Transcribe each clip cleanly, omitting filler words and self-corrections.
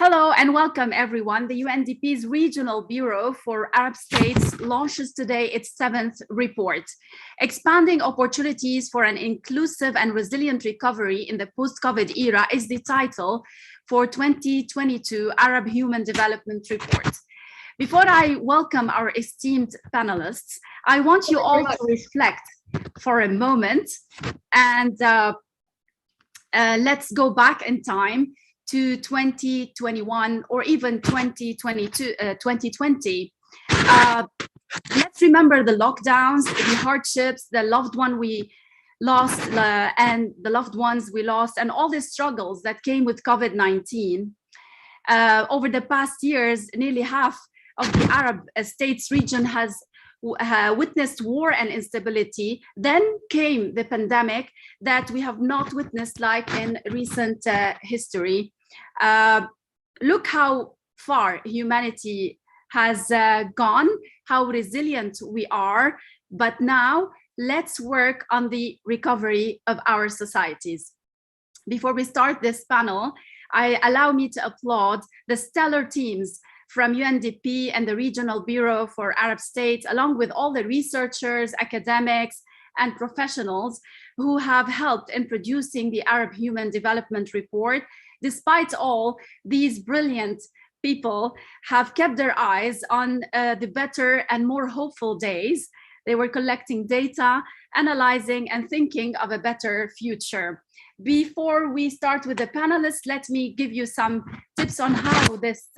Hello and welcome everyone. The UNDP's Regional Bureau for Arab States launches today its 7th report. Expanding opportunities for an inclusive and resilient recovery in the post-COVID era is the title for 2022 Arab Human Development Report. Before I welcome our esteemed panelists, I want you all to reflect for a moment and let's go back in time to 2021 or even 2020. Let's remember the lockdowns, the hardships, the loved one we lost and the loved ones we lost, and all the struggles that came with COVID-19. Over the past years, nearly half of the Arab states region has witnessed war and instability. Then came the pandemic that we have not witnessed like in recent history. Look how far humanity has gone, how resilient we are, but now let's work on the recovery of our societies. Before we start this panel, allow me to applaud the stellar teams from UNDP and the Regional Bureau for Arab States, along with all the researchers, academics, and professionals who have helped in producing the Arab Human Development Report. Despite all, these brilliant people have kept their eyes on the better and more hopeful days. They were collecting data, analyzing, and thinking of a better future. Before we start with the panelists, let me give you some tips on how this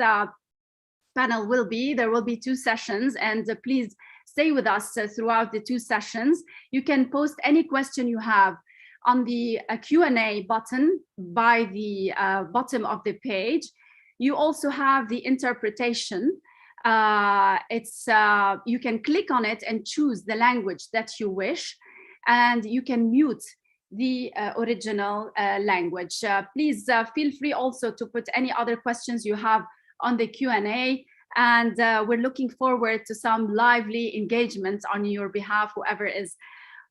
panel will be. There will be 2 sessions, and please stay with us throughout the 2 sessions. You can post any question you have on the Q&A button by the bottom of the page. You also have the interpretation. You can click on it and choose the language that you wish, and you can mute the original language. Please feel free also to put any other questions you have on the Q&A, and we're looking forward to some lively engagement on your behalf, whoever is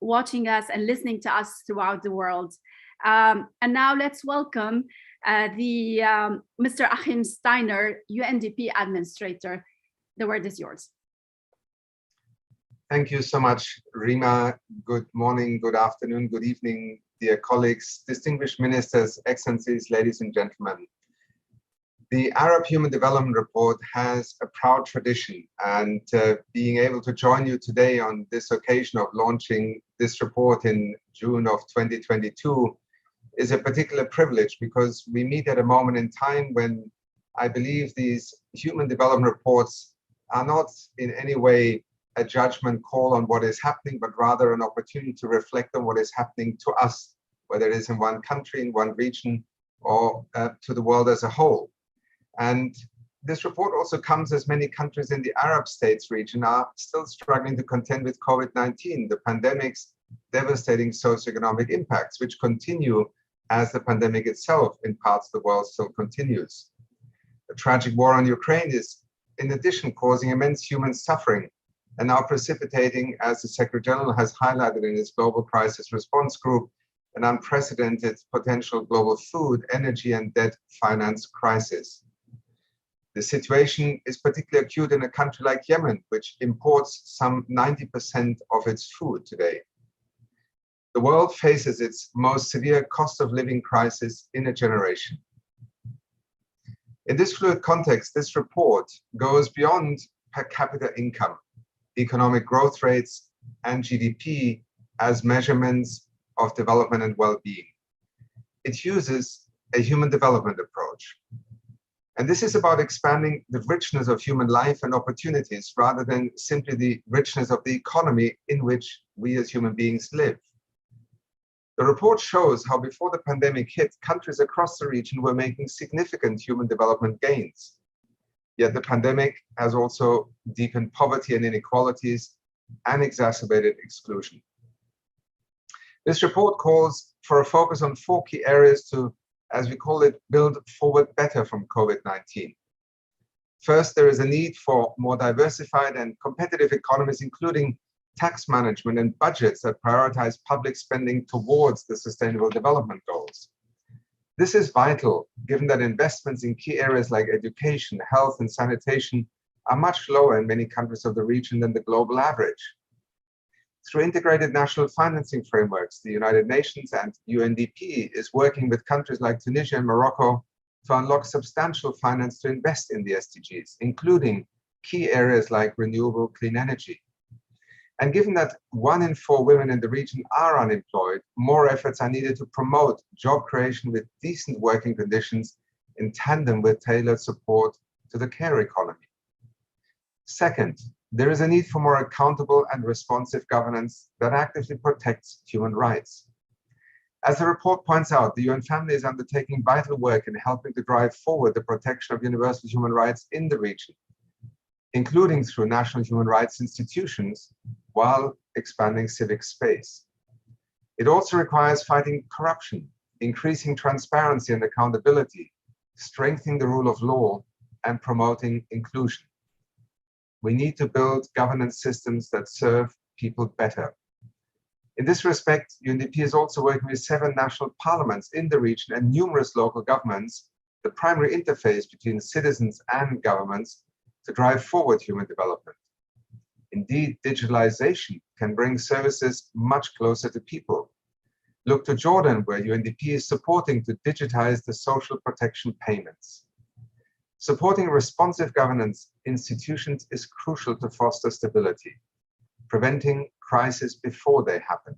watching us and listening to us throughout the world. And now let's welcome Mr. Achim Steiner, UNDP Administrator. The word is yours. Thank you so much, Rima. Good morning, good afternoon, good evening, dear colleagues, distinguished ministers, excellencies, ladies and gentlemen. The Arab Human Development Report has a proud tradition, and being able to join you today on this occasion of launching this report in June of 2022 is a particular privilege, because we meet at a moment in time when I believe these human development reports are not in any way a judgment call on what is happening, but rather an opportunity to reflect on what is happening to us, whether it is in one country, in one region, or to the world as a whole. And this report also comes as many countries in the Arab states region are still struggling to contend with COVID-19, the pandemic's devastating socioeconomic impacts, which continue as the pandemic itself in parts of the world still continues. The tragic war on Ukraine is, in addition, causing immense human suffering and now precipitating, as the Secretary General has highlighted in his Global Crisis Response Group, an unprecedented potential global food, energy, and debt finance crisis. The situation is particularly acute in a country like Yemen, which imports some 90% of its food today. The world faces its most severe cost of living crisis in a generation. In this fluid context, this report goes beyond per capita income, economic growth rates, and GDP as measurements of development and well-being. It uses a human development approach. And this is about expanding the richness of human life and opportunities rather than simply the richness of the economy in which we as human beings live. The report shows how before the pandemic hit, countries across the region were making significant human development gains. Yet the pandemic has also deepened poverty and inequalities and exacerbated exclusion. This report calls for a focus on 4 key areas to, as we call it, build forward better from COVID-19. First, there is a need for more diversified and competitive economies, including tax management and budgets that prioritize public spending towards the Sustainable Development Goals. This is vital, given that investments in key areas like education, health, and sanitation are much lower in many countries of the region than the global average. Through integrated national financing frameworks, the United Nations and UNDP is working with countries like Tunisia and Morocco to unlock substantial finance to invest in the SDGs, including key areas like renewable clean energy. And given that 1 in 4 women in the region are unemployed, more efforts are needed to promote job creation with decent working conditions in tandem with tailored support to the care economy. Second, there is a need for more accountable and responsive governance that actively protects human rights. As the report points out, the UN family is undertaking vital work in helping to drive forward the protection of universal human rights in the region, including through national human rights institutions, while expanding civic space. It also requires fighting corruption, increasing transparency and accountability, strengthening the rule of law, and promoting inclusion. We need to build governance systems that serve people better. In this respect, UNDP is also working with 7 national parliaments in the region and numerous local governments, the primary interface between citizens and governments, to drive forward human development. Indeed, digitalization can bring services much closer to people. Look to Jordan, where UNDP is supporting to digitize the social protection payments. Supporting responsive governance institutions is crucial to foster stability, preventing crises before they happen.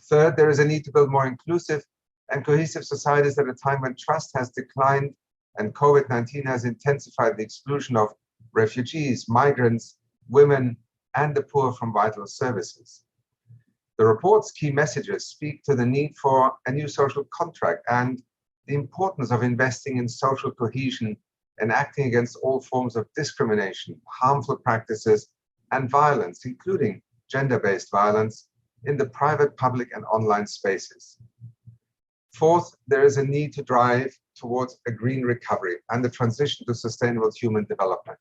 Third, there is a need to build more inclusive and cohesive societies at a time when trust has declined and COVID-19 has intensified the exclusion of refugees, migrants, women, and the poor from vital services. The report's key messages speak to the need for a new social contract and the importance of investing in social cohesion and acting against all forms of discrimination, harmful practices, and violence, including gender-based violence, in the private, public, and online spaces. Fourth, there is a need to drive towards a green recovery and the transition to sustainable human development.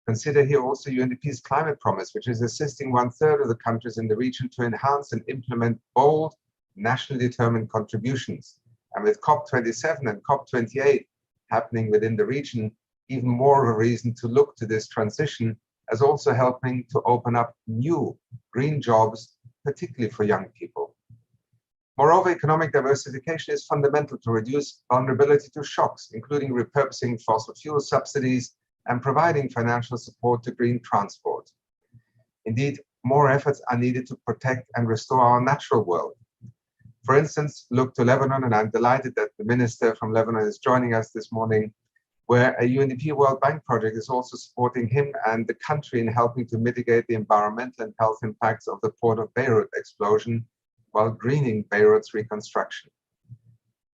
Consider here also UNDP's climate promise, which is assisting 1/3 of the countries in the region to enhance and implement bold, nationally determined contributions. And with COP27 and COP28 happening within the region, even more of a reason to look to this transition as also helping to open up new green jobs, particularly for young people. Moreover, economic diversification is fundamental to reduce vulnerability to shocks, including repurposing fossil fuel subsidies and providing financial support to green transport. Indeed, more efforts are needed to protect and restore our natural world. For instance, look to Lebanon, and I'm delighted that the minister from Lebanon is joining us this morning, where a UNDP World Bank project is also supporting him and the country in helping to mitigate the environmental and health impacts of the Port of Beirut explosion while greening Beirut's reconstruction.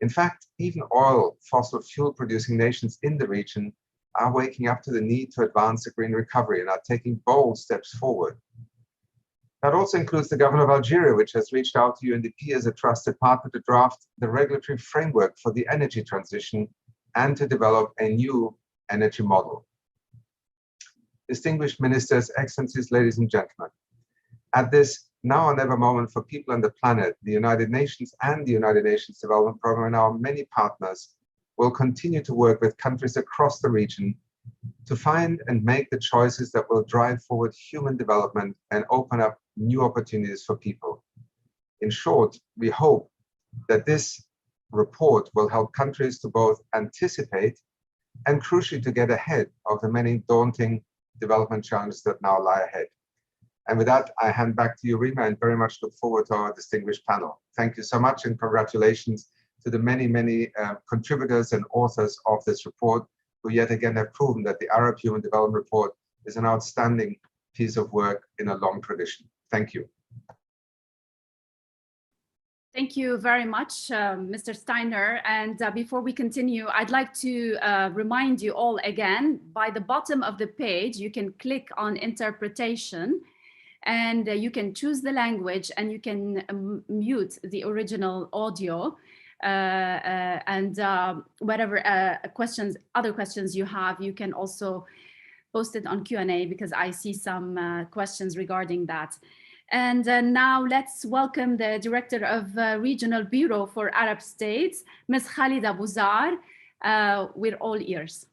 In fact, even oil, fossil fuel producing nations in the region are waking up to the need to advance a green recovery and are taking bold steps forward. That also includes the government of Algeria, which has reached out to UNDP as a trusted partner to draft the regulatory framework for the energy transition and to develop a new energy model. Distinguished ministers, excellencies, ladies and gentlemen, at this now or never moment for people on the planet, the United Nations and the United Nations Development Programme and our many partners will continue to work with countries across the region to find and make the choices that will drive forward human development and open up new opportunities for people. In short, we hope that this report will help countries to both anticipate and crucially to get ahead of the many daunting development challenges that now lie ahead. And with that, I hand back to you, Rima, and very much look forward to our distinguished panel. Thank you so much, and congratulations to the many contributors and authors of this report, who yet again have proven that the Arab Human Development Report is an outstanding piece of work in a long tradition. Thank you. Thank you very much, Mr. Steiner. And before we continue, I'd like to remind you all again, by the bottom of the page, you can click on interpretation and you can choose the language and you can mute the original audio. And whatever other questions you have, you can also post it on Q&A because I see some questions regarding that. And now let's welcome the Director of Regional Bureau for Arab States, Ms. Khalida Bouzar. We're all ears.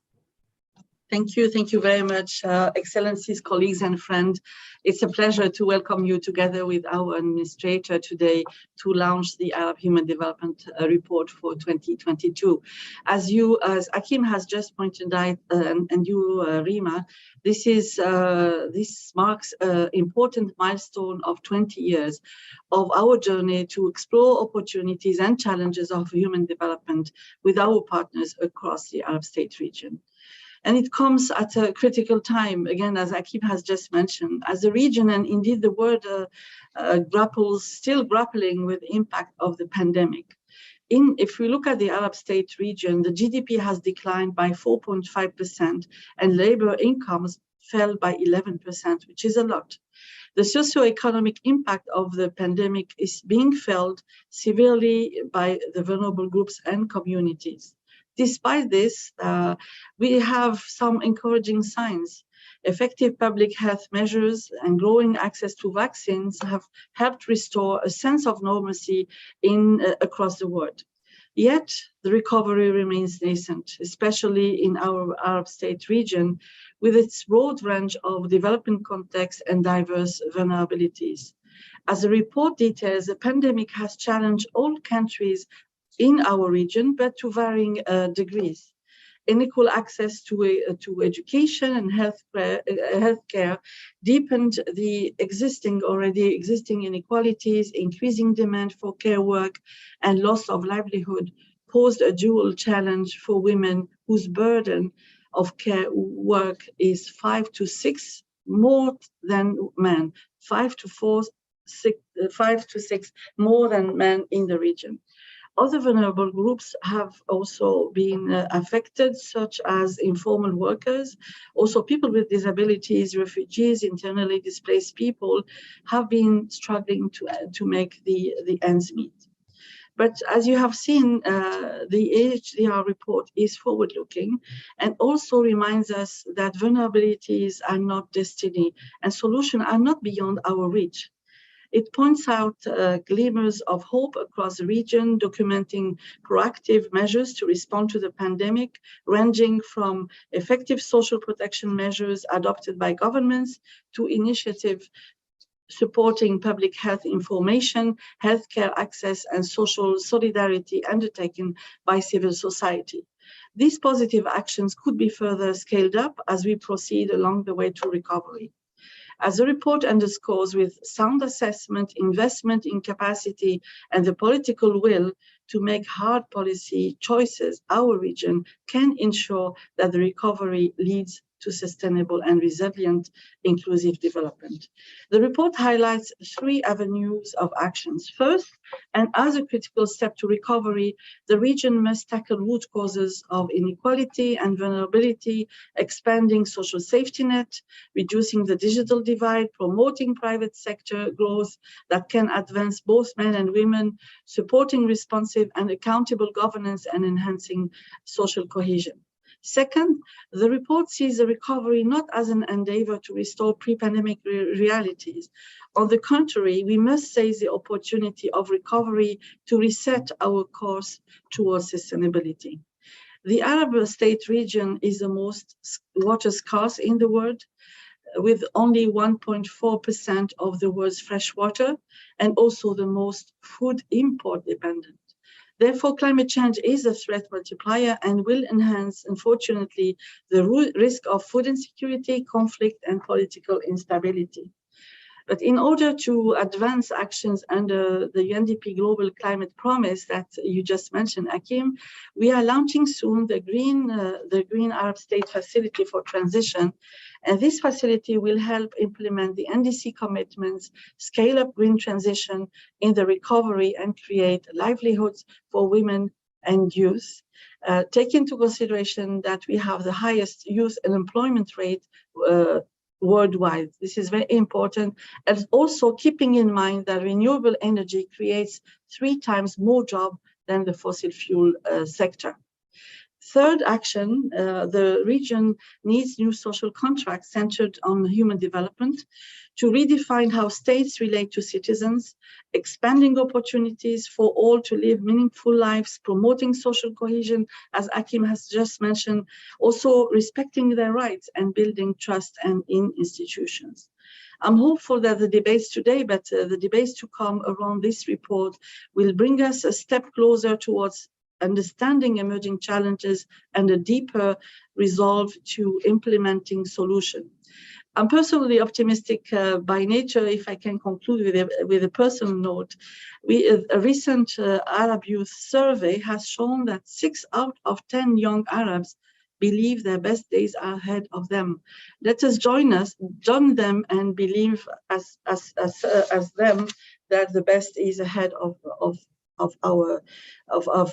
Thank you very much, Excellencies, colleagues and friends. It's a pleasure to welcome you together with our administrator today to launch the Arab Human Development Report for 2022. As Achim has just pointed out, and you, Rima, this marks an important milestone of 20 years of our journey to explore opportunities and challenges of human development with our partners across the Arab State region. And it comes at a critical time, again, as Achim has just mentioned, as the region and indeed the world still grappling with the impact of the pandemic. If we look at the Arab State region, the GDP has declined by 4.5% and labor incomes fell by 11%, which is a lot. The socioeconomic impact of the pandemic is being felt severely by the vulnerable groups and communities. Despite this, we have some encouraging signs. Effective public health measures and growing access to vaccines have helped restore a sense of normalcy across the world. Yet, the recovery remains nascent, especially in our Arab State region, with its broad range of development contexts and diverse vulnerabilities. As the report details, the pandemic has challenged all countries in our region, but to varying degrees. Unequal access to education and healthcare deepened the already existing inequalities, increasing demand for care work, and loss of livelihood posed a dual challenge for women whose burden of care work is 5 to 6 more than men, 5 to 6 more than men in the region. Other vulnerable groups have also been affected, such as informal workers. Also, people with disabilities, refugees, internally displaced people have been struggling to make the ends meet. But as you have seen, the AHDR report is forward-looking and also reminds us that vulnerabilities are not destiny and solutions are not beyond our reach. It points out glimmers of hope across the region, documenting proactive measures to respond to the pandemic, ranging from effective social protection measures adopted by governments to initiatives supporting public health information, healthcare access, and social solidarity undertaken by civil society. These positive actions could be further scaled up as we proceed along the way to recovery. As the report underscores, with sound assessment, investment in capacity, and the political will to make hard policy choices, our region can ensure that the recovery leads to sustainable and resilient inclusive development. The report highlights 3 avenues of actions. First, and as a critical step to recovery, the region must tackle root causes of inequality and vulnerability, expanding social safety net, reducing the digital divide, promoting private sector growth that can advance both men and women, supporting responsive and accountable governance, and enhancing social cohesion. Second, the report sees the recovery not as an endeavor to restore pre-pandemic realities. On the contrary, we must seize the opportunity of recovery to reset our course towards sustainability. The Arab State region is the most water scarce in the world, with only 1.4% of the world's fresh water, and also the most food import dependent. Therefore, climate change is a threat multiplier and will enhance, unfortunately, the risk of food insecurity, conflict, and political instability. But in order to advance actions under the UNDP Global Climate Promise that you just mentioned, Achim, we are launching soon the Green Arab State Facility for Transition. And this facility will help implement the NDC commitments, scale up green transition in the recovery, and create livelihoods for women and youth. Take into consideration that we have the highest youth unemployment rate worldwide. This is very important. And also keeping in mind that renewable energy creates 3 times more jobs than the fossil fuel sector. Third action, the region needs new social contracts centered on human development to redefine how states relate to citizens, expanding opportunities for all to live meaningful lives, promoting social cohesion, as Achim has just mentioned, also respecting their rights and building trust in institutions. I'm hopeful that the debates today, but the debates to come around this report will bring us a step closer towards understanding emerging challenges and a deeper resolve to implementing solutions. I'm personally optimistic by nature. If I can conclude with a personal note, a recent Arab youth survey has shown that 6 out of 10 young Arabs believe their best days are ahead of them. Let us join them and believe as them that the best is ahead of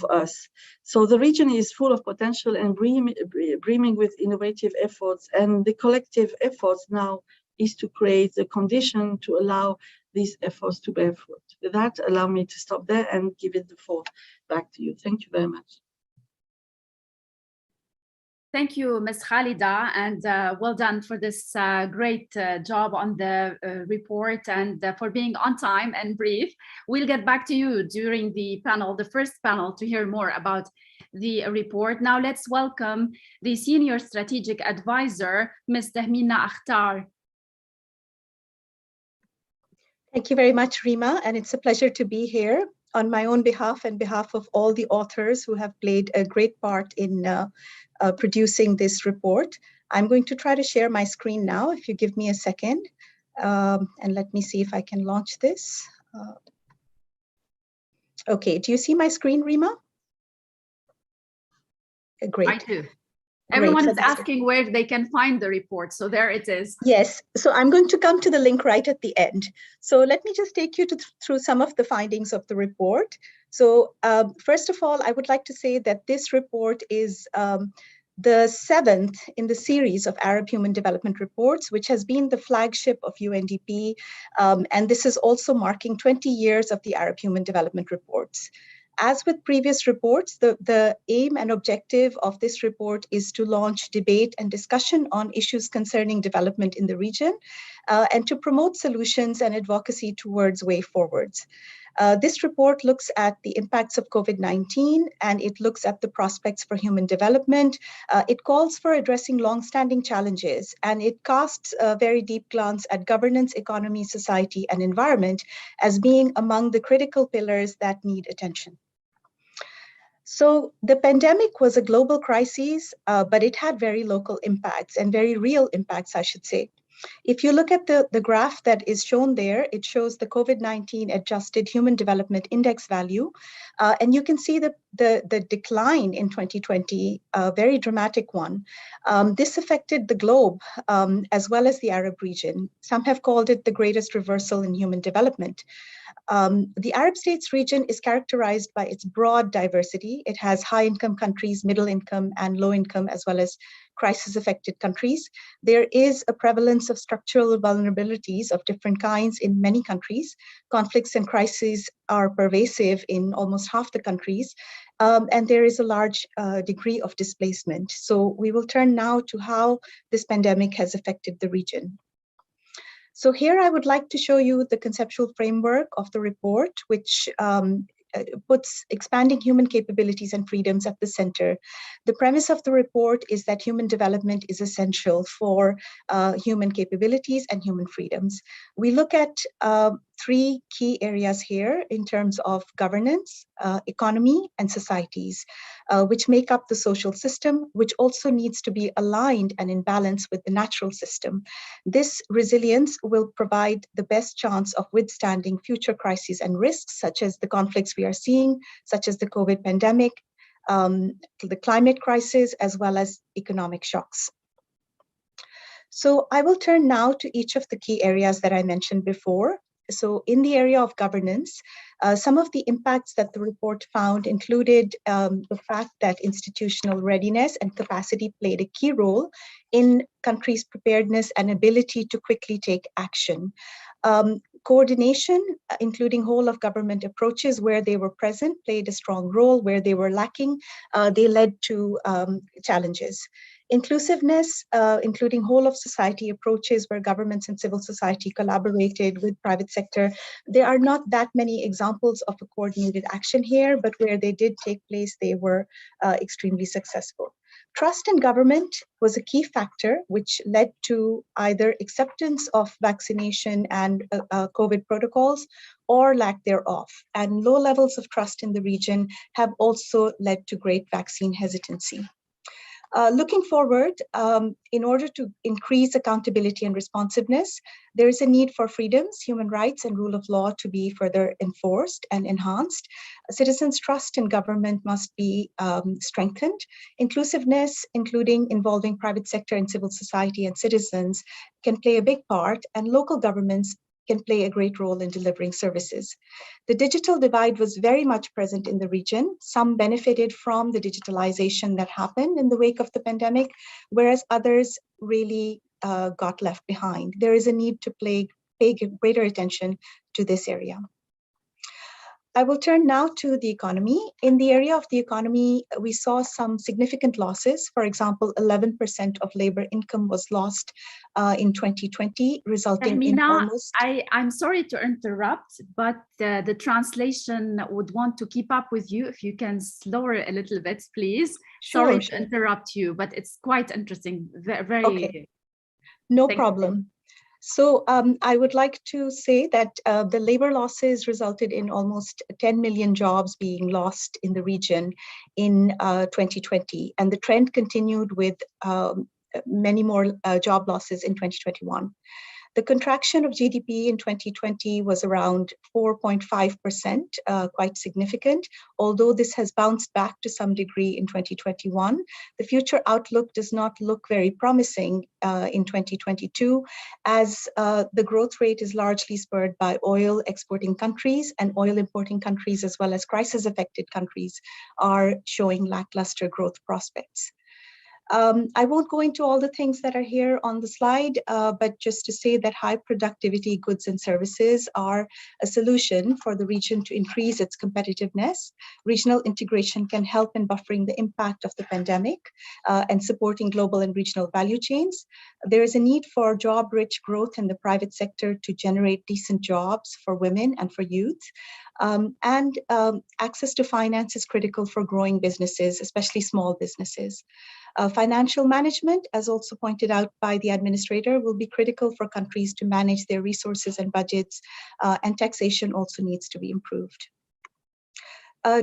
us. So the region is full of potential and brimming with innovative efforts, and the collective efforts now is to create the condition to allow these efforts to bear fruit. With that, allow me to stop there and give it the floor back to you. Thank you very much. Thank you, Ms. Khalida, and well done for this great job on the report and for being on time and brief. We'll get back to you during the panel, the first panel, to hear more about the report. Now let's welcome the Senior Strategic Advisor, Ms. Tehmina Akhtar. Thank you very much, Rima, and it's a pleasure to be here on my own behalf and behalf of all the authors who have played a great part in producing this report. I'm going to try to share my screen now, if you give me a second, and let me see if I can launch this. Okay, do you see my screen, Rima? Great. I do. Everyone is asking where they can find the report, so there it is. Yes, so I'm going to come to the link right at the end. So let me just take you through some of the findings of the report. So first of all, I would like to say that this report is the 7th in the series of Arab Human Development Reports, which has been the flagship of UNDP. And this is also marking 20 years of the Arab Human Development Reports. As with previous reports, the aim and objective of this report is to launch debate and discussion on issues concerning development in the region and to promote solutions and advocacy towards way forwards. This report looks at the impacts of COVID-19 and it looks at the prospects for human development. It calls for addressing long-standing challenges and it casts a very deep glance at governance, economy, society, and environment as being among the critical pillars that need attention. So the pandemic was a global crisis, but it had very local impacts and very real impacts, I should say. If you look at the graph that is shown there, it shows the COVID-19 adjusted human development index value. And you can see the decline in 2020, a very dramatic one. This affected the globe as well as the Arab region. Some have called it the greatest reversal in human development. The Arab states region is characterized by its broad diversity. It has high-income countries, middle-income, and low-income, as well as crisis-affected countries. There is a prevalence of structural vulnerabilities of different kinds in many countries. Conflicts and crises are pervasive in almost half the countries, and there is a large degree of displacement. So we will turn now to how this pandemic has affected the region. So here I would like to show you the conceptual framework of the report, which puts expanding human capabilities and freedoms at the center. The premise of the report is that human development is essential for human capabilities and human freedoms. We look at 3 key areas here in terms of governance, economy, and societies, which make up the social system, which also needs to be aligned and in balance with the natural system. This resilience will provide the best chance of withstanding future crises and risks, such as the conflicts we are seeing, such as the COVID pandemic, the climate crisis, as well as economic shocks. So I will turn now to each of the key areas that I mentioned before. So in the area of governance, some of the impacts that the report found included the fact that institutional readiness and capacity played a key role in countries' preparedness and ability to quickly take action. Coordination, including whole of government approaches where they were present, played a strong role. Where they were lacking, they led to challenges. Inclusiveness, including whole of society approaches where governments and civil society collaborated with private sector. There are not that many examples of a coordinated action here, but where they did take place, they were extremely successful. Trust in government was a key factor which led to either acceptance of vaccination and COVID protocols or lack thereof. And low levels of trust in the region have also led to great vaccine hesitancy. Looking forward, in order to increase accountability and responsiveness, there is a need for freedoms, human rights, and rule of law to be further enforced and enhanced. Citizens' trust in government must be strengthened. Inclusiveness, including involving private sector and civil society and citizens, can play a big part, and local governments can play a great role in delivering services. The digital divide was very much present in the region. Some benefited from the digitalization that happened in the wake of the pandemic, whereas others really got left behind. There is a need to pay greater attention to this area. I will turn now to the economy. In the area of the economy, we saw some significant losses. For example, 11% of labor income was lost in 2020, resulting in almost... I'm sorry to interrupt, but the translation would want to keep up with you. If you can slower a little bit, please. Sorry to interrupt you, but it's quite interesting. Very okay. No problem. So I would like to say that the labor losses resulted in almost 10 million jobs being lost in the region in 2020. And the trend continued with many more job losses in 2021. The contraction of GDP in 2020 was around 4.5%, quite significant. Although this has bounced back to some degree in 2021, the future outlook does not look very promising in 2022, as the growth rate is largely spurred by oil exporting countries, and oil importing countries, as well as crisis affected countries, are showing lackluster growth prospects. I won't go into all the things that are here on the slide, but just to say that high productivity goods and services are a solution for the region to increase its competitiveness. Regional integration can help in buffering the impact of the pandemic and supporting global and regional value chains. There is a need for job-rich growth in the private sector to generate decent jobs for women and for youth. Access to finance is critical for growing businesses, especially small businesses. Financial management, as also pointed out by the administrator, will be critical for countries to manage their resources and budgets, and taxation also needs to be improved.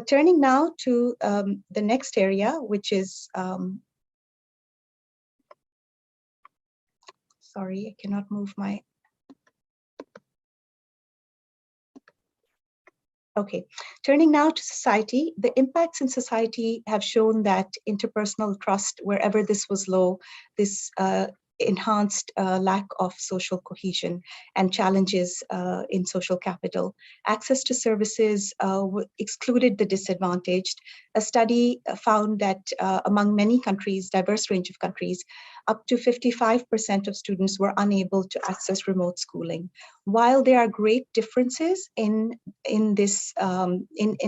Turning now to the next area, which is, sorry, I cannot move my... Okay, turning now to society, the impacts in society have shown that interpersonal trust, wherever this was low, this enhanced lack of social cohesion and challenges in social capital. Access to services excluded the disadvantaged. A study found that among many countries, diverse range of countries, up to 55% of students were unable to access remote schooling. While there are great differences in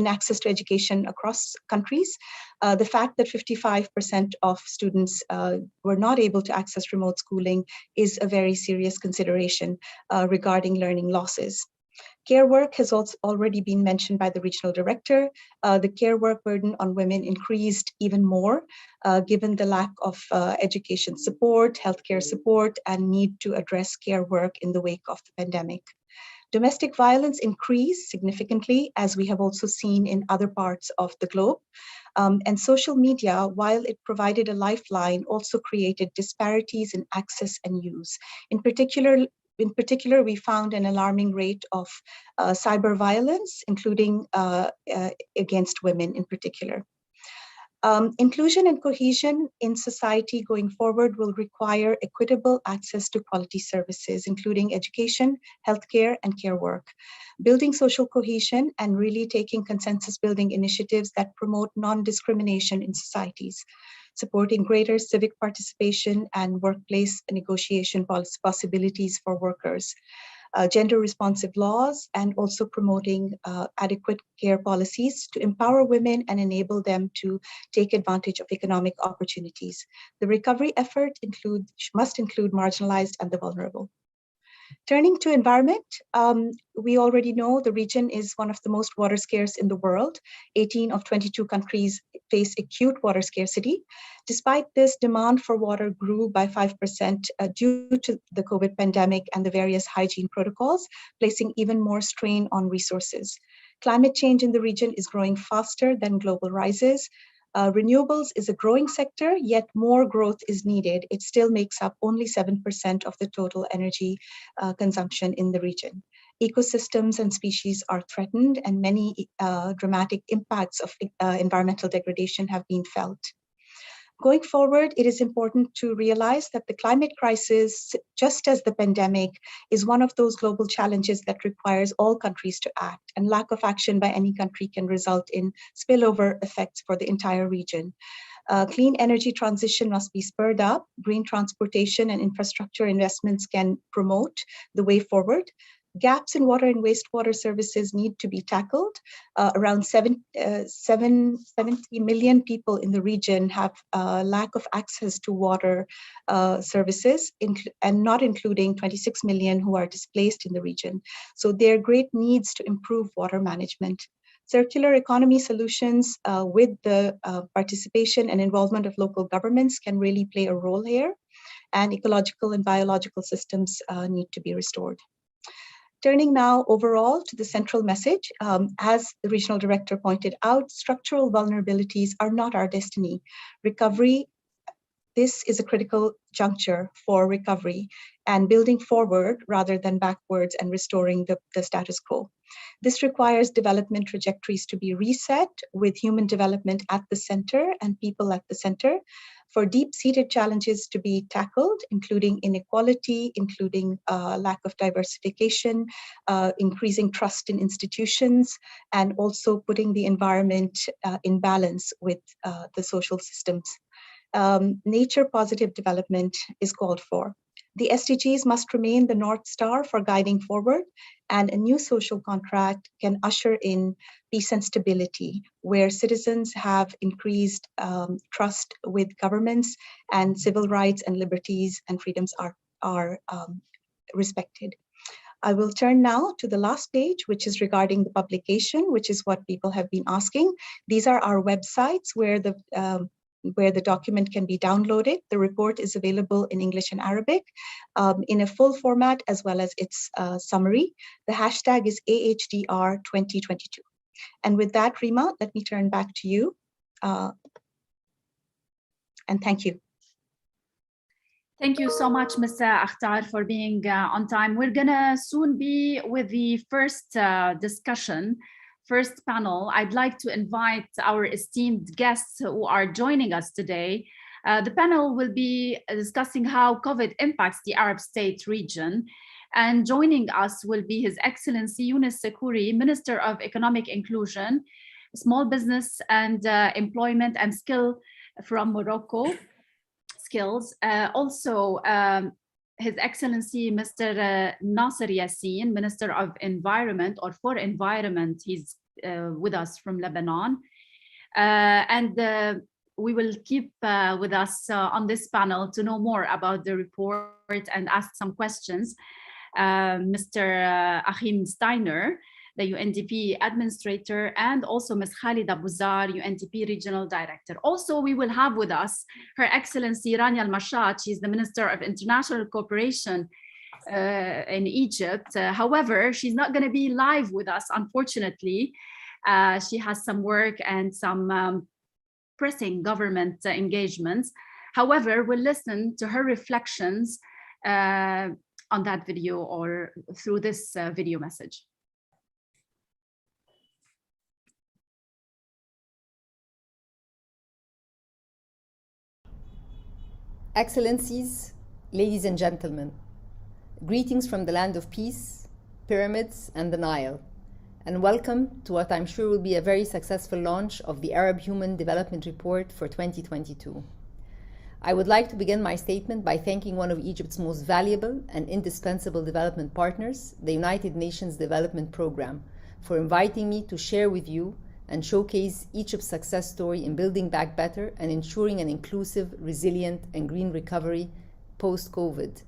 access to education across countries, the fact that 55% of students were not able to access remote schooling is a very serious consideration regarding learning losses. Care work has also already been mentioned by the regional director. The care work burden on women increased even more, given the lack of education support, healthcare support, and need to address care work in the wake of the pandemic. Domestic violence increased significantly, as we have also seen in other parts of the globe. And social media, while it provided a lifeline, also created disparities in access and use. In particular, we found an alarming rate of cyber violence, including against women in particular. Inclusion and cohesion in society going forward will require equitable access to quality services, including education, healthcare, and care work. Building social cohesion and really taking consensus building initiatives that promote non-discrimination in societies, supporting greater civic participation and workplace negotiation possibilities for workers. gender responsive laws, and also promoting adequate care policies to empower women and enable them to take advantage of economic opportunities. The recovery effort must include marginalized and the vulnerable. Turning to environment, we already know the region is one of the most water scarce in the world. 18 of 22 countries face acute water scarcity. Despite this, demand for water grew by 5% due to the COVID pandemic and the various hygiene protocols, placing even more strain on resources. Climate change in the region is growing faster than global rises. Renewables is a growing sector, yet more growth is needed. It still makes up only 7% of the total energy consumption in the region. Ecosystems and species are threatened, and many dramatic impacts of environmental degradation have been felt. Going forward, it is important to realize that the climate crisis, just as the pandemic, is one of those global challenges that requires all countries to act, and lack of action by any country can result in spillover effects for the entire region. Clean energy transition must be spurred up. Green transportation and infrastructure investments can promote the way forward. Gaps in water and wastewater services need to be tackled. Around 70 million people in the region have lack of access to water services, and not including 26 million who are displaced in the region. So there are great needs to improve water management. Circular economy solutions with the participation and involvement of local governments can really play a role here, and ecological and biological systems need to be restored. Turning now overall to the central message, as the regional director pointed out, structural vulnerabilities are not our destiny. Recovery, this is a critical juncture for recovery and building forward rather than backwards and restoring the status quo. This requires development trajectories to be reset with human development at the center and people at the center, for deep-seated challenges to be tackled, including inequality, including lack of diversification, increasing trust in institutions, and also putting the environment in balance with the social systems. Nature-positive development is called for. The SDGs must remain the North Star for guiding forward, and a new social contract can usher in peace and stability, where citizens have increased trust with governments, and civil rights and liberties and freedoms are respected. I will turn now to the last page, which is regarding the publication, which is what people have been asking. These are our websites where the document can be downloaded. The report is available in English and Arabic in a full format, as well as its summary. The hashtag is AHDR 2022. And with that, Rima, let me turn back to you. And thank you. Thank you so much, Ms. Akhtar, for being on time. We're gonna soon be with the first discussion. First panel. I'd like to invite our esteemed guests who are joining us today. The panel will be discussing how COVID impacts the Arab State region. And joining us will be His Excellency Younes Sekouri, Minister of Economic Inclusion, Small Business and Employment and Skill from Morocco. Also, His Excellency Mr. Nasser Yassin, Minister of Environment or for Environment, he's with us from Lebanon. We will keep with us on this panel to know more about the report and ask some questions. Mr. Achim Steiner, the UNDP Administrator, and also Ms. Khalida Bouzar, UNDP Regional Director. Also, we will have with us Her Excellency Rania Al-Mashat. She's the Minister of International Cooperation in Egypt. However, she's not going to be live with us, unfortunately. She has some work and some pressing government engagements. However, we'll listen to her reflections on that video or through this video message. Excellencies, ladies and gentlemen, greetings from the land of peace, pyramids, and the Nile, and welcome to what I'm sure will be a very successful launch of the Arab Human Development Report for 2022. I would like to begin my statement by thanking one of Egypt's most valuable and indispensable development partners, the United Nations Development Programme, for inviting me to share with you and showcase Egypt's success story in building back better and ensuring an inclusive, resilient, and green recovery post-COVID.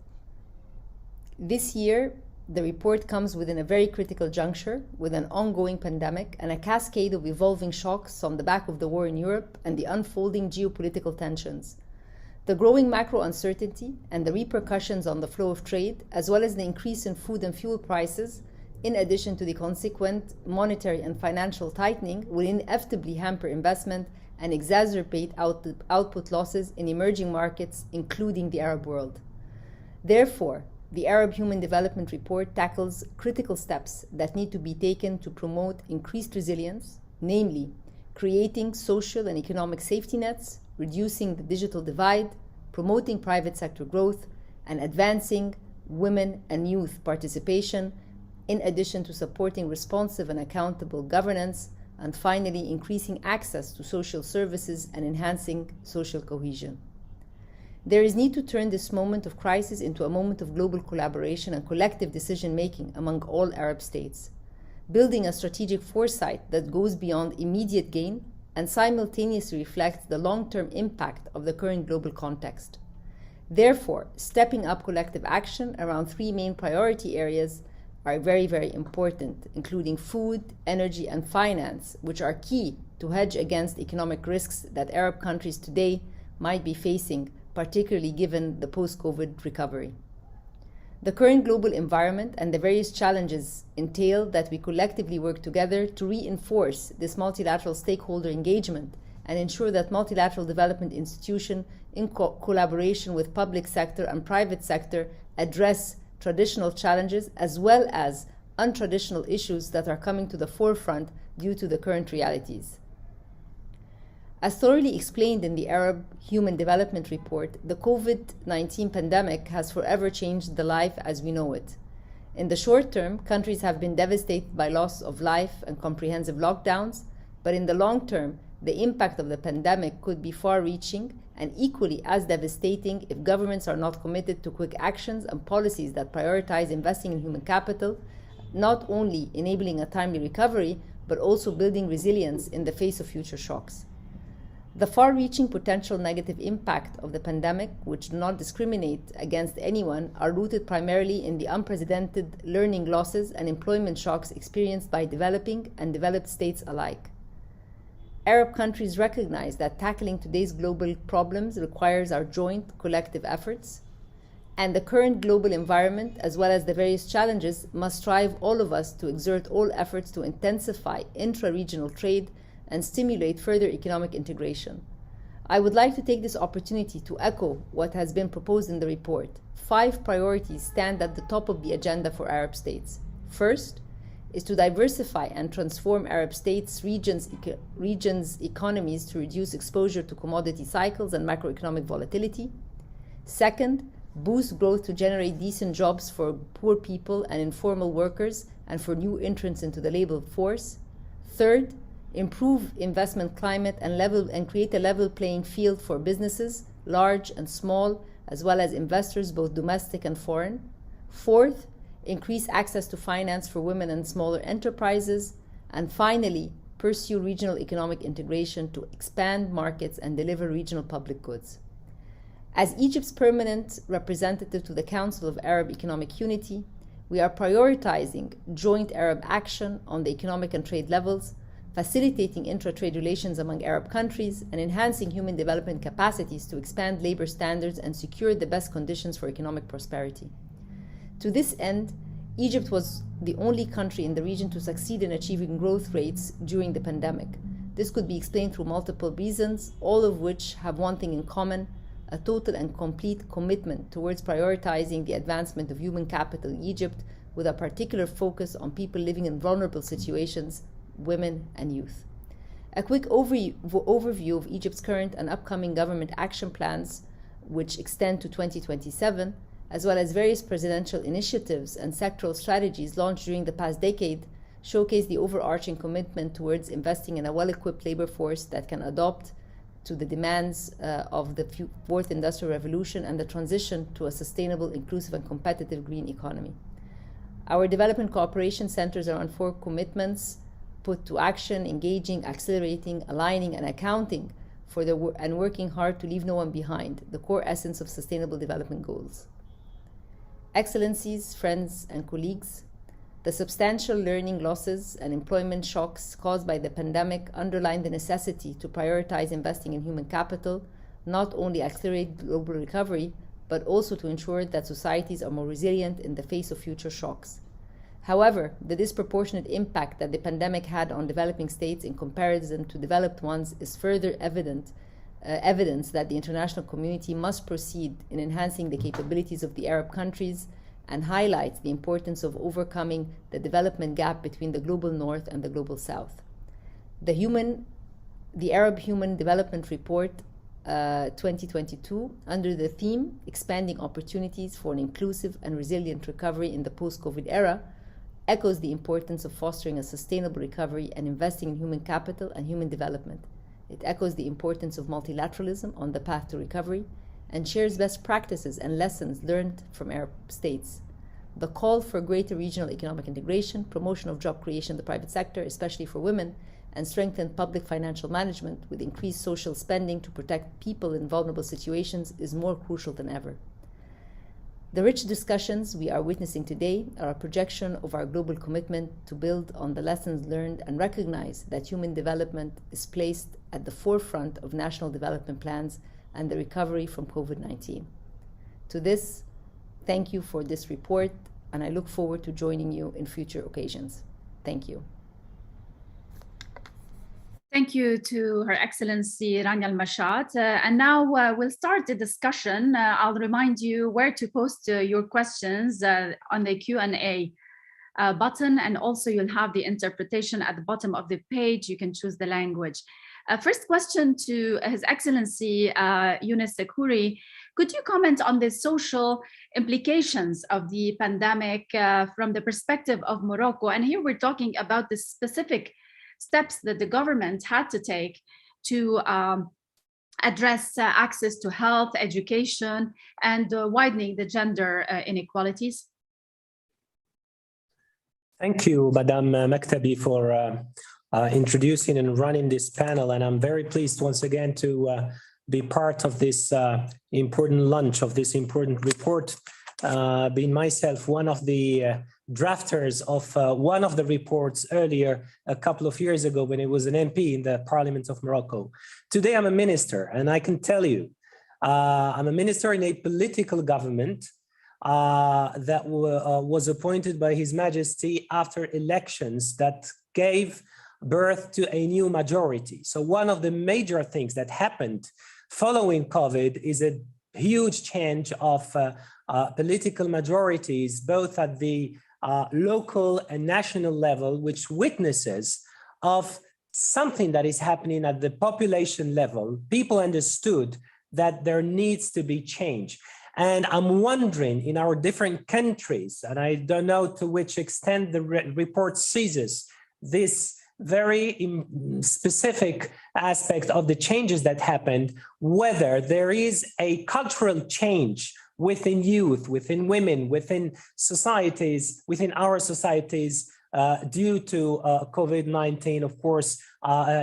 This year, the report comes within a very critical juncture with an ongoing pandemic and a cascade of evolving shocks on the back of the war in Europe and the unfolding geopolitical tensions. The growing macro uncertainty and the repercussions on the flow of trade, as well as the increase in food and fuel prices, in addition to the consequent monetary and financial tightening, will inevitably hamper investment and exacerbate output losses in emerging markets, including the Arab world. Therefore, the Arab Human Development Report tackles critical steps that need to be taken to promote increased resilience, namely creating social and economic safety nets, reducing the digital divide, promoting private sector growth, and advancing women and youth participation, in addition to supporting responsive and accountable governance, and finally increasing access to social services and enhancing social cohesion. There is need to turn this moment of crisis into a moment of global collaboration and collective decision-making among all Arab states, building a strategic foresight that goes beyond immediate gain and simultaneously reflects the long-term impact of the current global context. Therefore, stepping up collective action around three main priority areas are very, very important, including food, energy, and finance, which are key to hedge against economic risks that Arab countries today might be facing, particularly given the post-COVID recovery. The current global environment and the various challenges entail that we collectively work together to reinforce this multilateral stakeholder engagement and ensure that multilateral development institutions, in collaboration with public sector and private sector, address traditional challenges as well as untraditional issues that are coming to the forefront due to the current realities. As thoroughly explained in the Arab Human Development Report, the COVID-19 pandemic has forever changed the life as we know it. In the short term, countries have been devastated by loss of life and comprehensive lockdowns, but in the long term, the impact of the pandemic could be far-reaching and equally as devastating if governments are not committed to quick actions and policies that prioritize investing in human capital, not only enabling a timely recovery, but also building resilience in the face of future shocks. The far-reaching potential negative impact of the pandemic, which do not discriminate against anyone, are rooted primarily in the unprecedented learning losses and employment shocks experienced by developing and developed states alike. Arab countries recognize that tackling today's global problems requires our joint collective efforts, and the current global environment, as well as the various challenges, must drive all of us to exert all efforts to intensify intra-regional trade and stimulate further economic integration. I would like to take this opportunity to echo what has been proposed in the report. 5 priorities stand at the top of the agenda for Arab states. First is to diversify and transform Arab states' regions' economies to reduce exposure to commodity cycles and macroeconomic volatility. Second, boost growth to generate decent jobs for poor people and informal workers and for new entrants into the labor force. Third, improve investment climate and create a level playing field for businesses, large and small, as well as investors, both domestic and foreign. Fourth, increase access to finance for women and smaller enterprises. And finally, pursue regional economic integration to expand markets and deliver regional public goods. As Egypt's permanent representative to the Council of Arab Economic Unity, we are prioritizing joint Arab action on the economic and trade levels, facilitating intra-trade relations among Arab countries, and enhancing human development capacities to expand labor standards and secure the best conditions for economic prosperity. To this end, Egypt was the only country in the region to succeed in achieving growth rates during the pandemic. This could be explained through multiple reasons, all of which have one thing in common: a total and complete commitment towards prioritizing the advancement of human capital in Egypt, with a particular focus on people living in vulnerable situations, women and youth. A quick overview of Egypt's current and upcoming government action plans, which extend to 2027, as well as various presidential initiatives and sectoral strategies launched during the past decade, showcase the overarching commitment towards investing in a well-equipped labor force that can adapt to the demands of the fourth industrial revolution and the transition to a sustainable, inclusive, and competitive green economy. Our development cooperation centers around 4 commitments put to action: engaging, accelerating, aligning, and accounting for and working hard to leave no one behind, the core essence of Sustainable Development Goals. Excellencies, friends, and colleagues, the substantial learning losses and employment shocks caused by the pandemic underline the necessity to prioritize investing in human capital, not only accelerate global recovery, but also to ensure that societies are more resilient in the face of future shocks. However, the disproportionate impact that the pandemic had on developing states in comparison to developed ones is further evidence that the international community must proceed in enhancing the capabilities of the Arab countries and highlights the importance of overcoming the development gap between the global north and the global south. The Arab Human Development Report 2022, under the theme Expanding Opportunities for an Inclusive and Resilient Recovery in the Post-COVID Era, echoes the importance of fostering a sustainable recovery and investing in human capital and human development. It echoes the importance of multilateralism on the path to recovery and shares best practices and lessons learned from Arab states. The call for greater regional economic integration, promotion of job creation in the private sector, especially for women, and strengthened public financial management with increased social spending to protect people in vulnerable situations is more crucial than ever. The rich discussions we are witnessing today are a projection of our global commitment to build on the lessons learned and recognize that human development is placed at the forefront of national development plans and the recovery from COVID-19. To this, thank you for this report, and I look forward to joining you in future occasions. Thank you. Thank you to Her Excellency Rania Al-Mashat. And now we'll start the discussion. I'll remind you where to post your questions on the Q&A button, and also you'll have the interpretation at the bottom of the page. You can choose the language. First question to His Excellency Younes Sekouri. Could you comment on the social implications of the pandemic from the perspective of Morocco? And here we're talking about the specific steps that the government had to take to address access to health, education, and widening the gender inequalities. Thank you, Madam Maktabi, for introducing and running this panel. And I'm very pleased once again to be part of this important launch of this important report, being myself one of the drafters of one of the reports earlier a couple of years ago when it was an MP in the Parliament of Morocco. Today I'm a minister, and I can tell you, I'm a minister in a political government that was appointed by His Majesty after elections that gave birth to a new majority. So one of the major things that happened following COVID is a huge change of political majorities, both at the local and national level, which witnesses of something that is happening at the population level. People understood that there needs to be change. And I'm wondering, in our different countries, and I don't know to which extent the report seizes this very specific aspect of the changes that happened, whether there is a cultural change within youth, within women, within societies, within our societies, due to COVID-19, of course,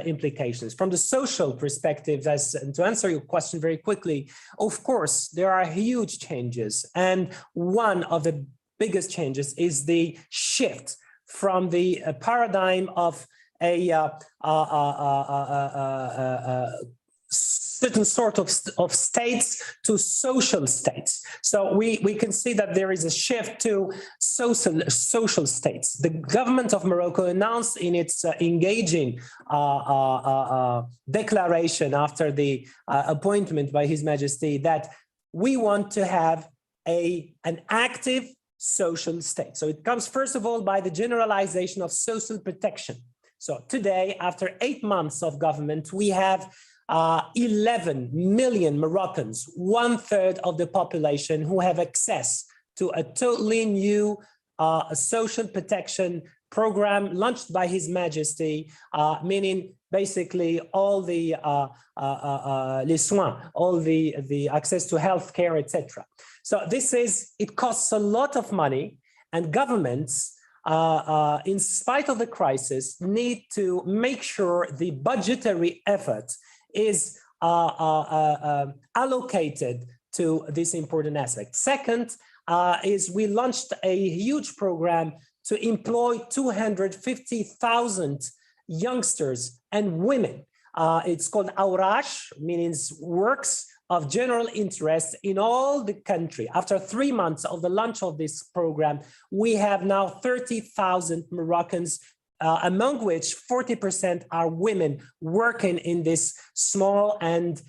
implications. From the social perspective, and to answer your question very quickly, of course, there are huge changes. And one of the biggest changes is the shift from the paradigm of a certain sort of states to social states. So we can see that there is a shift to social states. The government of Morocco announced in its engaging declaration after the appointment by His Majesty that we want to have an active social state. So it comes first of all by the generalization of social protection. So today, after 8 months of government, we have 11 million Moroccans, 1/3 of the population, who have access to a totally new social protection program launched by His Majesty, meaning basically all the les soins, all the access to healthcare, etc. So it costs a lot of money, and governments, in spite of the crisis, need to make sure the budgetary effort is allocated to this important aspect. Second, is we launched a huge program to employ 250,000 youngsters and women. It's called Awrash, means works of general interest in all the country. After 3 months of the launch of this program, we have now 30,000 Moroccans, among which 40% are women working in this small and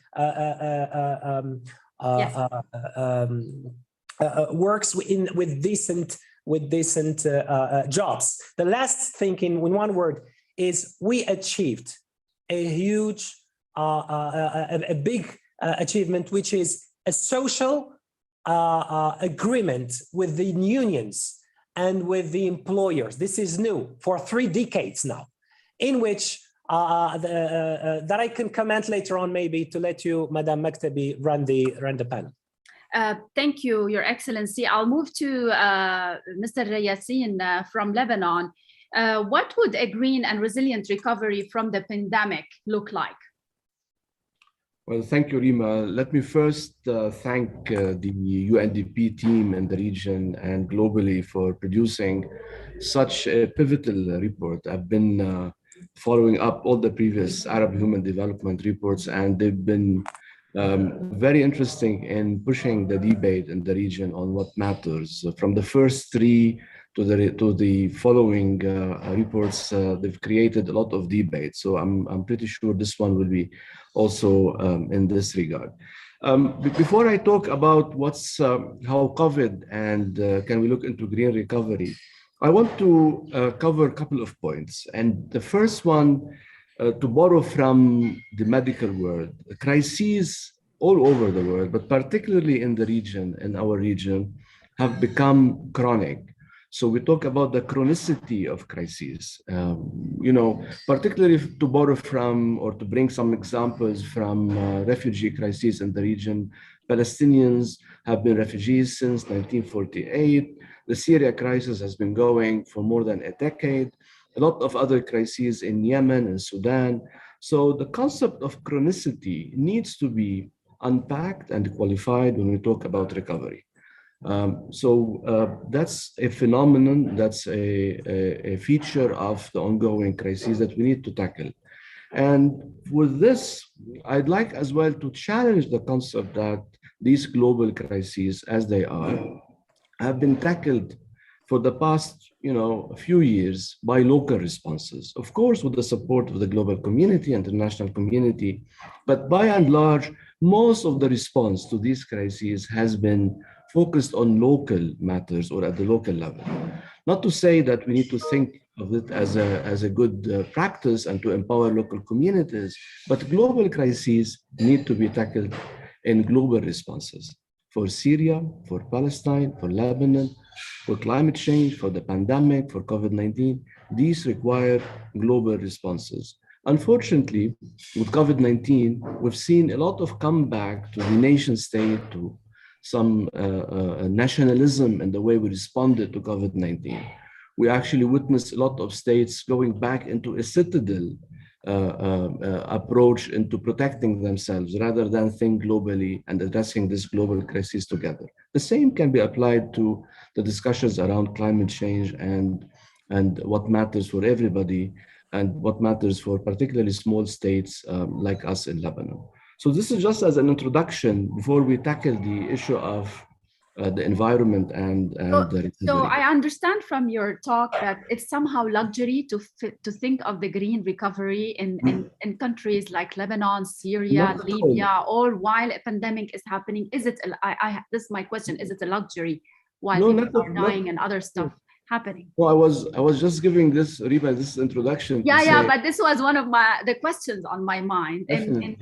works with decent jobs. The last thing in one word is we achieved a huge, a big achievement, which is a social agreement with the unions and with the employers. This is new for 3 decades now, in which that I can comment later on, maybe to let you, Madam Maktabi, run the panel. Thank you, Your Excellency. I'll move to Mr. Yassin from Lebanon. What would a green and resilient recovery from the pandemic look like? Well, thank you, Rima. Let me first thank the UNDP team in the region and globally for producing such a pivotal report. I've been following up all the previous Arab human development reports, and they've been very interesting in pushing the debate in the region on what matters. From the first 3 to the following reports, they've created a lot of debate. So I'm pretty sure this one will be also in this regard. Before I talk about how COVID and can we look into green recovery, I want to cover a couple of points. And the first one, to borrow from the medical world, crises all over the world, but particularly in the region, in our region, have become chronic. So we talk about the chronicity of crises, particularly to borrow from or to bring some examples from refugee crises in the region. Palestinians have been refugees since 1948. The Syria crisis has been going for more than a decade. A lot of other crises in Yemen and Sudan. So the concept of chronicity needs to be unpacked and qualified when we talk about recovery. That's a phenomenon, that's a feature of the ongoing crises that we need to tackle. And with this, I'd like as well to challenge the concept that these global crises, as they are, have been tackled for the past, few years by local responses, of course, with the support of the global community, international community, but by and large, most of the response to these crises has been focused on local matters or at the local level. Not to say that we need to think of it as a good practice and to empower local communities, but global crises need to be tackled in global responses. For Syria, for Palestine, for Lebanon, for climate change, for the pandemic, for COVID-19, these require global responses. Unfortunately, with COVID-19, we've seen a lot of comeback to the nation state, to some nationalism in the way we responded to COVID-19. We actually witnessed a lot of states going back into a citadel approach into protecting themselves rather than think globally and addressing this global crisis together. The same can be applied to the discussions around climate change and what matters for everybody and what matters for particularly small states like us in Lebanon. So this is just as an introduction before we tackle the issue of the environment and the So I understand from your talk that it's somehow luxury to think of the green recovery in countries like Lebanon, Syria, Libya, all while a pandemic is happening. Is it? This is my question. Is it a luxury while people are dying and other stuff happening? Well, I was just giving this, Rima, this introduction. But this was one of the questions on my mind. And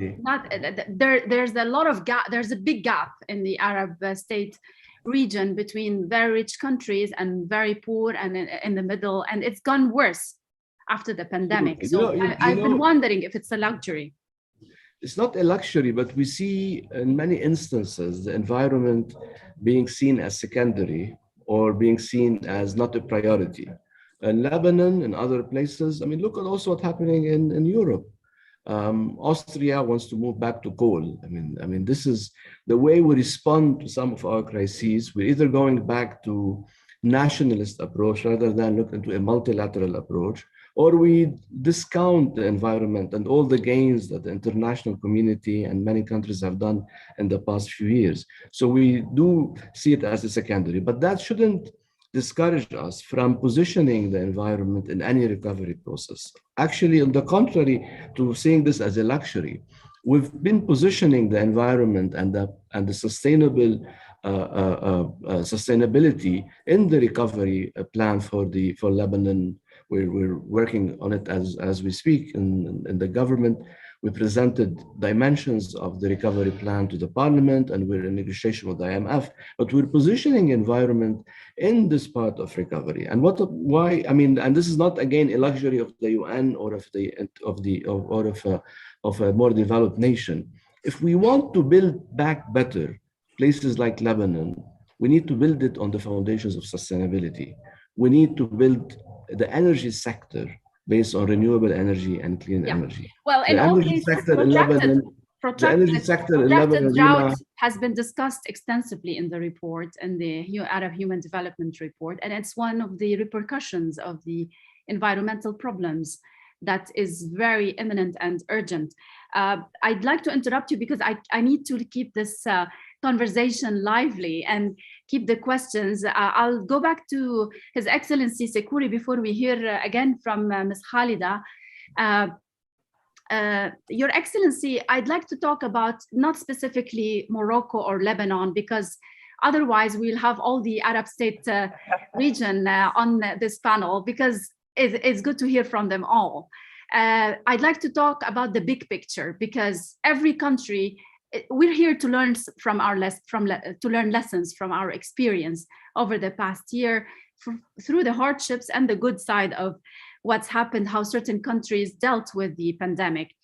there's a lot of gap. There's a big gap in the Arab state region between very rich countries and very poor and in the middle, and it's gone worse after the pandemic. So I've been wondering if it's a luxury. It's not a luxury, but we see in many instances the environment being seen as secondary or being seen as not a priority. In Lebanon and other places, I mean, look at also what's happening in Europe. Austria wants to move back to coal. I mean, this is the way we respond to some of our crises. We're either going back to nationalist approach rather than look into a multilateral approach, or we discount the environment and all the gains that the international community and many countries have done in the past few years. So we do see it as a secondary, but that shouldn't discourage us from positioning the environment in any recovery process. Actually, on the contrary to seeing this as a luxury, we've been positioning the environment and the sustainable sustainability in the recovery plan for Lebanon. We're working on it as we speak in the government. We presented dimensions of the recovery plan to the parliament, and we're in negotiation with the IMF, but we're positioning environment in this part of recovery. And why? I mean, and this is not again a luxury of the UN or of a more developed nation. If we want to build back better places like Lebanon, we need to build it on the foundations of sustainability. We need to build the energy sector based on renewable energy and clean energy. Well, in all cases, protracted drought has been discussed extensively in the report, in the Arab Human Development Report, and it's one of the repercussions of the environmental problems that is very imminent and urgent. I'd like to interrupt you because I need to keep this conversation lively and keep the questions. I'll go back to His Excellency Sekouri before we hear again from Ms. Khalida. Your Excellency, I'd like to talk about not specifically Morocco or Lebanon, because otherwise we'll have all the Arab state region on this panel, because it's good to hear from them all. I'd like to talk about the big picture, because every country, we're here to learn to learn lessons from our experience over the past year, through the hardships and the good side of what's happened, how certain countries dealt with the pandemic.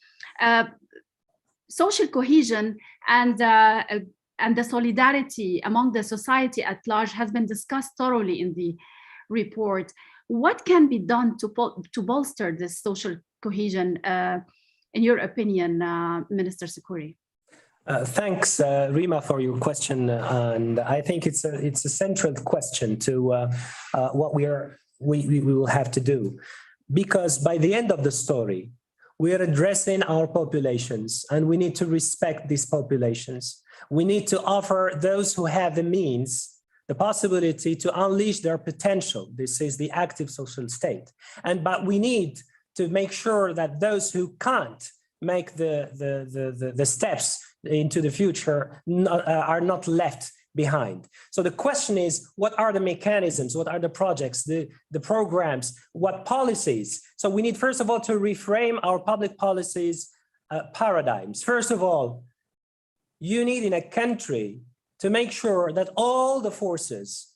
Social cohesion and the solidarity among the society at large has been discussed thoroughly in the report. What can be done to bolster this social cohesion, in your opinion, Minister Sekouri? Thanks, Rima, for your question, and I think it's a central question to what we will have to do, because by the end of the story, we are addressing our populations, and we need to respect these populations. We need to offer those who have the means the possibility to unleash their potential. This is the active social state, but we need to make sure that those who can't make the steps into the future are not left behind. So the question is, what are the mechanisms? What are the projects, the programs, what policies? So we need, first of all, to reframe our public policies paradigms. First of all, you need in a country to make sure that all the forces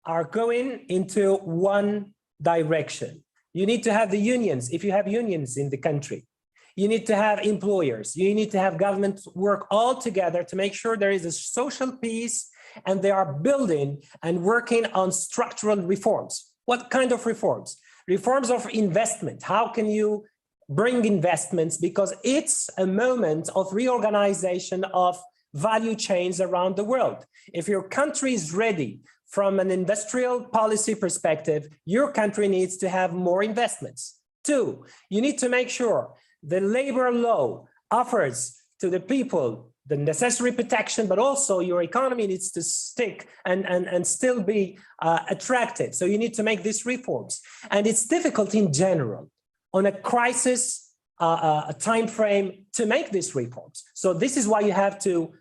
are going into one direction. You need to have the unions, if you have unions in the country. You need to have employers. You need to have government work all together to make sure there is a social peace, and they are building and working on structural reforms. What kind of reforms? Reforms of investment. How can you bring investments? Because it's a moment of reorganization of value chains around the world. If your country is ready from an industrial policy perspective, your country needs to have more investments. Two, you need to make sure the labor law offers to the people the necessary protection, but also your economy needs to stick and still be attractive. So you need to make these reforms. And it's difficult in general on a crisis time frame to make these reforms. So this is why you have to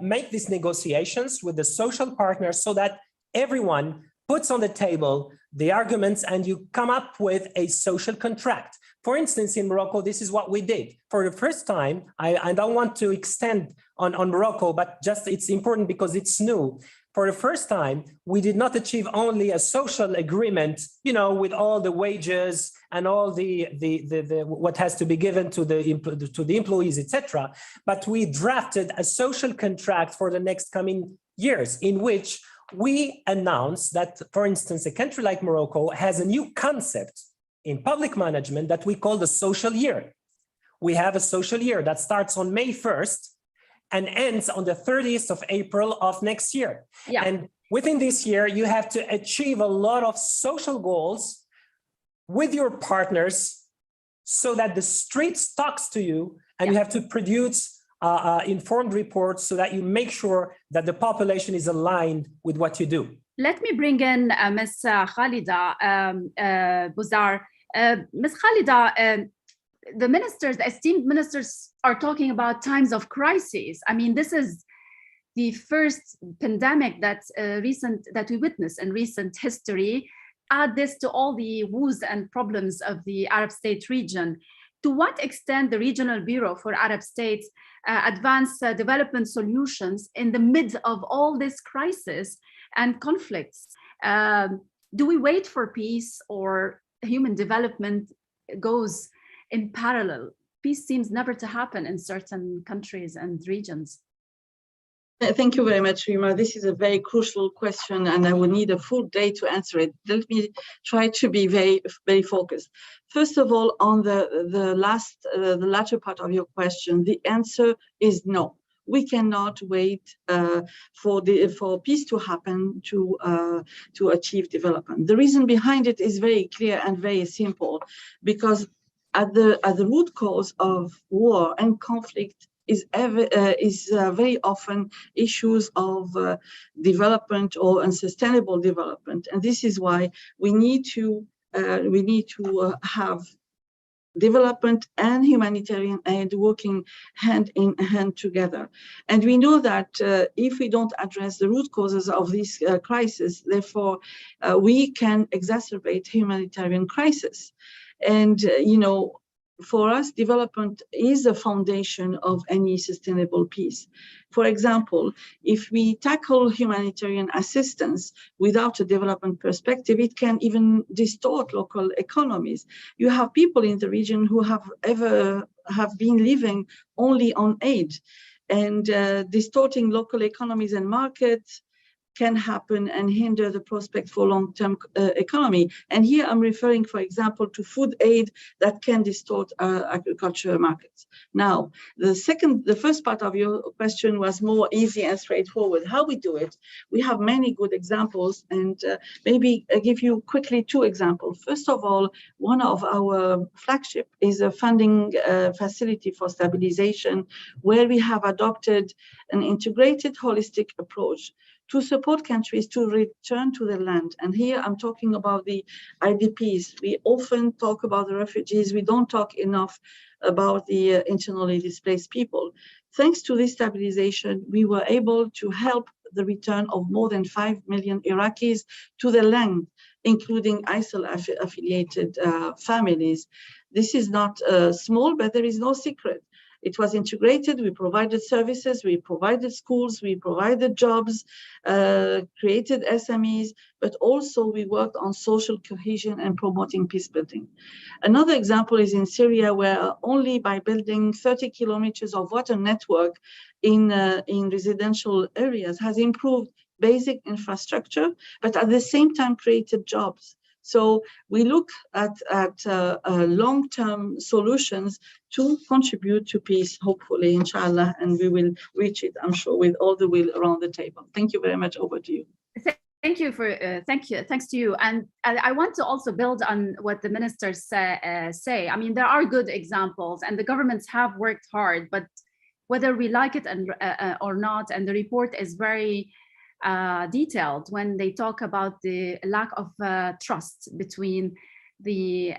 make these negotiations with the social partners so that everyone puts on the table the arguments and you come up with a social contract. For instance, in Morocco, this is what we did. For the first time, I don't want to extend on Morocco, but just it's important because it's new. for the first time, we did not achieve only a social agreement, you know, with all the wages and all the what has to be given to the employees, etc. But we drafted a social contract for the next coming years, in which we announced that, for instance, a country like Morocco has a new concept in public management that we call the social year. We have a social year that starts on May 1st and ends on the 30th of April of next year. Yeah. And within this year, you have to achieve a lot of social goals with your partners so that the street talks to you, and you have to produce informed reports so that you make sure that the population is aligned with what you do. Let me bring in Ms. Khalida Bouzar. Ms. Khalida, the ministers, the esteemed ministers, are talking about times of crisis. I mean, this is the first pandemic that we witnessed in recent history. Add this to all the woes and problems of the Arab state region. To what extent the Regional Bureau for Arab States advance development solutions in the midst of all this crisis and conflicts? Do we wait for peace, or human development goes in parallel? Peace seems never to happen in certain countries and regions. Thank you very much, Rima. This is a very crucial question, and I will need a full day to answer it. Let me try to be very focused. First of all, on the latter part of your question, the answer is no. We cannot wait for peace to happen to achieve development. The reason behind it is very clear and very simple, because at the root cause of war and conflict is very often issues of development or unsustainable development, and this is why we need to have development and humanitarian aid working hand in hand together. And we know that if we don't address the root causes of this crisis, therefore we can exacerbate humanitarian crisis. And for us, development is the foundation of any sustainable peace. For example, if we tackle humanitarian assistance without a development perspective, it can even distort local economies. You have people in the region who have been living only on aid, and distorting local economies and markets can happen and hinder the prospect for long-term economy. And here I'm referring, for example, to food aid that can distort agricultural markets. Now, the first part of your question was more easy and straightforward. How we do it? We have many good examples, and maybe I give you quickly two examples. First of all, one of our flagship is a funding facility for stabilization, where we have adopted an integrated, holistic approach to support countries to return to their land. And here I'm talking about the IDPs. We often talk about the refugees. We don't talk enough about the internally displaced people. Thanks to this stabilization, we were able to help the return of more than 5 million Iraqis to their land, including ISIL-affiliated families. This is not small, but there is no secret. It was integrated. We provided services, we provided schools, we provided jobs, created SMEs, but also we worked on social cohesion and promoting peace building. Another example is in Syria, where only by building 30 kilometers of water network in residential areas has improved basic infrastructure, but at the same time created jobs. So we look at long-term solutions to contribute to peace, hopefully, inshallah, and we will reach it, I'm sure, with all the will around the table. Thank you very much. Over to you. Thank you for thanks to you. And I want to also build on what the ministers say. I mean, there are good examples, and the governments have worked hard, but whether we like it or not, and the report is very detailed when they talk about the lack of trust between the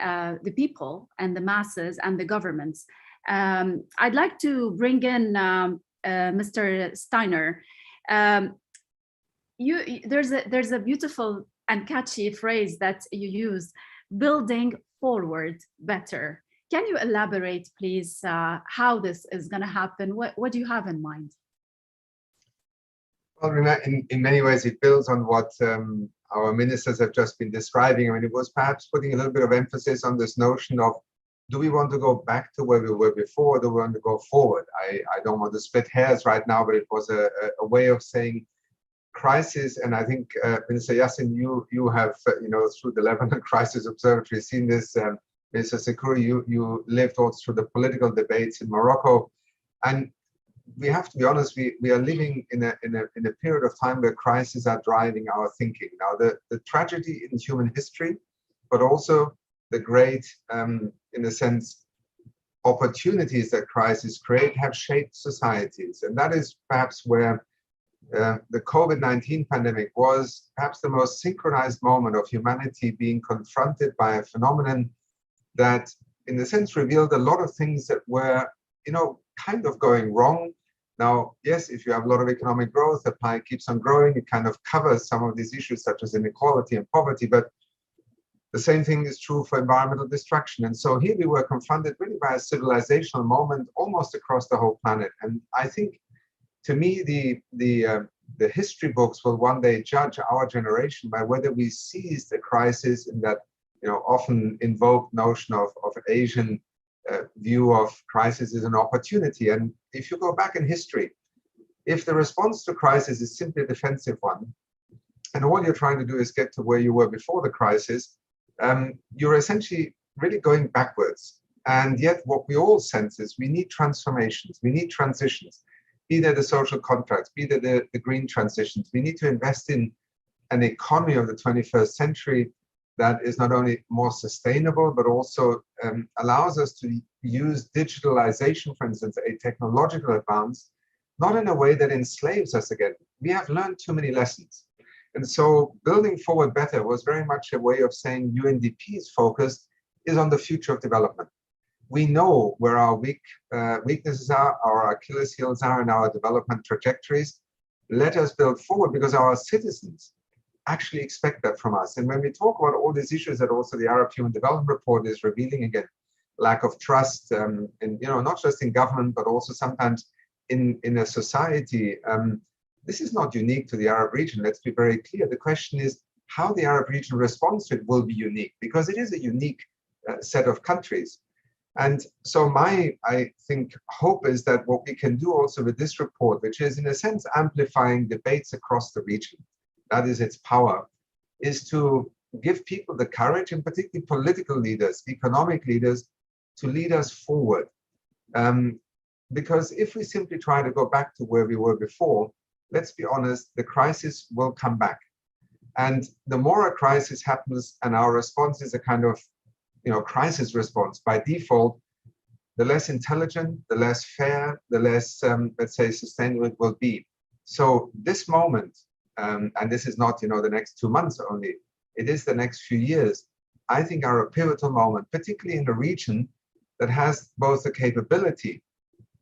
people and the masses and the governments. I'd like to bring in Mr. Steiner. There's a beautiful and catchy phrase that you use, building forward better. Can you elaborate, please, how this is going to happen? What do you have in mind? Well, Rima, in many ways, it builds on what our ministers have just been describing. I mean, it was perhaps putting a little bit of emphasis on this notion of, do we want to go back to where we were before, or do we want to go forward? I don't want to split hairs right now, but it was a way of saying crisis. And I think, Minister Yassin, you have, through the Lebanon Crisis Observatory, seen this. Minister Sekouri, you lived also through the political debates in Morocco. And we have to be honest, we are living in a period of time where crises are driving our thinking. Now, the tragedy in human history, but also the great, in a sense, opportunities that crises create have shaped societies. And that is perhaps where the COVID-19 pandemic was perhaps the most synchronized moment of humanity being confronted by a phenomenon that, in a sense, revealed a lot of things that were, kind of going wrong. Now, yes, if you have a lot of economic growth, the pie keeps on growing, it kind of covers some of these issues such as inequality and poverty, but the same thing is true for environmental destruction. And so here we were confronted really by a civilizational moment almost across the whole planet. And I think, to me, the history books will one day judge our generation by whether we seize the crisis in that, often invoked notion of Asian view of crisis as an opportunity. And if you go back in history, if the response to crisis is simply a defensive one, and all you're trying to do is get to where you were before the crisis, you're essentially really going backwards. And yet what we all sense is we need transformations, we need transitions, be there the social contracts, be there the green transitions. We need to invest in an economy of the 21st century that is not only more sustainable, but also allows us to use digitalization, for instance, a technological advance, not in a way that enslaves us again. We have learned too many lessons. And so building forward better was very much a way of saying UNDP's focus is on the future of development. We know where our weaknesses are, our Achilles heels are in our development trajectories. Let us build forward, because our citizens actually expect that from us. And when we talk about all these issues that also the Arab Human Development Report is revealing again, lack of trust, and not just in government, but also sometimes in a society. This is not unique to the Arab region. Let's be very clear. The question is how the Arab region responds to it will be unique, because it is a unique set of countries. And so I think, hope is that what we can do also with this report, which is in a sense amplifying debates across the region, that is its power, is to give people the courage, and particularly political leaders, economic leaders, to lead us forward. Because if we simply try to go back to where we were before, let's be honest, the crisis will come back. And the more a crisis happens and our response is a kind of crisis response by default, the less intelligent, the less fair, the less, let's say, sustainable it will be. So this moment, and this is not, the next 2 months only, it is the next few years, I think are a pivotal moment, particularly in a region that has both the capability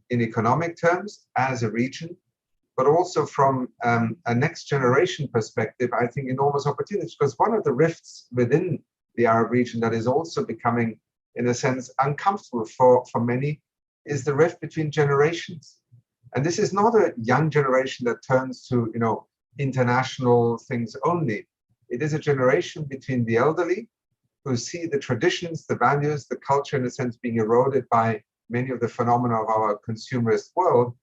in economic terms as a region, but also from a next generation perspective, I think enormous opportunities, because one of the rifts within the Arab region that is also becoming, in a sense, uncomfortable for many is the rift between generations. And this is not a young generation that turns to, international things only. It is a generation between the elderly who see the traditions, the values, the culture, in a sense, being eroded by many of the phenomena of our consumerist world.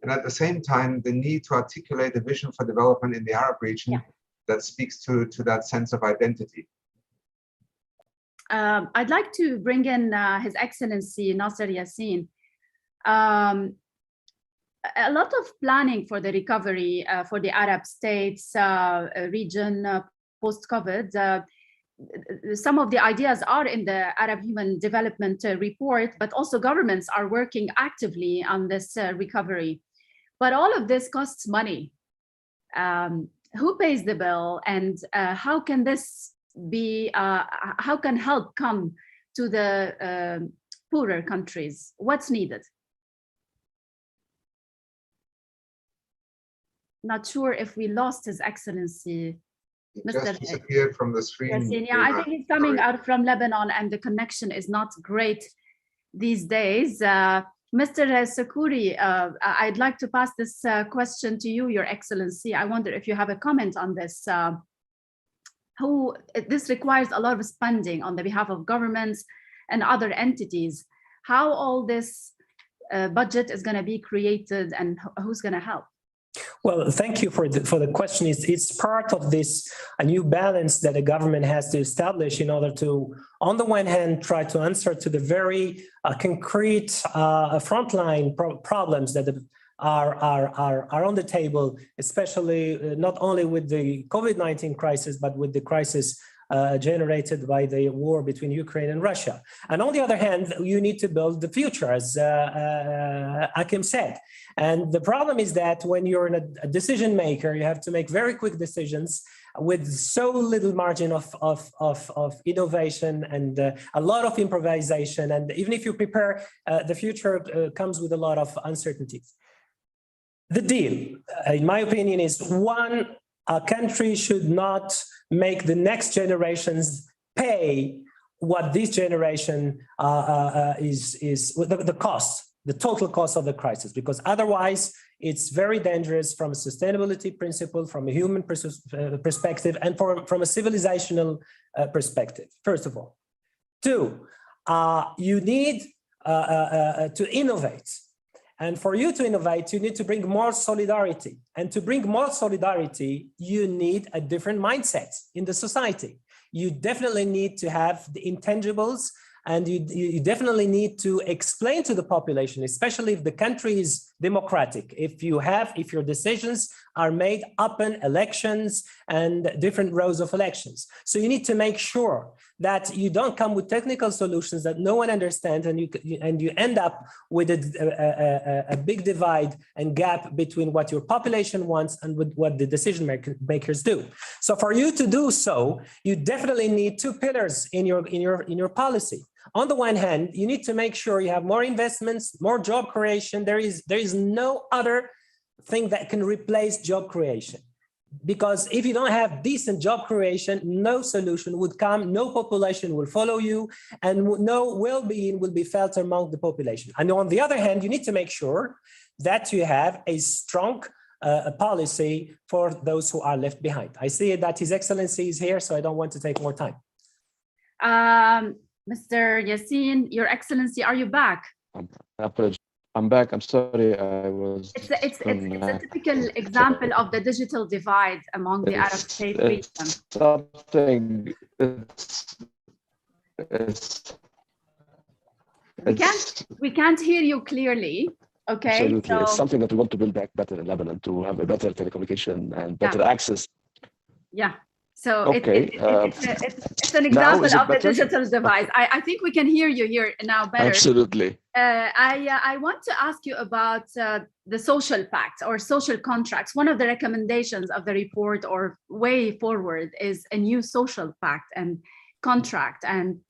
And at the same time, the need to articulate a vision for development in the Arab region that speaks to that sense of identity. I'd like to bring in His Excellency Nasser Yassin. A lot of planning for the recovery for the Arab states region post-COVID. Some of the ideas are in the Arab Human Development Report, but also governments are working actively on this recovery. But all of this costs money. Who pays the bill, and how can this be? How can help come to the poorer countries? What's needed? Not sure if we lost His Excellency. He just disappeared from the screen. Yes, yeah, I think he's coming out from Lebanon and the connection is not great these days. Mr. Sakouri, I'd like to pass this question to you, Your Excellency. I wonder if you have a comment on this. This requires a lot of spending on the behalf of governments and other entities. How all this budget is going to be created and who's going to help? Well, thank you for the question. It's part of this a new balance that the government has to establish in order to, on the one hand, try to answer to the very concrete frontline problems that are on the table, especially not only with the COVID-19 crisis, but with the crisis generated by the war between Ukraine and Russia. And on the other hand, you need to build the future, as Achim said. And the problem is that when you're a decision maker, you have to make very quick decisions with so little margin of innovation and a lot of improvisation. And even if you prepare, the future comes with a lot of uncertainties. The deal, in my opinion, is one, a country should not make the next generations pay what this generation is the cost, the total cost of the crisis, because otherwise it's very dangerous from a sustainability principle, from a human perspective, and from a civilizational perspective, first of all. Two, you need to innovate. And for you to innovate, you need to bring more solidarity. And to bring more solidarity, you need a different mindset in the society. You definitely need to have the intangibles, and you definitely need to explain to the population, especially if the country is democratic, if your decisions are made upon elections and different rows of elections. So you need to make sure that you don't come with technical solutions that no one understands, and you end up with a big divide and gap between what your population wants and with what the decision makers do. So for you to do so, you definitely need two pillars in your policy. On the one hand, you need to make sure you have more investments, more job creation. There is no other thing that can replace job creation. Because if you don't have decent job creation, no solution would come, no population will follow you, and no well-being will be felt among the population. And on the other hand, you need to make sure that you have a strong policy for those who are left behind. I see that His Excellency is here, so I don't want to take more time. Mr. Yassin, Your Excellency, are you back? I'm back. I'm sorry. I was. It's a typical example of the digital divide among the Arab state region. Something. We can't hear you clearly. Okay. Absolutely. So, it's something that we want to build back better in Lebanon, to have a better telecommunication and better access. Yeah. So okay. it's an example of the digital divide. I think we can hear you here now better. Absolutely. I want to ask you about the social pact or social contracts. One of the recommendations of the report or way forward is a new social pact and contract. And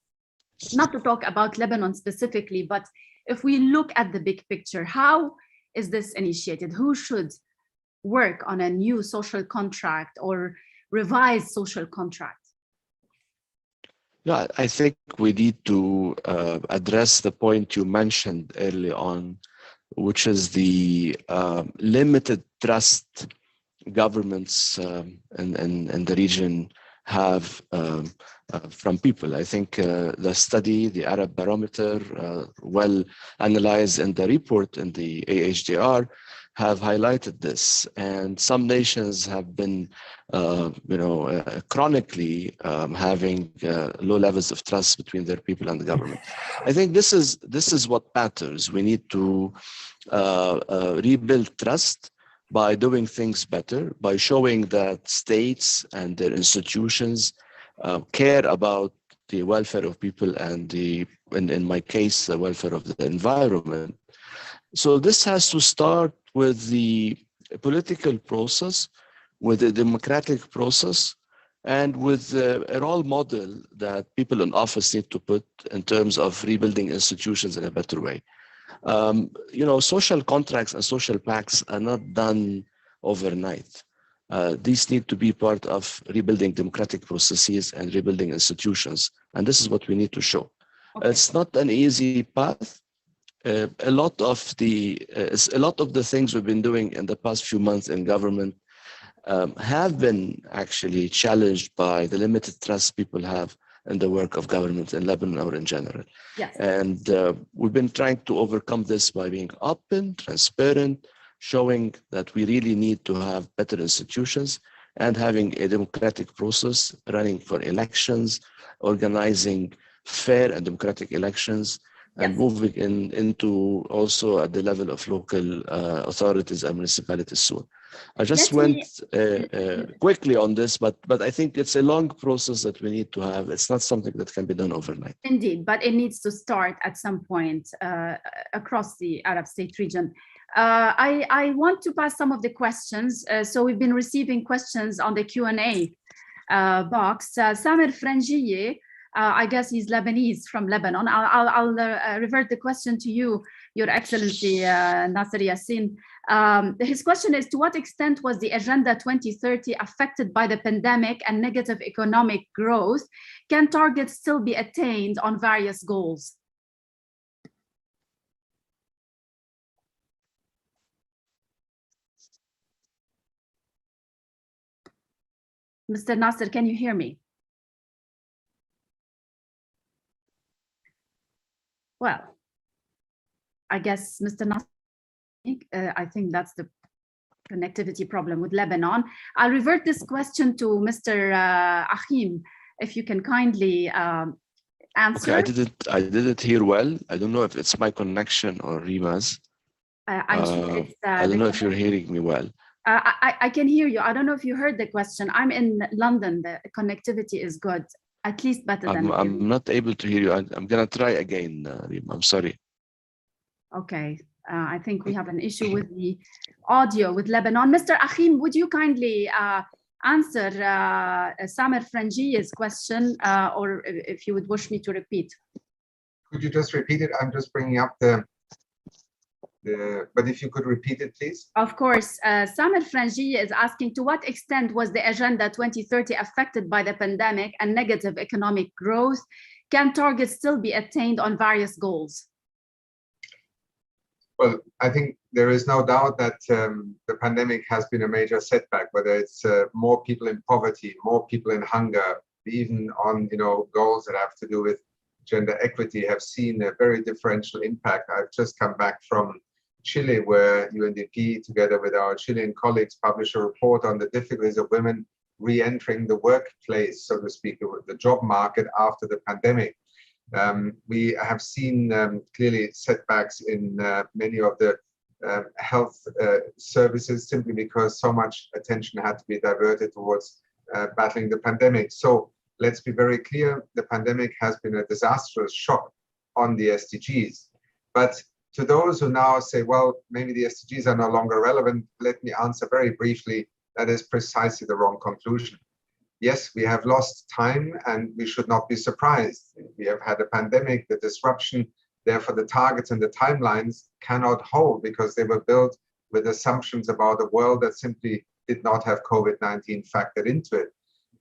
not to talk about Lebanon specifically, but if we look at the big picture, how is this initiated? Who should work on a new social contract or revised social contract? Yeah, I think we need to address the point you mentioned early on, which is the limited trust governments in the region have from people. I think the study, the Arab Barometer, well analyzed in the report in the AHDR, have highlighted this, and some nations have been, chronically having low levels of trust between their people and the government. I think this is what matters. We need to rebuild trust by doing things better, by showing that states and their institutions care about the welfare of people and in my case, the welfare of the environment. So this has to start with the political process, with the democratic process, and with a role model that people in office need to put in terms of rebuilding institutions in a better way. Social contracts and social pacts are not done overnight. These need to be part of rebuilding democratic processes and rebuilding institutions. And this is what we need to show. Okay. It's not an easy path. a lot of the things we've been doing in the past few months in government have been actually challenged by the limited trust people have in the work of government in Lebanon or in general. Yes. And we've been trying to overcome this by being open, transparent, showing that we really need to have better institutions and having a democratic process, running for elections, organizing fair and democratic elections, and moving into also at the level of local authorities and municipalities soon. I just went quickly on this, but I think it's a long process that we need to have. It's not something that can be done overnight. Indeed, but it needs to start at some point across the Arab state region. I want to pass some of the questions. So we've been receiving questions on the Q&A box. Samer Frangiye, I guess he's Lebanese from Lebanon. I'll revert the question to you, Your Excellency Nasser Yassin. His question is, to what extent was the Agenda 2030 affected by the pandemic and negative economic growth? Can targets still be attained on various goals? Mr. Nasser, can you hear me? Well, I guess, Mr. Nasser, I think that's the connectivity problem with Lebanon. I'll revert this question to Mr. Achim, if you can kindly answer. Okay, I didn't hear well. I don't know if it's my connection or Rima's. I don't know if you're hearing me well. I can hear you. I don't know if you heard the question. I'm in London. The connectivity is good, at least better than I'm not able to hear you. I'm going to try again, Rima. I'm sorry. Okay. I think we have an issue with the audio with Lebanon. Mr. Achim, would you kindly answer Samer Frangiye's question, or if you would wish me to repeat? Could you just repeat it? I'm just bringing up but if you could repeat it, please. Of course. Samer Frangiye is asking, to what extent was the Agenda 2030 affected by the pandemic and negative economic growth? Can targets still be attained on various goals? Well, I think there is no doubt that the pandemic has been a major setback, whether it's more people in poverty, more people in hunger, even on goals that have to do with gender equity have seen a very differential impact. I've just come back from Chile, where UNDP, together with our Chilean colleagues, published a report on the difficulties of women re-entering the workplace, so to speak, the job market after the pandemic. We have seen clearly setbacks in many of the health services, simply because so much attention had to be diverted towards battling the pandemic. So let's be very clear, the pandemic has been a disastrous shock on the SDGs. But to those who now say, well, maybe the SDGs are no longer relevant, let me answer very briefly, that is precisely the wrong conclusion. Yes, we have lost time and we should not be surprised. We have had a pandemic, the disruption, therefore the targets and the timelines cannot hold because they were built with assumptions about a world that simply did not have COVID-19 factored into it.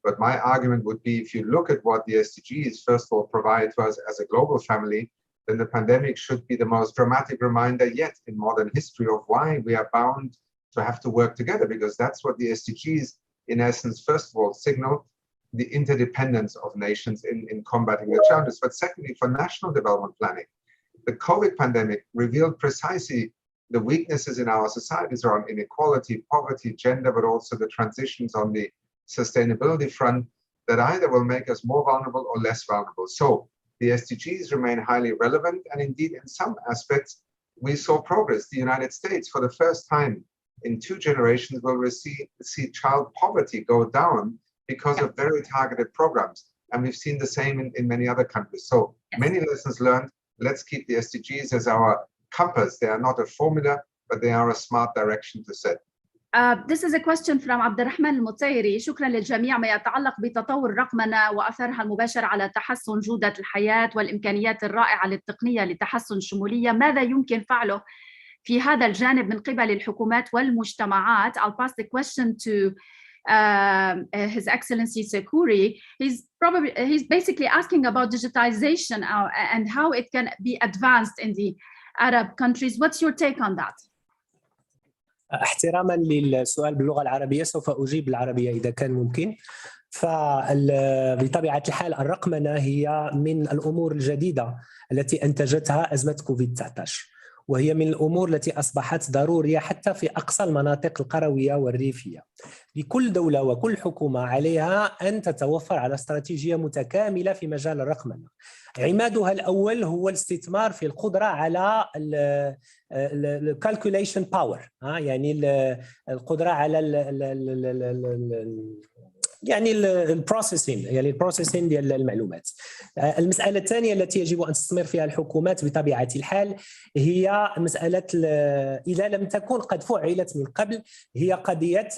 But my argument would be, if you look at what the SDGs, first of all, provide to us as a global family, then the pandemic should be the most dramatic reminder yet in modern history of why we are bound to have to work together, because that's what the SDGs, in essence, first of all, signal the interdependence of nations in combating the challenges. But secondly, for national development planning, the COVID pandemic revealed precisely the weaknesses in our societies around inequality, poverty, gender, but also the transitions on the sustainability front that either will make us more vulnerable or less vulnerable. So the SDGs remain highly relevant, and indeed in some aspects we saw progress. The United States, for the first time in 2 generations, will see child poverty go down because of very targeted programs, and we've seen the same in many other countries. So many lessons learned. Let's keep the SDGs as our compass. They are not a formula, but they are a smart direction to set. This is a question from Abdurrahman Al-Mutayri. شكرا للجميع. ما يتعلق بتطور الرقمنة وأثرها المباشر على تحسن جودة الحياة والإمكانيات الرائعة للتقنية لتحسن الشمولية، ماذا يمكن فعله في هذا الجانب من قبل الحكومات والمجتمعات؟ I'll pass the question to His Excellency Sekuri. He's basically asking about digitization and how it can be advanced in the Arab countries. What's your take on that? احتراما للسؤال باللغة العربية سوف أجيب بالعربية إذا كان ممكن. فبطبيعة الحال الرقمنة هي من الأمور الجديدة التي أنتجتها أزمة كوفيد-19، وهي من الأمور التي أصبحت ضرورية حتى في أقصى المناطق القروية والريفية. بكل دولة وكل حكومة عليها أن تتوفر على استراتيجية متكاملة في مجال الرقمنة. عمادها الأول هو الاستثمار في القدرة على الكالكوليشن باور، يعني القدرة على يعني البروسيسنج ديال المعلومات. المسألة الثانية التي يجب أن تستثمر فيها الحكومات بطبيعة الحال هي مسألة إذا لم تكن قد فعلت من قبل، هي قضية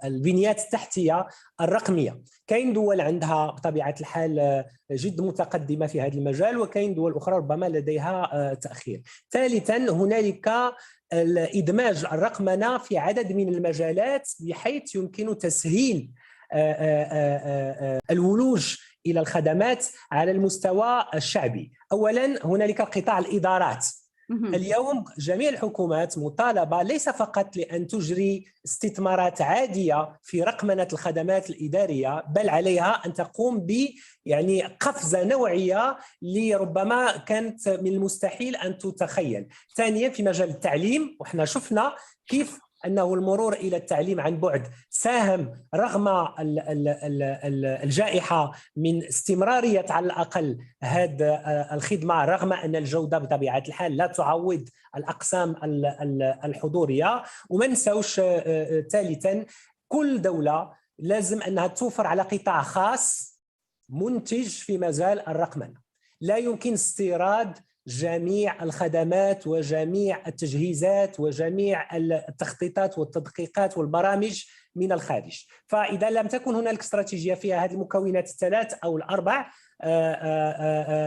البنيات التحتية الرقمية. كاين دول عندها بطبيعة الحال جد متقدمة في هذا المجال، وكاين دول أخرى ربما لديها تأخير. ثالثا هنالك إدماج الرقمنة في عدد من المجالات بحيث يمكن تسهيل الولوج إلى الخدمات على المستوى الشعبي. أولا هنالك قطاع الإدارات. اليوم جميع الحكومات مطالبة ليس فقط لأن تجري استثمارات عادية في رقمنة الخدمات الإدارية، بل عليها أن تقوم يعني قفزة نوعية لربما كانت من المستحيل أن تتخيل. ثانيا في مجال التعليم، وإحنا شفنا كيف أنه المرور إلى التعليم عن بعد ساهم رغم الجائحة من استمرارية على الأقل هذه الخدمة، رغم أن الجودة بطبيعة الحال لا تعوض الأقسام الحضورية. وما نسوش ثالثا كل دولة لازم أنها توفر على قطاع خاص منتج في مجال الرقمنة. لا يمكن استيراد جميع الخدمات وجميع التجهيزات وجميع التخطيطات والتدقيقات والبرامج من الخارج. فإذا لم تكن هنالك استراتيجية فيها هذه المكونات الثلاث أو الأربع،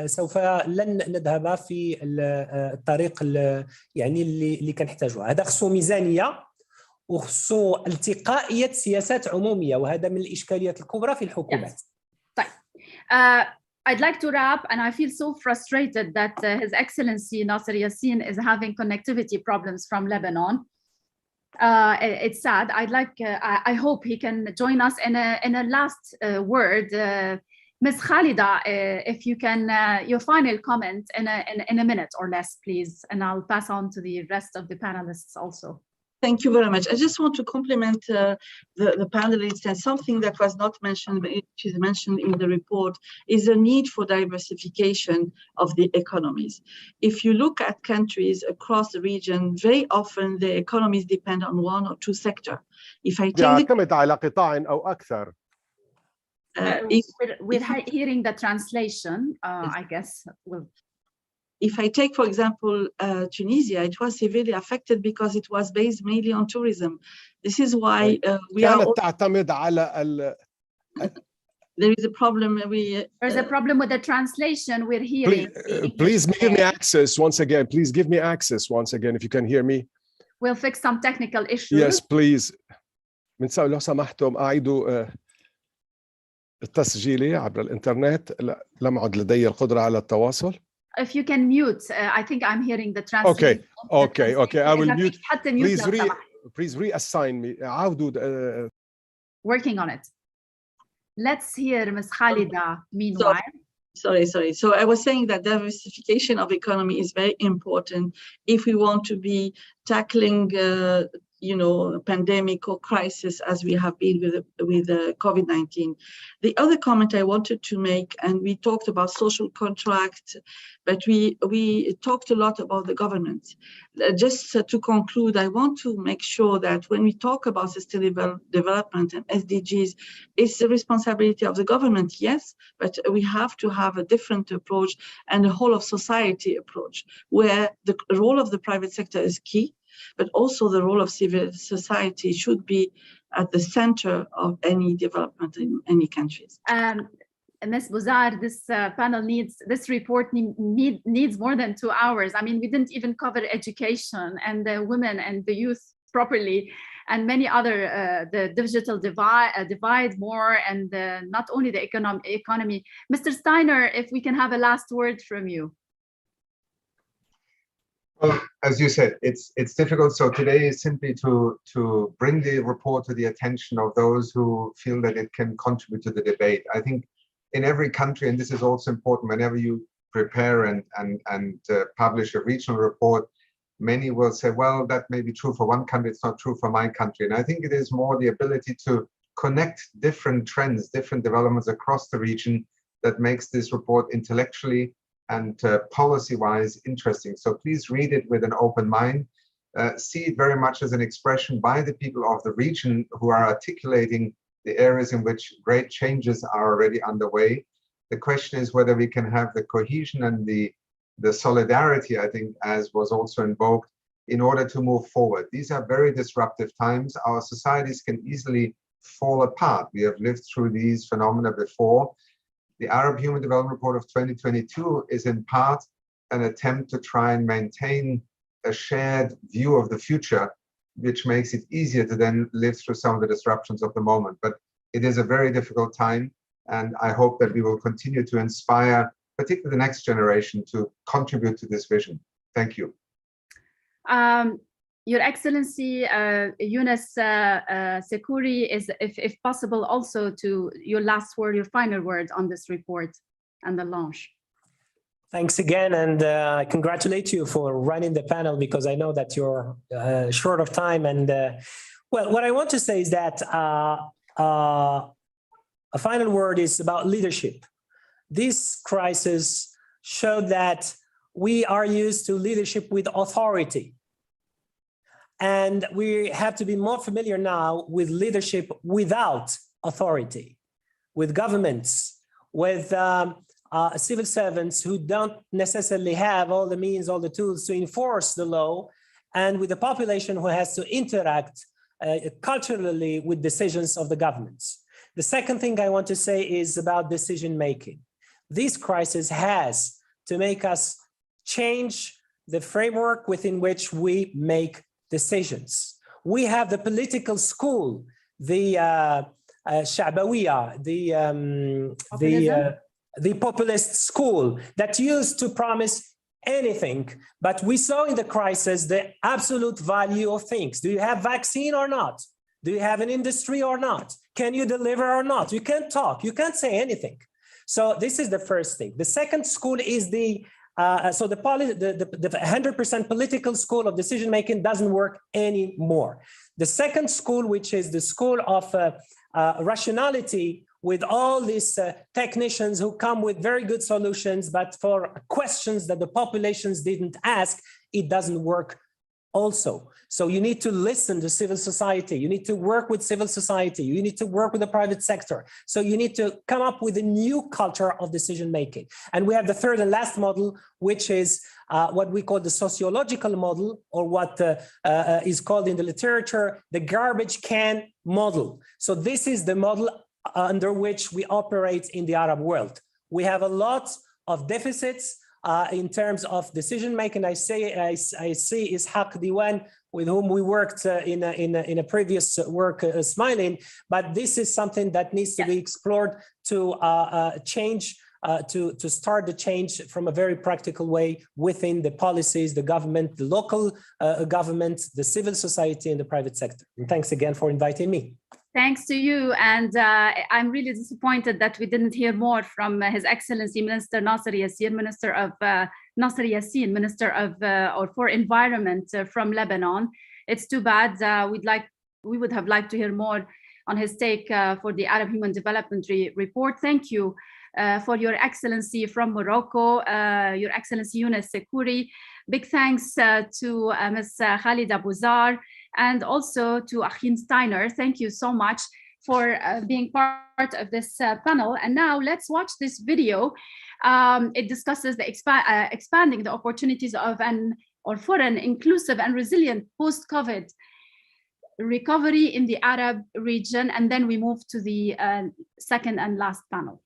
سوف لن نذهب في الطريق يعني اللي كنحتاجوها. هذا خصو ميزانية وخصو التقائية سياسات عمومية، وهذا من الإشكاليات الكبرى في الحكومات. طيب. I'd like to wrap, and I feel so frustrated that His Excellency Nasser Yassin is having connectivity problems from Lebanon. It's sad. I hope he can join us in a last word. Ms. Khalida, if you can, your final comment in a minute or less, please, and I'll pass on to the rest of the panelists also. Thank you very much. I just want to compliment the panelists, and something that was not mentioned, but it is mentioned in the report, is the need for diversification of the economies. If you look at countries across the region, very often the economies depend on one or two sectors. If I take يعتمد على قطاع أو أكثر. We're hearing the translation, I guess. If I take, for example, Tunisia, it was severely affected because it was based mainly on tourism. This is why we are. تعتمد على There is a problem. There's a problem with the translation. We're hearing. Please give me access once again. Please give me access once again if you can hear me. We'll fix some technical issues. Yes, please. لو سمحتم أعيدوا التسجيل عبر الإنترنت. لم أعد لدي القدرة على التواصل. If you can mute, I think I'm hearing the translation. Okay. I will mute. Please reassign me. Working on it. Let's hear Ms. Khalida meanwhile. Sorry. So I was saying that diversification of economy is very important if we want to be tackling pandemic or crisis as we have been with COVID-19. The other comment I wanted to make, and we talked about social contract, but we talked a lot about the government. Just to conclude, I want to make sure that when we talk about sustainable development and SDGs, it's the responsibility of the government, yes, but we have to have a different approach and a whole of society approach, where the role of the private sector is key, but also the role of civil society should be at the center of any development in any countries. Ms. Bouzar, this report needs more than 2 hours. I mean, we didn't even cover education and the women and the youth properly, and many other, the digital divide more, and not only the economy. Mr. Steiner, if we can have a last word from you. Well, as you said, it's difficult. So today is simply to bring the report to the attention of those who feel that it can contribute to the debate. I think in every country, and this is also important, whenever you prepare and publish a regional report, many will say, well, that may be true for one country, it's not true for my country. And I think it is more the ability to connect different trends, different developments across the region that makes this report intellectually and policy-wise interesting. So please read it with an open mind. See it very much as an expression by the people of the region who are articulating the areas in which great changes are already underway. The question is whether we can have the cohesion and the solidarity, I think, as was also invoked, in order to move forward. These are very disruptive times. Our societies can easily fall apart. We have lived through these phenomena before. The Arab Human Development Report of 2022 is in part an attempt to try and maintain a shared view of the future, which makes it easier to then live through some of the disruptions of the moment. But it is a very difficult time, and I hope that we will continue to inspire, particularly the next generation, to contribute to this vision. Thank you. Your Excellency, Younes Sekouri, is, if possible, also to your last word, your final word on this report and the launch. Thanks again, and I congratulate you for running the panel, because I know that you're short of time. And well, what I want to say is that a final word is about leadership. This crisis showed that we are used to leadership with authority. And we have to be more familiar now with leadership without authority, with governments, with civil servants who don't necessarily have all the means, all the tools to enforce the law, and with the population who has to interact culturally with decisions of the governments. The second thing I want to say is about decision-making. This crisis has to make us change the framework within which we make decisions. We have the political school, the Sha'bawiya, the populist school that used to promise anything, but we saw in the crisis the absolute value of things. Do you have vaccine or not? Do you have an industry or not? Can you deliver or not? You can't talk, you can't say anything. So this is the first thing. The second school is the 100% political school of decision-making doesn't work anymore. The second school, which is the school of rationality, with all these technicians who come with very good solutions, but for questions that the populations didn't ask, it doesn't work also. So you need to listen to civil society. You need to work with civil society. You need to work with the private sector. So you need to come up with a new culture of decision-making. And we have the third and last model, which is what we call the sociological model, or what is called in the literature, the garbage can model. So this is the model under which we operate in the Arab world. We have a lot of deficits in terms of decision-making. I see Ishaq Diwan, with whom we worked in a previous work, smiling, but this is something that needs to be explored to change, to start the change from a very practical way within the policies, the government, the local government, the civil society, and the private sector. And thanks again for inviting me. Thanks to you, and I'm really disappointed that we didn't hear more from His Excellency Minister Nasser Yassine, Minister of or for Environment from Lebanon. It's too bad. We would have liked to hear more on his take for the Arab Human Development Report. Thank you for Your Excellency from Morocco, Your Excellency Younes Sekouri. Big thanks to Ms. Khalida Bouzar, and also to Achim Steiner. Thank you so much for being part of this panel. And now let's watch this video. It discusses the expanding the opportunities of for an inclusive and resilient post-COVID recovery in the Arab region. And then we move to the second and last panel.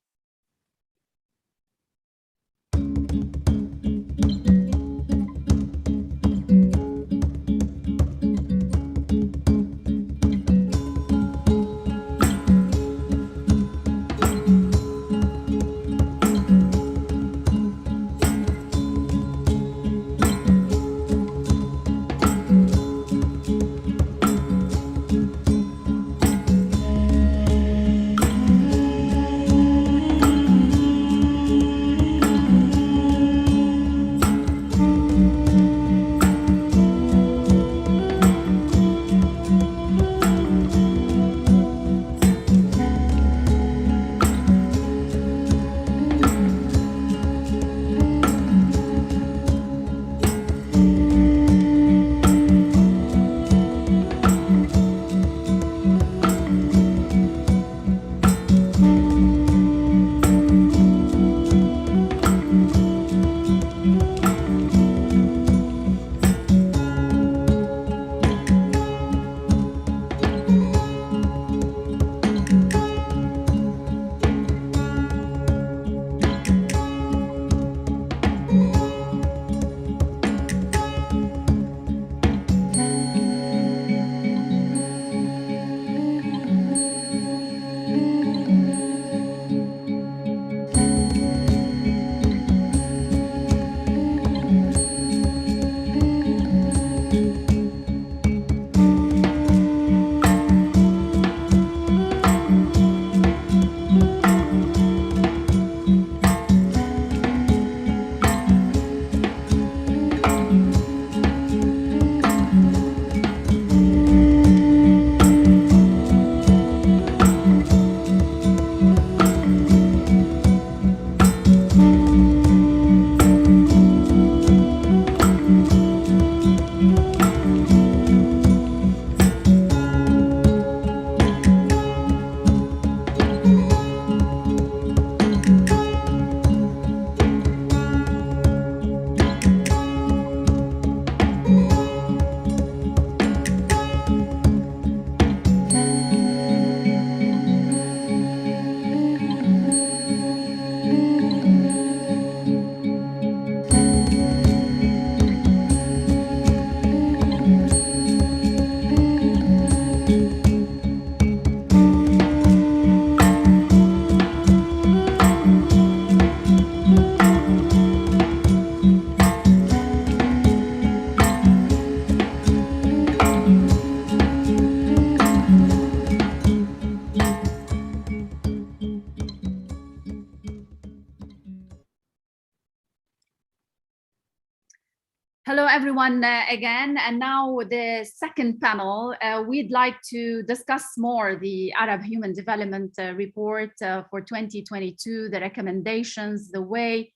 everyone again. And now the second panel, we'd like to discuss more the Arab Human Development Report for 2022, the recommendations, the way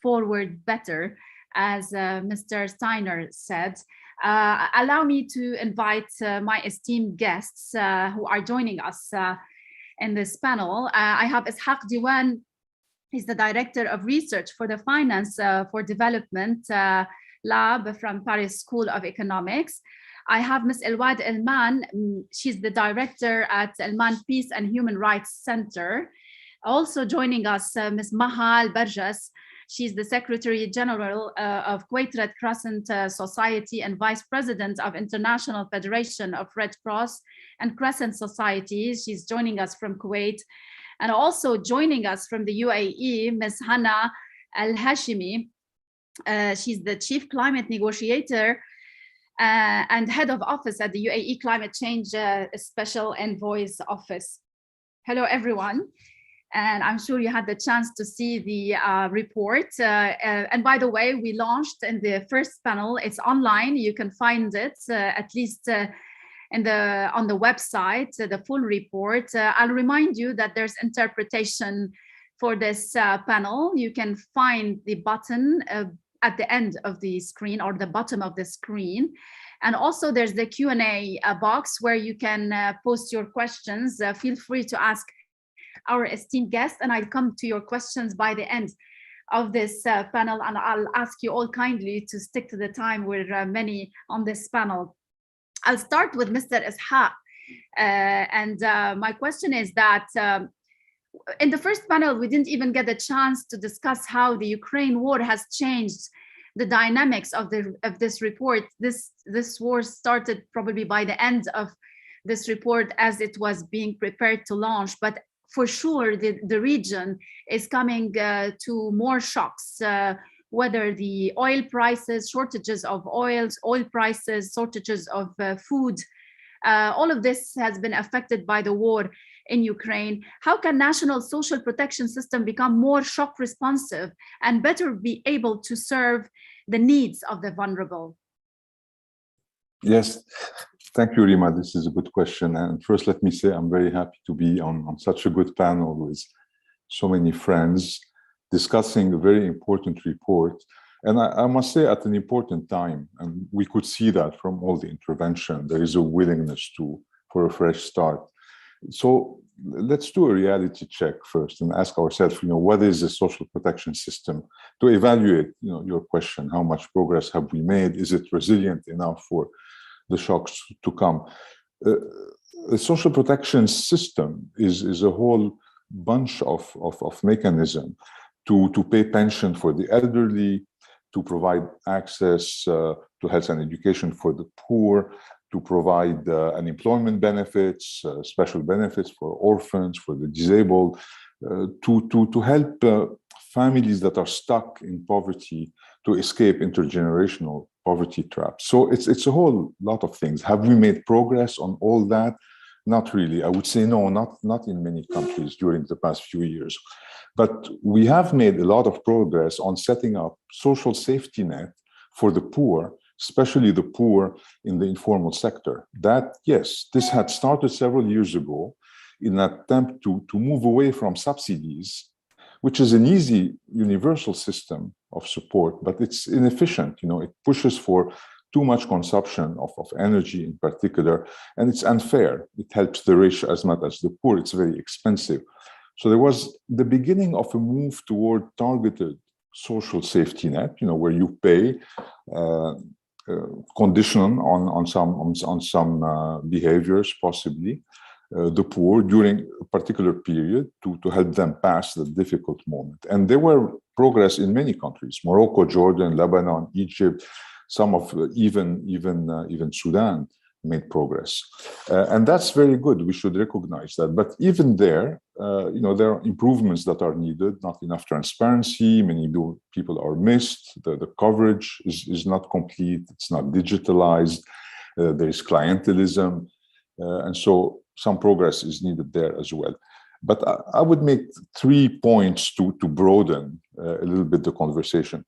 forward better, as Mr. Steiner said. Allow me to invite my esteemed guests who are joining us in this panel. I have Ishaq Diwan. He's the Director of Research for the Finance for Development Lab from Paris School of Economics. I have Ms. Elwad Elman. She's the Director at Elman Peace and Human Rights Center. Also joining us, Ms. Mahal Barjas. She's the Secretary General of Kuwait Red Crescent Society and Vice President of International Federation of Red Cross and Crescent Societies. She's joining us from Kuwait. And also joining us from the UAE, Ms. Hana Al-Hashimi. She's the Chief Climate Negotiator and Head of Office at the UAE Climate Change Special Envoy's Office. Hello, everyone. And I'm sure you had the chance to see the report. And by the way, we launched in the first panel. It's online. You can find it at least on the website, the full report. I'll remind you that there's interpretation for this panel. You can find the button at the end of the screen or the bottom of the screen. And also there's the Q&A box where you can post your questions. Feel free to ask our esteemed guests, and I'll come to your questions by the end of this panel. And I'll ask you all kindly to stick to the time. We're many on this panel. I'll start with Mr. Ishaq. My question is that in the first panel, we didn't even get a chance to discuss how the Ukraine war has changed the dynamics of this report. This war started probably by the end of this report as it was being prepared to launch. But for sure, the region is coming to more shocks, whether the oil prices, shortages of oil prices, shortages of food, all of this has been affected by the war in Ukraine. How can national social protection system become more shock responsive and better be able to serve the needs of the vulnerable? Yes, thank you, Rima. This is a good question. And first, let me say I'm very happy to be on such a good panel with so many friends discussing a very important report. And I must say at an important time, and we could see that from all the intervention, there is a willingness for a fresh start. So let's do a reality check first and ask ourselves, what is the social protection system to evaluate, your question, how much progress have we made? Is it resilient enough for the shocks to come? The social protection system is a whole bunch of mechanisms to pay pension for the elderly, to provide access to health and education for the poor, to provide unemployment benefits, special benefits for orphans, for the disabled, to help families that are stuck in poverty to escape intergenerational poverty traps. So it's a whole lot of things. Have we made progress on all that? Not really. I would say no, not in many countries during the past few years. But we have made a lot of progress on setting up social safety net for the poor, especially the poor in the informal sector. That, yes, this had started several years ago in an attempt to move away from subsidies, which is an easy universal system of support, but it's inefficient. It pushes for too much consumption of energy in particular, and it's unfair. It helps the rich as much as the poor. It's very expensive. So there was the beginning of a move toward targeted social safety net, where you pay condition on some behaviors, possibly the poor during a particular period to help them pass the difficult moment. And there were progress in many countries: Morocco, Jordan, Lebanon, Egypt, some of even Sudan made progress, and that's very good. We should recognize that. But even there, there are improvements that are needed. Not enough transparency. Many people are missed. The coverage is not complete. It's not digitalized. There is clientelism, and so some progress is needed there as well. But I would make 3 points to broaden a little bit the conversation.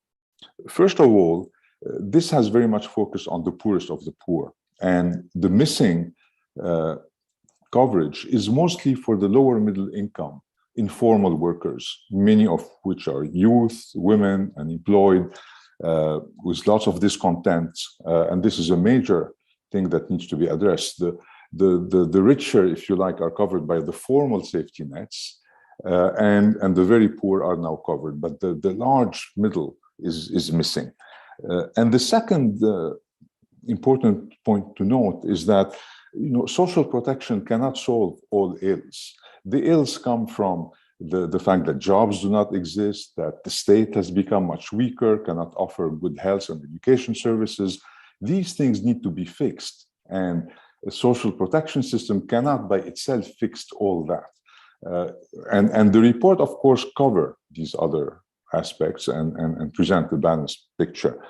First of all, this has very much focused on the poorest of the poor. And the missing coverage is mostly for the lower middle income, informal workers, many of which are youth, women, unemployed, with lots of discontent. And this is a major thing that needs to be addressed. The richer, if you like, are covered by the formal safety nets, and the very poor are now covered, but the large middle is missing. And the second important point to note is that social protection cannot solve all ills. The ills come from the fact that jobs do not exist, that the state has become much weaker, cannot offer good health and education services. These things need to be fixed, and a social protection system cannot by itself fix all that. And the report, of course, covers these other aspects and present a balanced picture.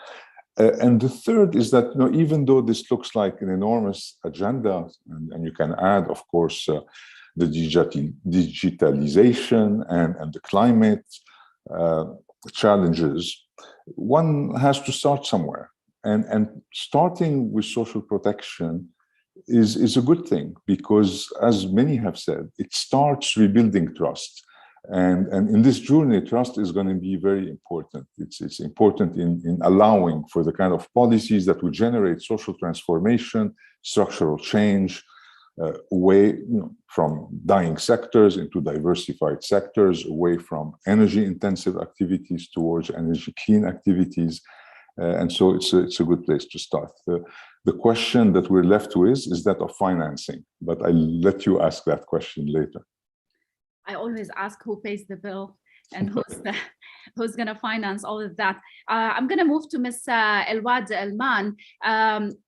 And the third is that, even though this looks like an enormous agenda, and you can add, of course, the digitalization and the climate challenges, one has to start somewhere. And starting with social protection is a good thing, because, as many have said, it starts rebuilding trust. And in this journey, trust is going to be very important. It's important in allowing for the kind of policies that will generate social transformation, structural change, away from dying sectors into diversified sectors, away from energy-intensive activities towards energy-clean activities. And so it's a good place to start. The question that we're left with is that of financing, but I'll let you ask that question later. I always ask who pays the bill and who's going to finance all of that. I'm going to move to Ms. Elwad Elman.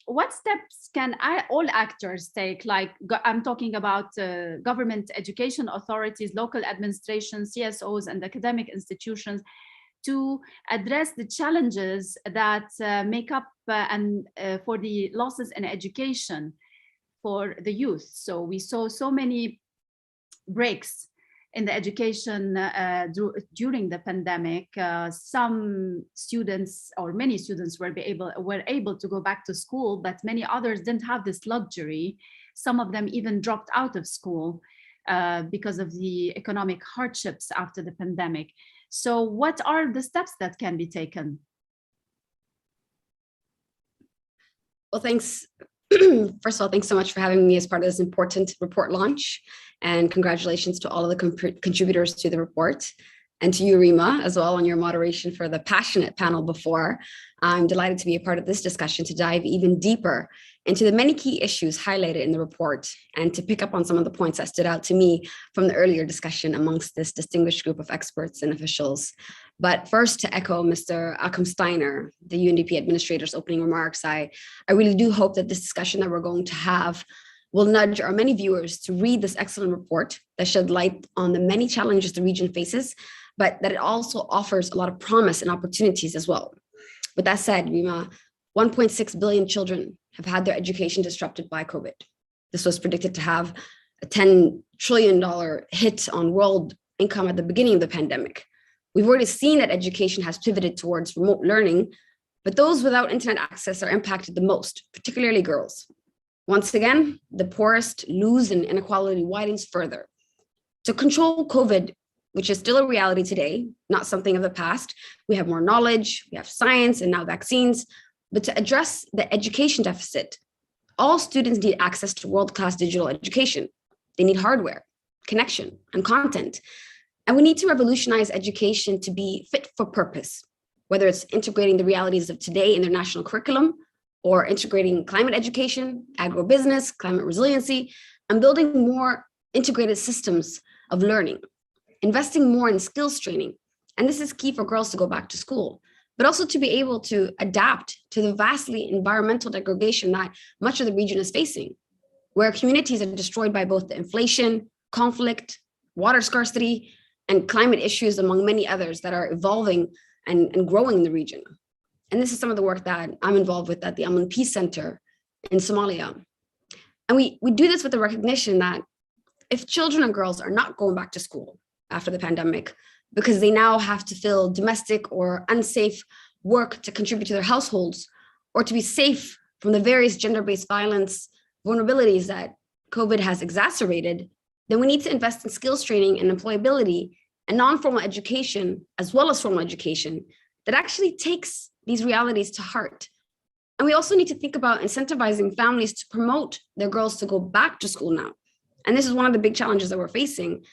What steps can all actors take? Like, I'm talking about government, education authorities, local administration, CSOs, and academic institutions, to address the challenges that make up for the losses in education for the youth. So we saw so many breaks in the education during the pandemic. Some students, or many students, were able to go back to school, but many others didn't have this luxury. Some of them even dropped out of school because of the economic hardships after the pandemic. So what are the steps that can be taken? Well, thanks. First of all, thanks so much for having me as part of this important report launch, and congratulations to all of the contributors to the report, and to you, Rima, as well, on your moderation for the passionate panel before. I'm delighted to be a part of this discussion to dive even deeper into the many key issues highlighted in the report, and to pick up on some of the points that stood out to me from the earlier discussion amongst this distinguished group of experts and officials. But first, to echo Mr. Achim Steiner, the UNDP administrator's opening remarks, I really do hope that this discussion that we're going to have will nudge our many viewers to read this excellent report that shed light on the many challenges the region faces, but that it also offers a lot of promise and opportunities as well. With that said, Rima, 1.6 billion children have had their education disrupted by COVID. This was predicted to have a $10 trillion hit on world income at the beginning of the pandemic. We've already seen that education has pivoted towards remote learning, but those without internet access are impacted the most, particularly girls. Once again, the poorest lose and inequality widens further. To control COVID, which is still a reality today, not something of the past, we have more knowledge, we have science, and now vaccines. But to address the education deficit, all students need access to world-class digital education. They need hardware, connection, and content. And we need to revolutionize education to be fit for purpose, whether it's integrating the realities of today in their national curriculum, or integrating climate education, agribusiness, climate resiliency, and building more integrated systems of learning, investing more in skills training. And this is key for girls to go back to school, but also to be able to adapt to the vastly environmental degradation that much of the region is facing, where communities are destroyed by both the inflation, conflict, water scarcity, and climate issues, among many others that are evolving and growing in the region. And this is some of the work that I'm involved with at the Aman Peace Center in Somalia. And we do this with the recognition that if children and girls are not going back to school after the pandemic, because they now have to fill domestic or unsafe work to contribute to their households, or to be safe from the various gender-based violence vulnerabilities that COVID has exacerbated, then we need to invest in skills training and employability and non-formal education, as well as formal education, that actually takes these realities to heart. And we also need to think about incentivizing families to promote their girls to go back to school now. And this is one of the big challenges that we're facing.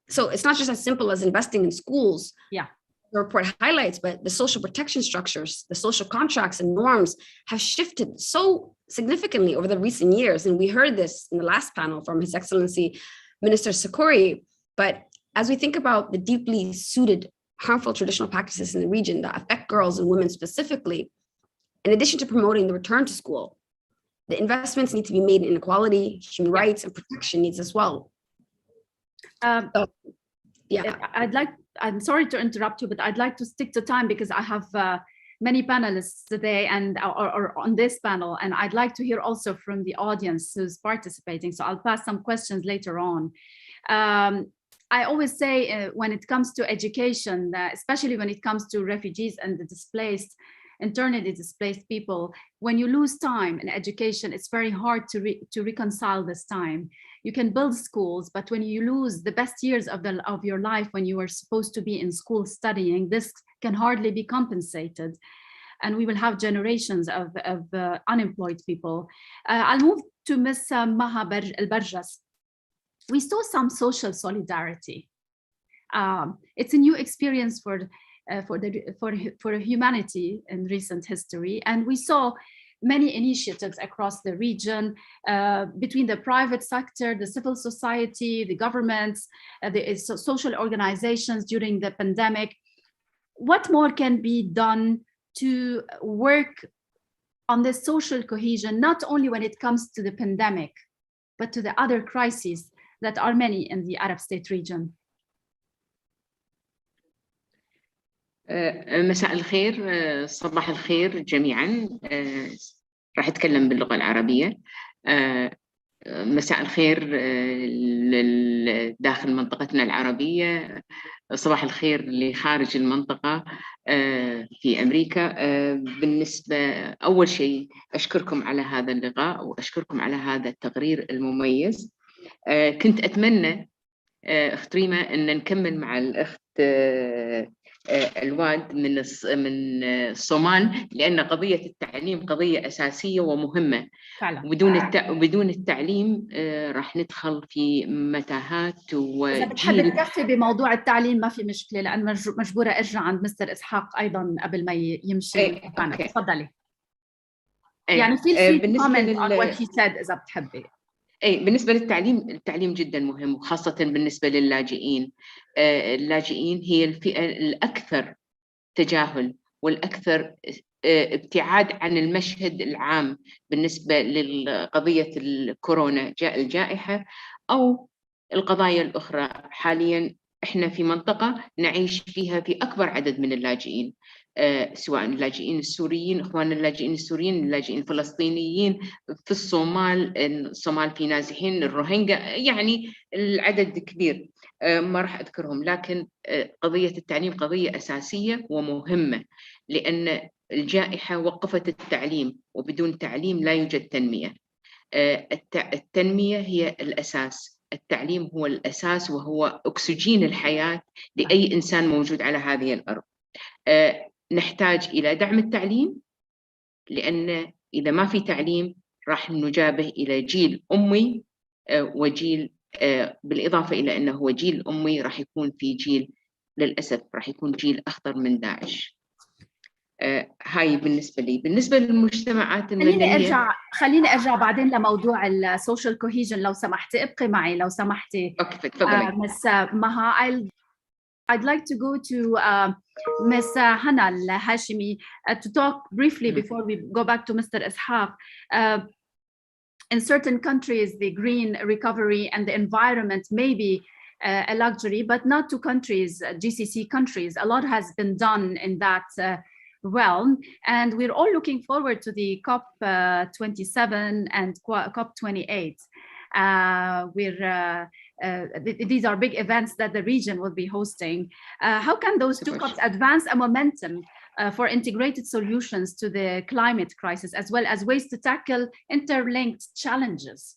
So it's not just as simple as investing in schools. Yeah. The report highlights, but the social protection structures, the social contracts and norms have shifted so significantly over the recent years. And we heard this in the last panel from His Excellency Minister Sakori. But as we think about the deeply suited, harmful traditional practices in the region that affect girls and women specifically, in addition to promoting the return to school, the investments need to be made in equality, human rights, and protection needs as well. I'm sorry to interrupt you, but I'd like to stick to time because I have many panelists today and or on this panel, and I'd like to hear also from the audience who's participating. So I'll pass some questions later on. I always say when it comes to education, especially when it comes to refugees and the displaced, internally displaced people, when you lose time in education, it's very hard to reconcile this time. You can build schools, but when you lose the best years of your life when you were supposed to be in school studying, this can hardly be compensated. And we will have generations of unemployed people. I'll move to Ms. Maha El-Barjas. We saw some social solidarity. It's a new experience for humanity in recent history, and we saw many initiatives across the region between the private sector, the civil society, the governments, the social organizations during the pandemic. What more can be done to work on this social cohesion, not only when it comes to the pandemic, but to the other crises that are many in the Arab state region? مساء الخير، صباح الخير جميعا. راح أتكلم باللغة العربية. مساء الخير داخل منطقتنا العربية، صباح الخير لخارج المنطقة في أمريكا. بالنسبة أول شيء أشكركم على هذا اللقاء وأشكركم على هذا التقرير المميز. كنت أتمنى أخت ريما أن نكمل مع الأخت الواد من الصومال، لأن قضية التعليم قضية أساسية ومهمة فعلا. بدون التعليم راح ندخل في متاهات. إذا بتحب تكفي بموضوع التعليم ما في مشكلة، لأن مجبورة أرجع عند مستر إسحاق أيضا قبل ما يمشي. تفضلي. يعني feel free to comment on what he said إذا بتحبي. بالنسبة للتعليم، التعليم جدا مهم، وخاصة بالنسبة للاجئين. اللاجئين هي الفئة الأكثر تجاهل والأكثر ابتعاد عن المشهد العام بالنسبة لقضية الكورونا الجائحة أو القضايا الأخرى. حاليا إحنا في منطقة نعيش فيها في أكبر عدد من اللاجئين، سواء اللاجئين السوريين، إخواننا اللاجئين السوريين، اللاجئين الفلسطينيين في الصومال في نازحين، الروهينجا، يعني العدد كبير ما راح أذكرهم. لكن قضية التعليم قضية أساسية ومهمة، لأن الجائحة وقفت التعليم، وبدون تعليم لا يوجد تنمية. التنمية هي الأساس، التعليم هو الأساس وهو أكسجين الحياة لأي إنسان موجود على هذه الأرض. نحتاج إلى دعم التعليم، لأن إذا ما في تعليم راح نجابه إلى جيل أمي، وجيل بالإضافة إلى أنه هو جيل أمي راح يكون في جيل للأسف راح يكون جيل أخطر من داعش. هاي بالنسبة لي. بالنسبة للمجتمعات المدنية خليني أرجع بعدين لموضوع السوشيال كوهيجن لو سمحتي. ابقي معي لو سمحتي. أوكي تفضلي. مس مها. I'd like to go to Ms. Hana Al-Hashimi to talk briefly before we go back to Mr. Ishaq. In certain countries, the green recovery and the environment may be a luxury, but not to countries, GCC countries. A lot has been done in that realm, and we're all looking forward to the COP27 and COP28. These are big events that the region will be hosting. How can those two COPs advance a momentum for integrated solutions to the climate crisis, as well as ways to tackle interlinked challenges?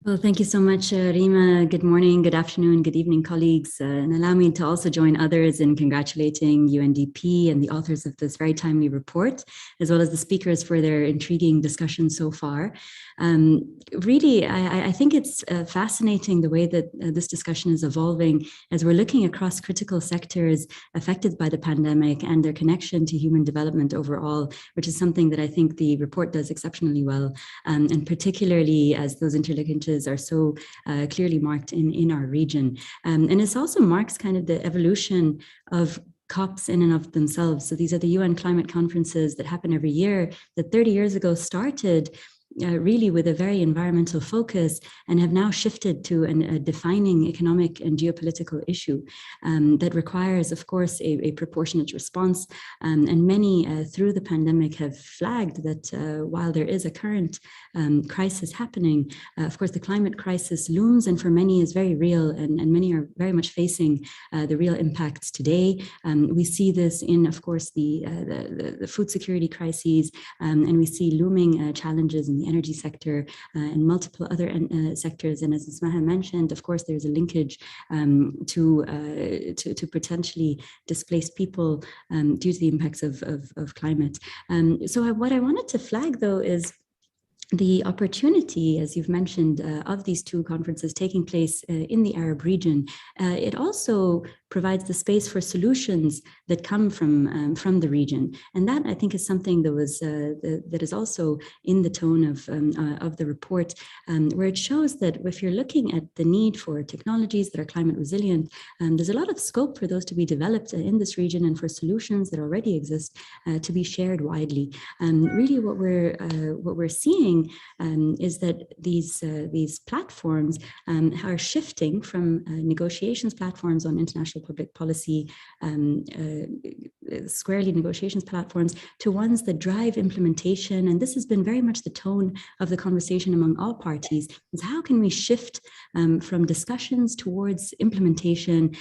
Well, thank you so much, Rima. Good morning, good afternoon, good evening, colleagues. And allow me to also join others in congratulating UNDP and the authors of this very timely report, as well as the speakers for their intriguing discussion so far. Really, I think it's fascinating the way that this discussion is evolving as we're looking across critical sectors affected by the pandemic and their connection to human development overall, which is something that I think the report does exceptionally well, and particularly as those interlinkages are so clearly marked in our region. And it also marks kind of the evolution of COPs in and of themselves. So these are the UN climate conferences that happen every year that 30 years ago started really with a very environmental focus and have now shifted to a defining economic and geopolitical issue that requires, of course, a proportionate response. And many through the pandemic have flagged that while there is a current crisis happening, of course, the climate crisis looms and for many is very real, and many are very much facing the real impacts today. We see this in, of course, the food security crises, and we see looming challenges in the energy sector and multiple other sectors. And as Ismaha mentioned, of course, there's a linkage to potentially displaced people due to the impacts of climate. So what I wanted to flag, though, is the opportunity, as you've mentioned, of these two conferences taking place in the Arab region. It also provides the space for solutions that come from the region, and that I think is something that was that is also in the tone of the report, where it shows that if you're looking at the need for technologies that are climate resilient, there's a lot of scope for those to be developed in this region and for solutions that already exist to be shared widely. Really, what we're seeing is that these platforms are shifting from negotiations platforms on international public policy, squarely negotiations platforms, to ones that drive implementation. And this has been very much the tone of the conversation among all parties, is how can we shift from discussions towards implementation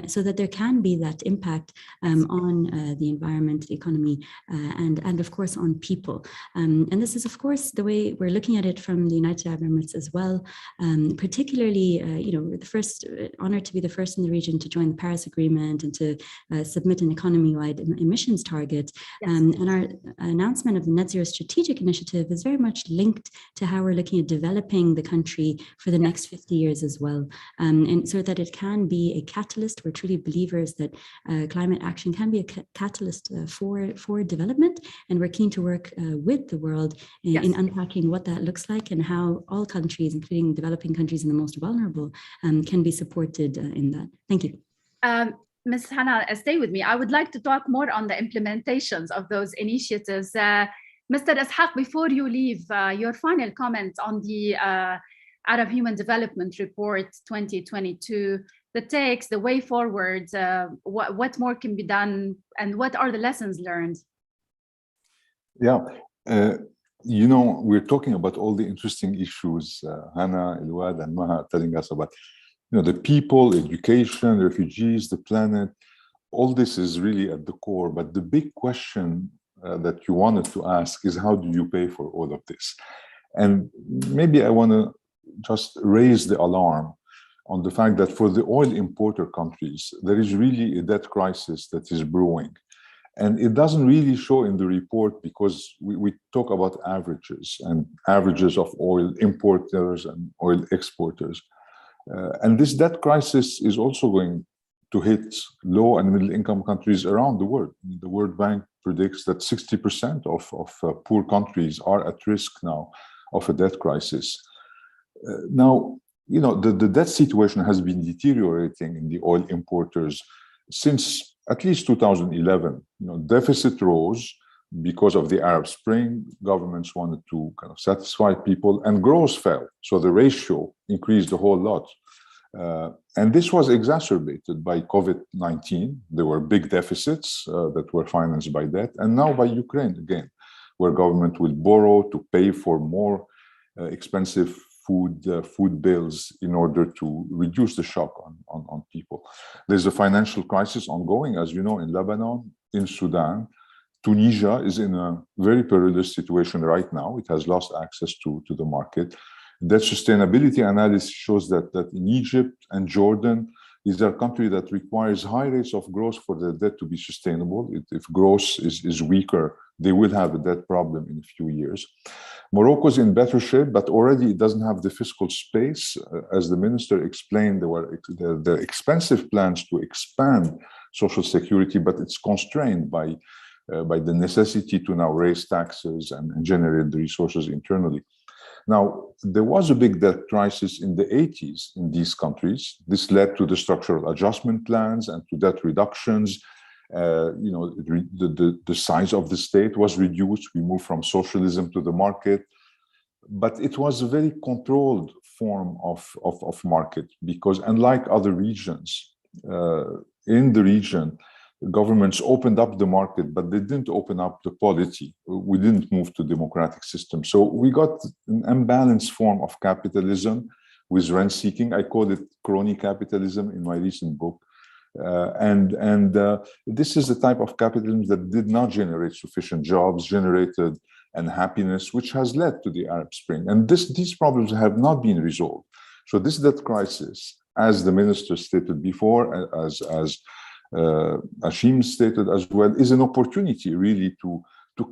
so that there can be that impact on the environment, the economy, and of course on people. And this is of course the way we're looking at it from the United Arab Emirates as well, particularly, the first honor to be the first in the region to join the Paris Agreement and to submit an economy-wide emissions target. Yes. And our announcement of the Net Zero Strategic Initiative is very much linked to how we're looking at developing the country for the next 50 years as well. And so that it can be a catalyst. We're truly believers that climate action can be a catalyst for development. And we're keen to work with the world in unpacking what that looks like and how all countries, including developing countries and the most vulnerable, can be supported in that. Thank you. Ms. Hannah, stay with me. I would like to talk more on the implementations of those initiatives. Mr. Ishaq, before you leave, your final comments on the Arab Human Development Report 2022, the takes, the way forward, what more can be done, and what are the lessons learned? Yeah, we're talking about all the interesting issues Hannah, Ilwad, and Maha are telling us about. The people, education, refugees, the planet, all this is really at the core. But the big question that you wanted to ask is, how do you pay for all of this? And maybe I want to just raise the alarm on the fact that for the oil importer countries, there is really a debt crisis that is brewing. And it doesn't really show in the report because we talk about averages and averages of oil importers and oil exporters. And this debt crisis is also going to hit low and middle income countries around the world. The World Bank predicts that 60% of poor countries are at risk now of a debt crisis. Now, the debt situation has been deteriorating in the oil importers since at least 2011. Deficit rose because of the Arab Spring. Governments wanted to kind of satisfy people, and growth fell. So the ratio increased a whole lot. And this was exacerbated by COVID-19. There were big deficits that were financed by debt, and now by Ukraine again, where government will borrow to pay for more expensive food bills in order to reduce the shock on people. There's a financial crisis ongoing, as you know, in Lebanon, in Sudan. Tunisia is in a very perilous situation right now. It has lost access to the market. That sustainability analysis shows that in Egypt and Jordan, these are countries that requires high rates of growth for the debt to be sustainable. If growth is weaker, they will have a debt problem in a few years. Morocco is in better shape, but already it doesn't have the fiscal space. As the minister explained, there were the expensive plans to expand social security, but it's constrained by the necessity to now raise taxes and generate the resources internally. Now, there was a big debt crisis in the 80s in these countries. This led to the structural adjustment plans and to debt reductions. The size of the state was reduced. We moved from socialism to the market. But it was a very controlled form of market because unlike other regions, in the region, governments opened up the market, but they didn't open up the polity. We didn't move to democratic system. So we got an imbalanced form of capitalism with rent seeking. I call it crony capitalism in my recent book. This is the type of capitalism that did not generate sufficient jobs, generated unhappiness, which has led to the Arab Spring. And these problems have not been resolved. So this debt crisis, as the minister stated before, as Achim stated as well, is an opportunity really to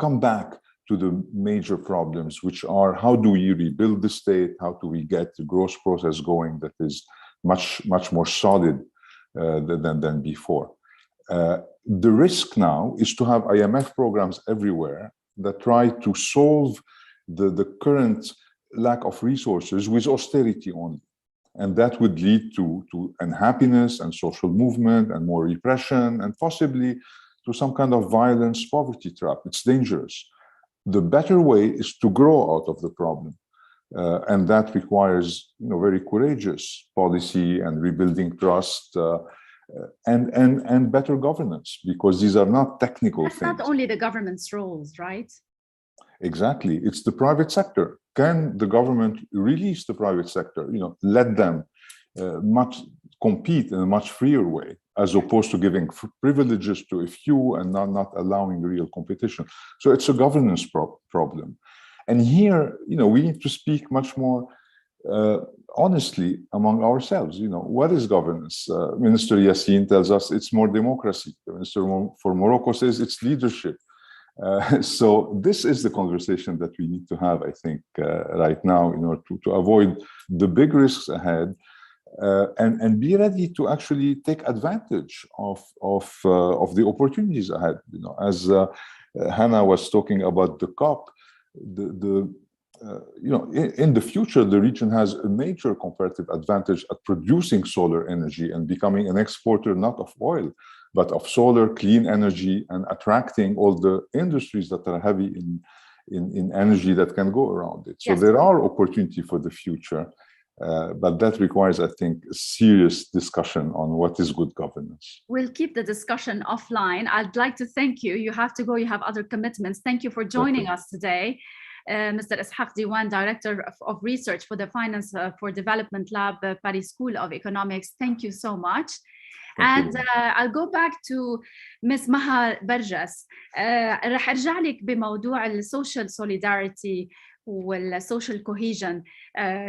come back to the major problems, which are how do we rebuild the state, how do we get the growth process going that is much more solid than before. The risk now is to have IMF programs everywhere that try to solve the current lack of resources with austerity only. And that would lead to unhappiness and social movement and more repression and possibly to some kind of violence, poverty trap. It's dangerous. The better way is to grow out of the problem. And that requires very courageous policy and rebuilding trust and better governance, because these are not technical things. It's not only the government's roles, right? Exactly. It's the private sector. Can the government release the private sector, let them compete in a much freer way, as opposed to giving privileges to a few and not allowing real competition. So it's a governance problem. And here, we need to speak much more honestly among ourselves. What is governance? Minister Yassin tells us it's more democracy. The Minister for Morocco says it's leadership. So this is the conversation that we need to have, I think, right now in order to avoid the big risks ahead and be ready to actually take advantage of the opportunities ahead. As Hannah was talking about the COP, in the future, the region has a major comparative advantage at producing solar energy and becoming an exporter not of oil, but of solar, clean energy, and attracting all the industries that are heavy in energy that can go around it. So yes, there are opportunities for the future, but that requires, I think, a serious discussion on what is good governance. We'll keep the discussion offline. I'd like to thank you. You have to go, you have other commitments. Thank you for joining us today. Mr. Ishaq Diwan, Director of Research for the Finance for Development Lab, Paris School of Economics. Thank you so much. And I'll go back to Ms. Maha Barjas. رح أرجع لك بموضوع السوشيال سوليداريتي والسوشيال كوهيجن.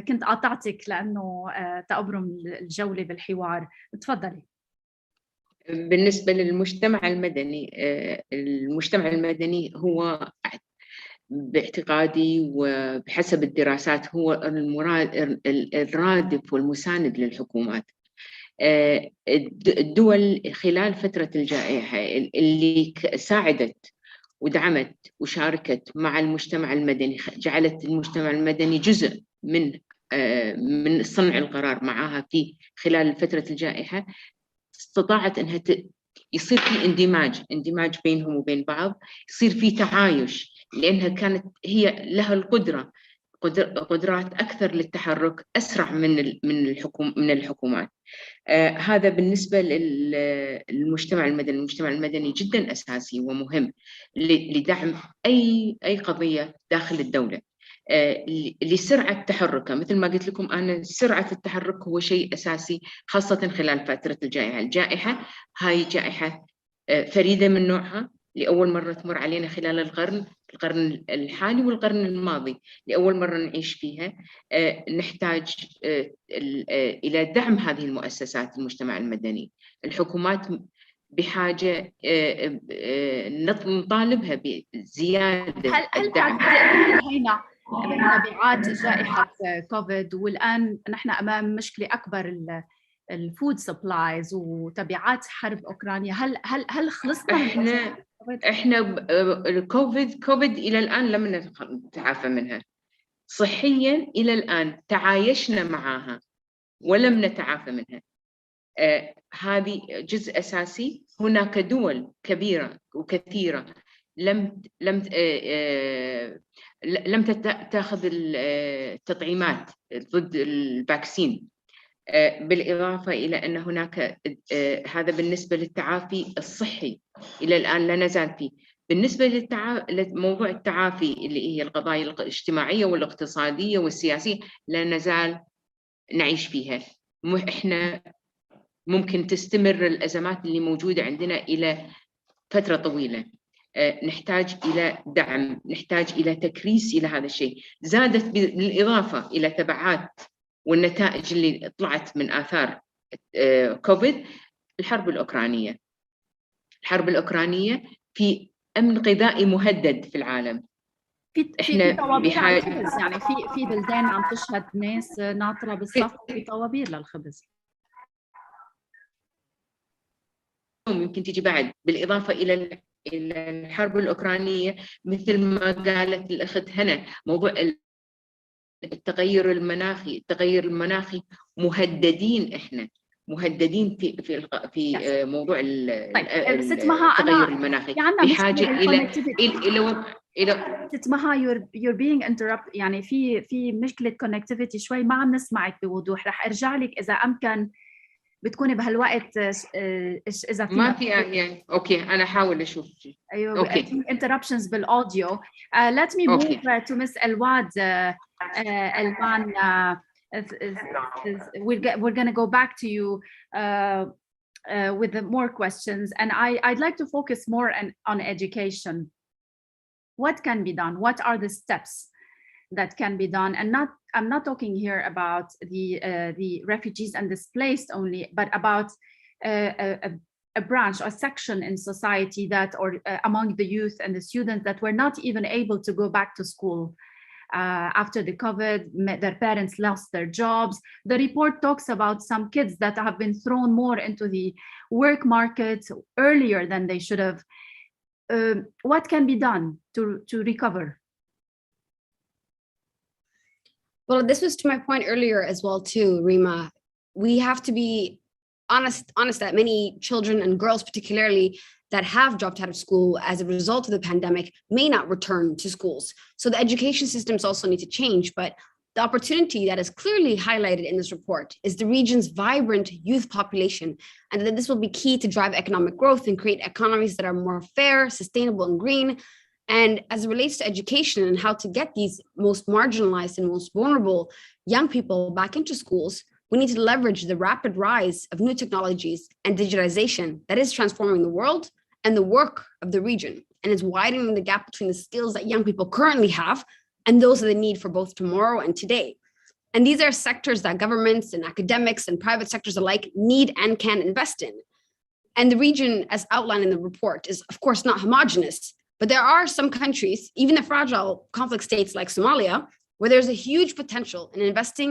كنت قاطعتك لأنه تأبرم الجولة بالحوار. تفضلي. بالنسبة للمجتمع المدني هو باعتقادي وبحسب الدراسات هو الرادف والمساند للحكومات. الدول خلال فترة الجائحة اللي ساعدت ودعمت وشاركت مع المجتمع المدني، جعلت المجتمع المدني جزء من صنع القرار معها في خلال فترة الجائحة، استطاعت أنها يصير في اندماج بينهم وبين بعض، يصير في تعايش، لأنها كانت هي لها قدرات أكثر للتحرك أسرع من الحكومات. هذا بالنسبة للمجتمع المدني. المجتمع المدني جدا أساسي ومهم لدعم أي قضية داخل الدولة لسرعة تحركها. مثل ما قلت لكم أنا، سرعة التحرك هو شيء أساسي خاصة خلال فترة الجائحة. الجائحة هاي جائحة فريدة من نوعها لأول مرة تمر علينا خلال القرن الحالي والقرن الماضي، لأول مرة نعيش فيها. نحتاج إلى دعم هذه المؤسسات المجتمع المدني. الحكومات بحاجة نطالبها بزيادة الدعم. هل تبعات جائحة كوفيد، والآن نحن أمام مشكلة أكبر، الفود سبلايز وتبعات حرب أوكرانيا، هل خلصنا احنا كوفيد إلى الآن لم نتعافى منها. صحيا إلى الآن تعايشنا معها ولم نتعافى منها. هذه جزء أساسي. هناك دول كبيرة وكثيرة لم تأخذ التطعيمات ضد الفاكسين، بالإضافة إلى أن هناك هذا بالنسبة للتعافي الصحي إلى الآن لا نزال فيه. بالنسبة لموضوع التعافي اللي هي القضايا الاجتماعية والاقتصادية والسياسية لا نزال نعيش فيها. إحنا ممكن تستمر الأزمات اللي موجودة عندنا إلى فترة طويلة. نحتاج إلى دعم، نحتاج إلى تكريس إلى هذا الشيء. زادت بالإضافة إلى تبعات والنتائج اللي طلعت من آثار كوفيد الحرب الأوكرانية. الحرب الأوكرانية في أمن غذائي مهدد في العالم. في طوابير على الخبز، يعني في بلدان عم تشهد ناس ناطرة بالصف في طوابير للخبز. يمكن تيجي بعد بالإضافة إلى الحرب الأوكرانية، مثل ما قالت الأخت هنا، موضوع التغير المناخي مهددين. إحنا مهددين في موضوع التغير المناخي. بحاجة إلى ست مها you're being interrupt، يعني في مشكلة connectivity شوي، ما عم نسمعك بوضوح. رح أرجع لك إذا أمكن بتكوني بهالوقت إذا ما في يعني. أوكي أنا أحاول أشوف. أيوة. أوكي. interruptions بالأوديو. Let me move to Miss Elwad. Elwan, we're going to go back to you with more questions, and I'd like to focus more on education. What can be done? What are the steps that can be done? And I'm not talking here about the refugees and displaced only, but about a branch or section in society that, or among the youth and the students that were not even able to go back to school after the COVID. Their parents lost their jobs. The report talks about some kids that have been thrown more into the work market earlier than they should have. What can be done to recover? Well, this was to my point earlier as well too, Rima. We have to be honest that many children and girls particularly that have dropped out of school as a result of the pandemic may not return to schools. So the education systems also need to change, but the opportunity that is clearly highlighted in this report is the region's vibrant youth population, and that this will be key to drive economic growth and create economies that are more fair, sustainable, and green. And as it relates to education and how to get these most marginalized and most vulnerable young people back into schools, we need to leverage the rapid rise of new technologies and digitization that is transforming the world and the work of the region, and is widening the gap between the skills that young people currently have and those that they need for both tomorrow and today. And these are sectors that governments and academics and private sectors alike need and can invest in. And the region, as outlined in the report, is of course not homogenous, but there are some countries, even the fragile conflict states like Somalia, where there's a huge potential in investing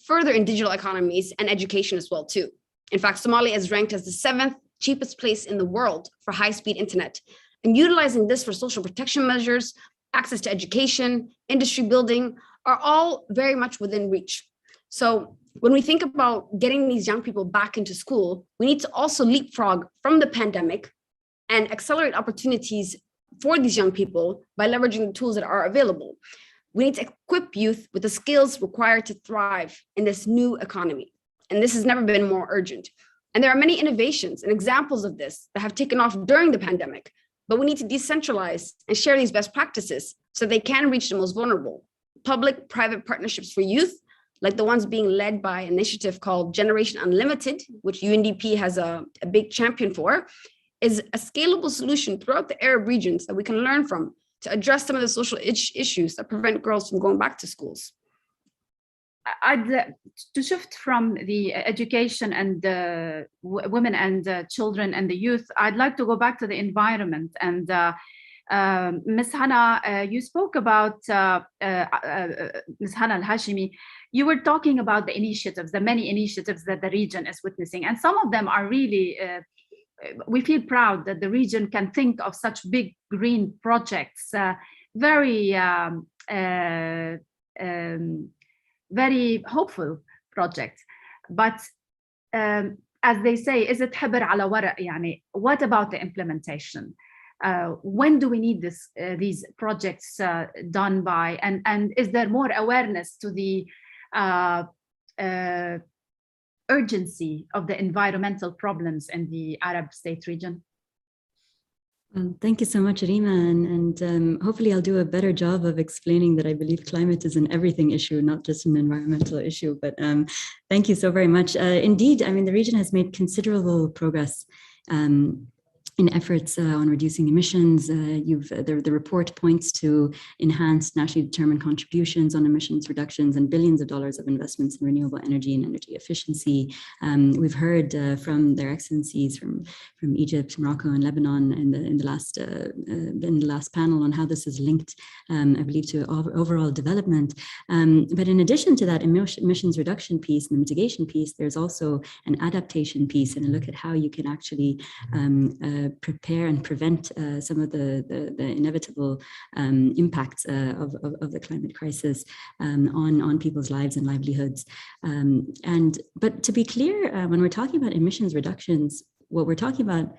further in digital economies and education as well too. In fact, Somalia is ranked as the 7th cheapest place in the world for high-speed internet. And utilizing this for social protection measures, access to education, industry building are all very much within reach. So when we think about getting these young people back into school, we need to also leapfrog from the pandemic and accelerate opportunities for these young people by leveraging the tools that are available. We need to equip youth with the skills required to thrive in this new economy. And this has never been more urgent. And there are many innovations and examples of this that have taken off during the pandemic, but we need to decentralize and share these best practices so they can reach the most vulnerable. Public-private partnerships for youth, like the ones being led by an initiative called Generation Unlimited, which UNDP has a big champion for, is a scalable solution throughout the Arab regions that we can learn from to address some of the social issues that prevent girls from going back to schools? To shift from the education and the women and children and the youth, I'd like to go back to the environment. And Ms. Hana, you spoke about, Ms. Hana Al-Hashimi, you were talking about the initiatives, the many initiatives that the region is witnessing. And some of them are really, we feel proud that the region can think of such big green projects, very hopeful projects. But as they say, is it حبر على ورق? يعني, what about the implementation? When do we need these projects done by? And is there more awareness to the urgency of the environmental problems in the Arab state region? Thank you so much, Rima, and hopefully I'll do a better job of explaining that I believe climate is an everything issue, not just an environmental issue, but thank you so very much. Indeed, I mean, the region has made considerable progress in efforts on reducing emissions. The report points to enhanced nationally determined contributions on emissions reductions and billions of dollars of investments in renewable energy and energy efficiency. We've heard from their excellencies from Egypt, Morocco, and Lebanon in the last panel on how this is linked, I believe, to overall development. But in addition to that emissions reduction piece and the mitigation piece, there's also an adaptation piece and a look at how you can actually prepare and prevent some of the inevitable impacts of the climate crisis on people's lives and livelihoods. But to be clear, when we're talking about emissions reductions, what we're talking about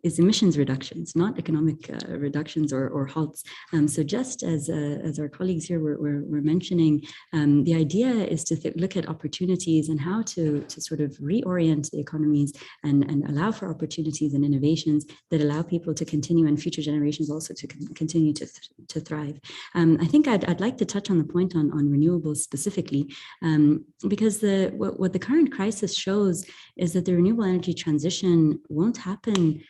is emissions reductions, not economic reductions or halts. So just as our colleagues here were mentioning, the idea is to look at opportunities and how to sort of reorient the economies and allow for opportunities and innovations that allow people to continue and future generations also to continue to thrive. I think I'd like to touch on the point on renewables specifically, because what the current crisis shows is that the renewable energy transition won't happen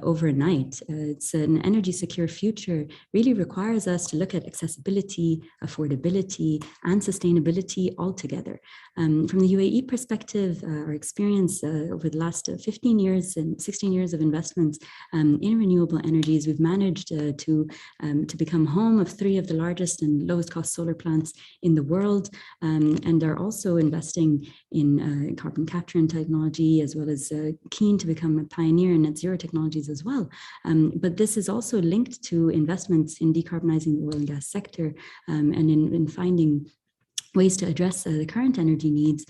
overnight. It's an energy secure future really requires us to look at accessibility, affordability, and sustainability altogether. From the UAE perspective, our experience over the last 15 years and 16 years of investments in renewable energies, we've managed to become home of 3 of the largest and lowest cost solar plants in the world, and are also investing in carbon capture and technology, as well as keen to become a pioneer in net zero technologies as well. But this is also linked to investments in decarbonizing the oil and gas sector, and in finding ways to address the current energy needs,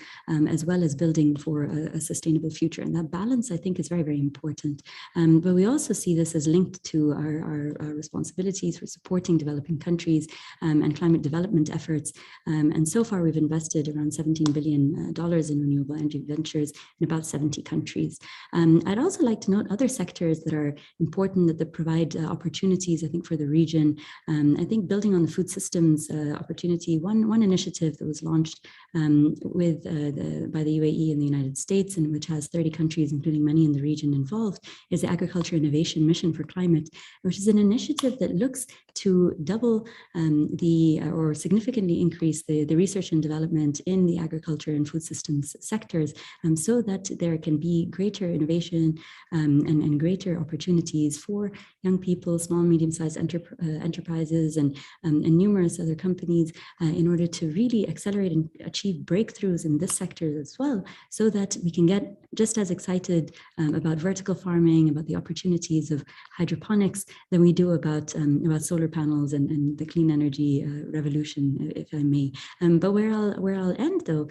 as well as building for a sustainable future. And that balance, I think, is very, very important. But we also see this as linked to our responsibilities for supporting developing countries and climate development efforts. And so far, we've invested around $17 billion in renewable energy ventures in about 70 countries. I'd also like to note other sectors that are important, that provide opportunities, I think, for the region. I think building on the food systems opportunity, one initiative that was launched by the UAE in the United States, and which has 30 countries, including many in the region, involved, is the Agriculture Innovation Mission for Climate, which is an initiative that looks to double or significantly increase the research and development in the agriculture and food systems sectors, so that there can be greater innovation and greater opportunities for young people, small and medium-sized enterprises, and numerous other companies in order to really accelerate and achieve breakthroughs in this sector as well, so that we can get just as excited about vertical farming, about the opportunities of hydroponics, than we do about solar panels and the clean energy revolution, if I may. But where I'll end, though,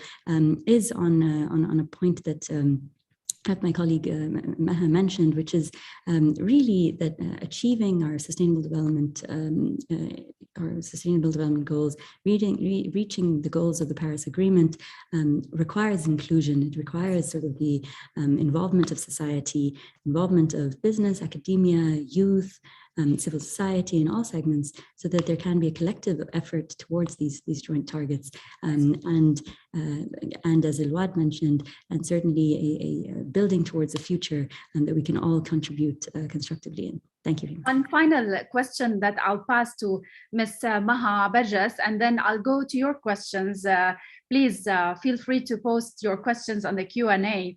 is on a point that my colleague Maha mentioned, which is really that achieving our sustainable development goals, reaching the goals of the Paris Agreement requires inclusion. It requires sort of the involvement of society, involvement of business, academia, youth, civil society in all segments, so that there can be a collective effort towards these joint targets. And as Ilwad mentioned, and certainly a building towards a future that we can all contribute constructively in. Thank you. One final question that I'll pass to Ms. Maha Barjas, and then I'll go to your questions. Please feel free to post your questions on the Q&A.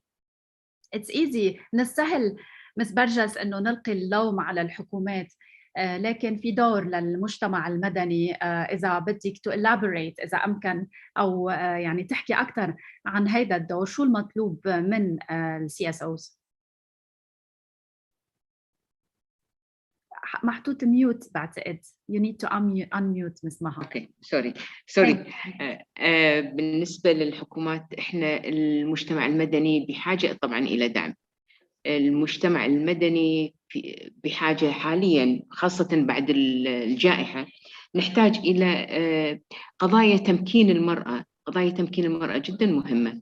It's easy. من السهل Ms. Barjas إنه نلقي اللوم على الحكومات، لكن في دور للمجتمع المدني. إذا بدك to elaborate إذا أمكن، أو يعني تحكي أكثر عن هذا الدور، شو المطلوب من CSOs؟ محطوط ميوت بعتقد. You need to unmute Ms. Maha. اوكي سوري. بالنسبة للحكومات، احنا المجتمع المدني بحاجة طبعا إلى دعم. المجتمع المدني بحاجة حاليا، خاصة بعد الجائحة، نحتاج إلى قضايا تمكين المرأة. قضايا تمكين المرأة جدا مهمة،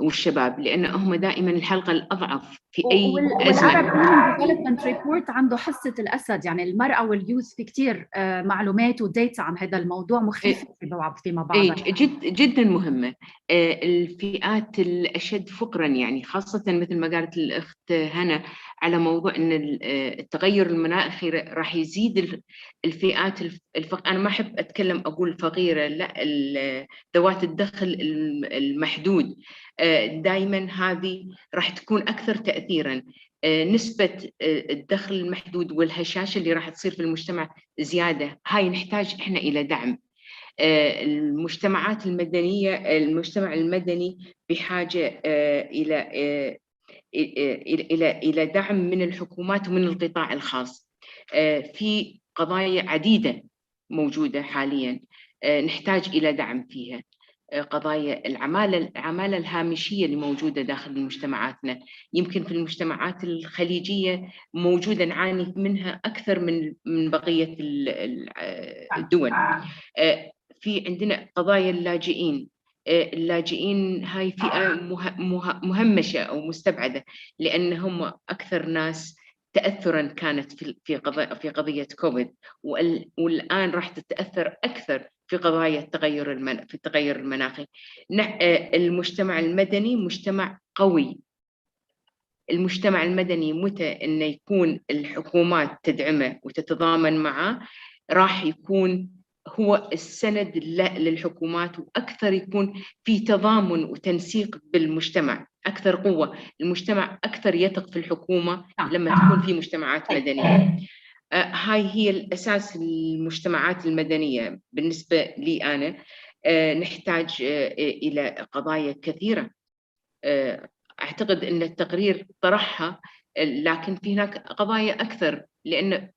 والشباب، لأن هم دائما الحلقة الأضعف في أي أزمة. والعرب ديفلوبمنت ريبورت عنده حصة الأسد، يعني المرأة واليوث في كتير معلومات وديتا عن هذا الموضوع مخيفة فيما بعض. جدا مهمة. الفئات الأشد فقرا، يعني خاصة مثل ما قالت الأخت هنا على موضوع أن التغير المناخي راح يزيد الفئات الفقر. أنا ما أحب أتكلم أقول فقيرة، لا، ذوات الدخل المحدود دائما هذه راح تكون أكثر تأثيرا. نسبة الدخل المحدود والهشاشة اللي راح تصير في المجتمع زيادة، هاي نحتاج إحنا إلى دعم. المجتمعات المدنية، المجتمع المدني بحاجة إلى دعم من الحكومات ومن القطاع الخاص. في قضايا عديدة موجودة حاليا نحتاج إلى دعم فيها. قضايا العمالة الهامشية اللي موجودة داخل مجتمعاتنا، يمكن في المجتمعات الخليجية موجودة نعاني منها أكثر من بقية الدول. في عندنا قضايا اللاجئين. اللاجئين هاي فئة مهمشة أو مستبعدة، لأن هم أكثر ناس تأثراً كانت في قضية كوفيد، والآن راح تتأثر أكثر في قضايا التغير المناخي. المجتمع المدني مجتمع قوي. المجتمع المدني متى إنه يكون الحكومات تدعمه وتتضامن معه، راح يكون هو السند للحكومات، وأكثر يكون في تضامن وتنسيق بالمجتمع، أكثر قوة. المجتمع أكثر يثق في الحكومة لما تكون في مجتمعات مدنية. هاي هي الأساس المجتمعات المدنية. بالنسبة لي أنا نحتاج إلى قضايا كثيرة. أعتقد أن التقرير طرحها، لكن في هناك قضايا أكثر، لأن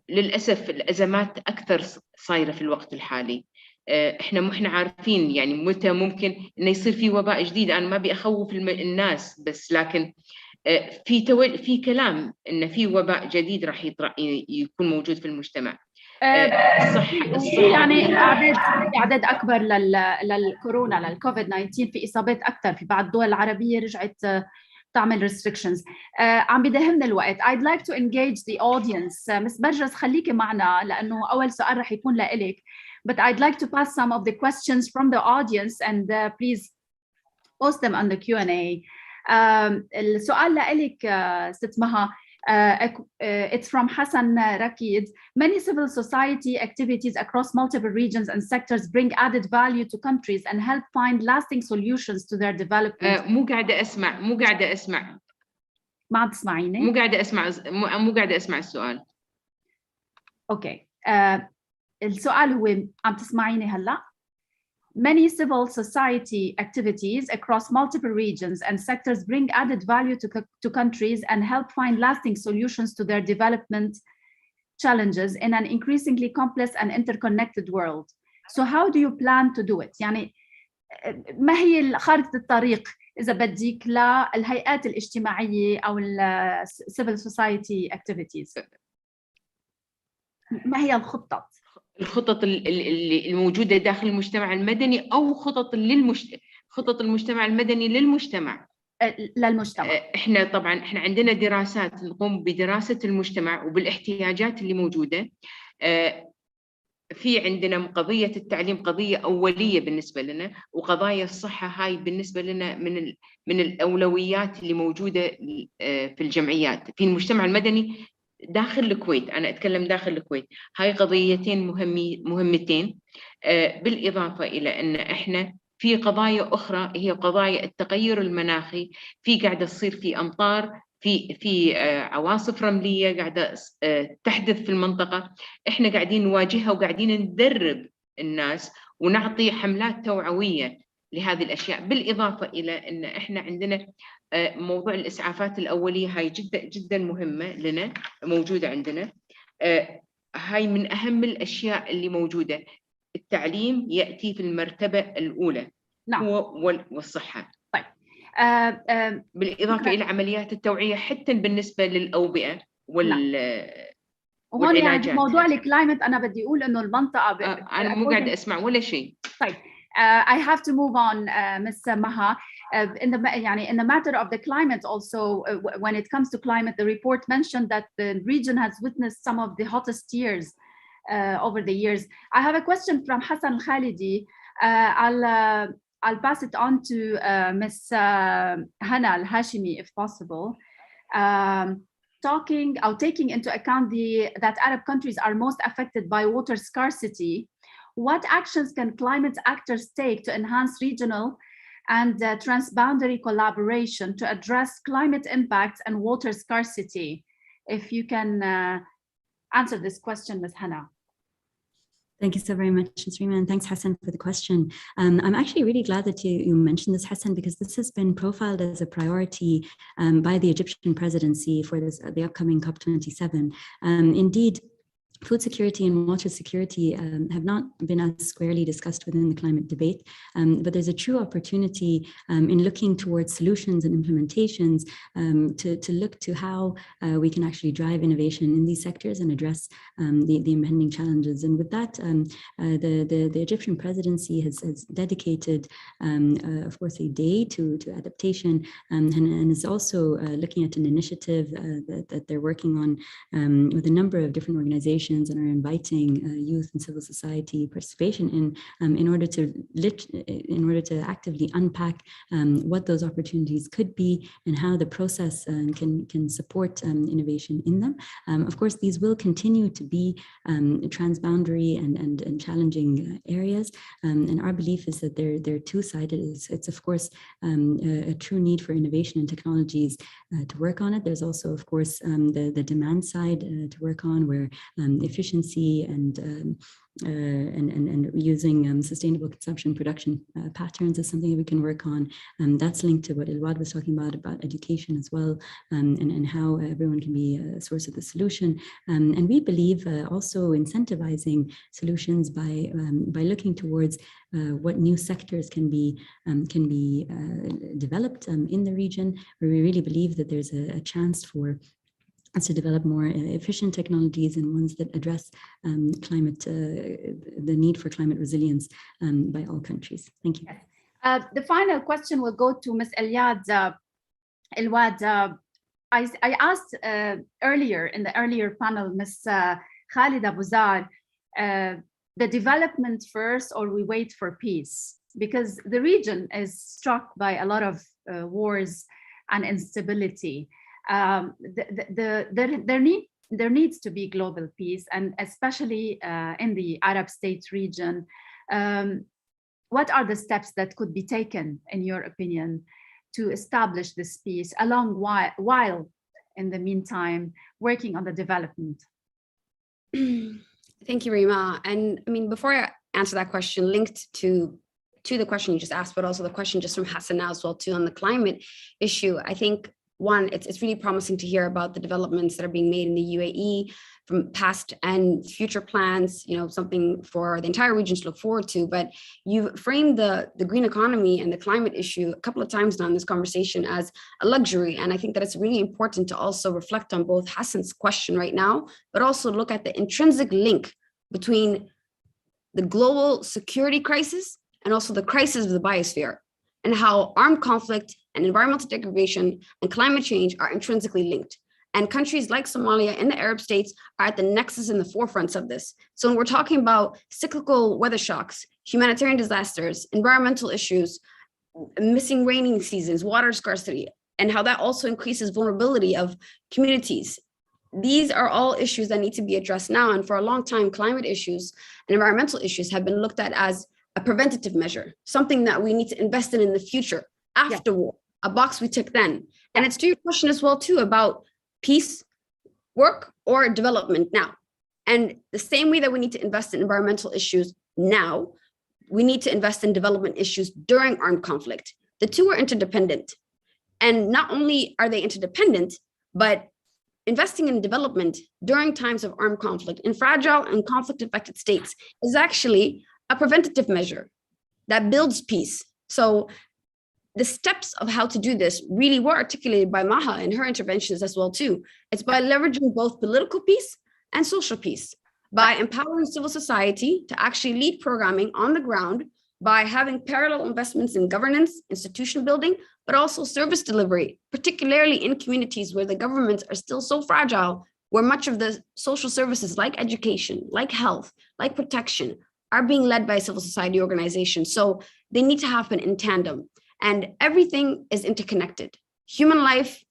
للأسف الأزمات أكثر صايرة في الوقت الحالي. إحنا عارفين يعني متى ممكن إنه يصير في وباء جديد. أنا ما بأخوف الناس، بس لكن في كلام إن في وباء جديد راح يكون موجود في المجتمع. يعني أعداد أكبر للكورونا، للكوفيد 19، في إصابات أكثر في بعض الدول العربية رجعت تعمل restrictions. عم بدهمنا الوقت. I'd like to engage the audience. Ms. برجس خليكي معنا لأنه أول سؤال رح يكون لإلك. But I'd like to pass some of the questions from the audience and please post them on the Q&A. السؤال لإلك ست مها. It's from Hassan Rakid. Many civil society activities across multiple regions and sectors bring added value to countries and help find lasting solutions to their development. مو قاعدة أسمع. ما عم تسمعيني؟ مو قاعدة أسمع السؤال. أوكي. السؤال هو، عم تسمعيني هلا؟ Many civil society activities across multiple regions and sectors bring added value to countries and help find lasting solutions to their development challenges in an increasingly complex and interconnected world. So how do you plan to do it? يعني ما هي خارطة الطريق إذا بدك للهيئات الاجتماعية أو civil society activities؟ ما هي الخطة الموجودة داخل المجتمع المدني، أو خطط المجتمع المدني للمجتمع؟ للمجتمع. احنا طبعا احنا عندنا دراسات نقوم بدراسة المجتمع وبالاحتياجات اللي موجودة. في عندنا قضية التعليم قضية أولية بالنسبة لنا، وقضايا الصحة هاي بالنسبة لنا من الأولويات اللي موجودة في الجمعيات في المجتمع المدني داخل الكويت. أنا أتكلم داخل الكويت. هاي قضيتين مهمتين، بالإضافة إلى أن إحنا في قضايا أخرى هي قضايا التغير المناخي. في قاعدة تصير في أمطار، في عواصف رملية قاعدة تحدث في المنطقة. إحنا قاعدين نواجهها وقاعدين ندرب الناس ونعطي حملات توعوية لهذه الأشياء. بالإضافة إلى أن إحنا عندنا موضوع الإسعافات الأولية، هاي جدا جدا مهمة لنا، موجودة عندنا. هاي من أهم الأشياء اللي موجودة. التعليم يأتي في المرتبة الأولى. نعم. والصحة. طيب. بالإضافة إلى عمليات التوعية حتى بالنسبة للأوبئة وهون يعني موضوع الكلايمت أنا بدي أقول إنه المنطقة أنا مو قاعدة أسمع ولا شيء. طيب. I have to move on, Ms. Maha. In the matter of the climate also, when it comes to climate, the report mentioned that the region has witnessed some of the hottest years over the years. I have a question from Hassan Khalidi. I'll pass it on to Ms. Hana Al-Hashimi, if possible. Taking into account that Arab countries are most affected by water scarcity, what actions can climate actors take to enhance regional and transboundary collaboration to address climate impacts and water scarcity? If you can answer this question, Ms. Hana. Thank you so very much, Ms. Rima, and thanks, Hassan, for the question. I'm actually really glad that you mentioned this, Hassan, because this has been profiled as a priority by the Egyptian presidency for the upcoming COP27. Indeed, food security and water security have not been as squarely discussed within the climate debate, but there's a true opportunity in looking towards solutions and implementations to look to how we can actually drive innovation in these sectors and address the impending challenges. And with that, the Egyptian presidency has dedicated, of course, a day to adaptation, and is also looking at an initiative that they're working on with a number of different organizations, and are inviting youth and civil society participation in order to actively unpack what those opportunities could be and how the process can support innovation in them. Of course, these will continue to be transboundary and challenging areas, and our belief is that they're two-sided. It's of course a true need for innovation and technologies to work on it. There's also, of course, the demand side to work on, where efficiency and using sustainable consumption production patterns is something that we can work on. That's linked to what Ilwad was talking about education as well, and how everyone can be a source of the solution. And we believe also incentivizing solutions by looking towards what new sectors can be developed in the region, where we really believe that there's a chance for us to develop more efficient technologies and ones that address the need for climate resilience by all countries. Thank you. The final question will go to Ms. Ilwad. I asked earlier in the earlier panel, Ms. Khalida Bouzar, the development first or we wait for peace? Because the region is struck by a lot of wars and instability. There needs to be global peace, and especially in the Arab States region. What are the steps that could be taken, in your opinion, to establish this peace while in the meantime working on the development? Thank you, Rima. And I mean, before I answer that question, linked to the question you just asked, but also the question just from Hassan as well too on the climate issue, I think one, it's really promising to hear about the developments that are being made in the UAE from past and future plans, something for the entire region to look forward to. But you've framed the green economy and the climate issue a couple of times now in this conversation as a luxury. And I think that it's really important to also reflect on both Hassan's question right now, but also look at the intrinsic link between the global security crisis and also the crisis of the biosphere. and how armed conflict and environmental degradation and climate change are intrinsically linked. And countries like Somalia and the Arab states are at the nexus in the forefronts of this. So when we're talking about cyclical weather shocks, humanitarian disasters, environmental issues, missing raining seasons, water scarcity, and how that also increases vulnerability of communities. These are all issues that need to be addressed now. And for a long time, climate issues and environmental issues have been looked at as a preventative measure, something that we need to invest in the future, after war, a box we took then. And it's to your question as well, too, about peace, work, or development now. And the same way that we need to invest in environmental issues now, we need to invest in development issues during armed conflict. The two are interdependent. And not only are they interdependent, but investing in development during times of armed conflict in fragile and conflict-affected states is actually a preventative measure that builds peace. So the steps of how to do this really were articulated by Maha in her interventions as well too. It's by leveraging both political peace and social peace, by empowering civil society to actually lead programming on the ground, by having parallel investments in governance, institution building, but also service delivery, particularly in communities where the governments are still so fragile, where much of the social services like education, like health, like protection are being led by civil society organizations. So they need to happen in tandem. And everything is interconnected. Human life,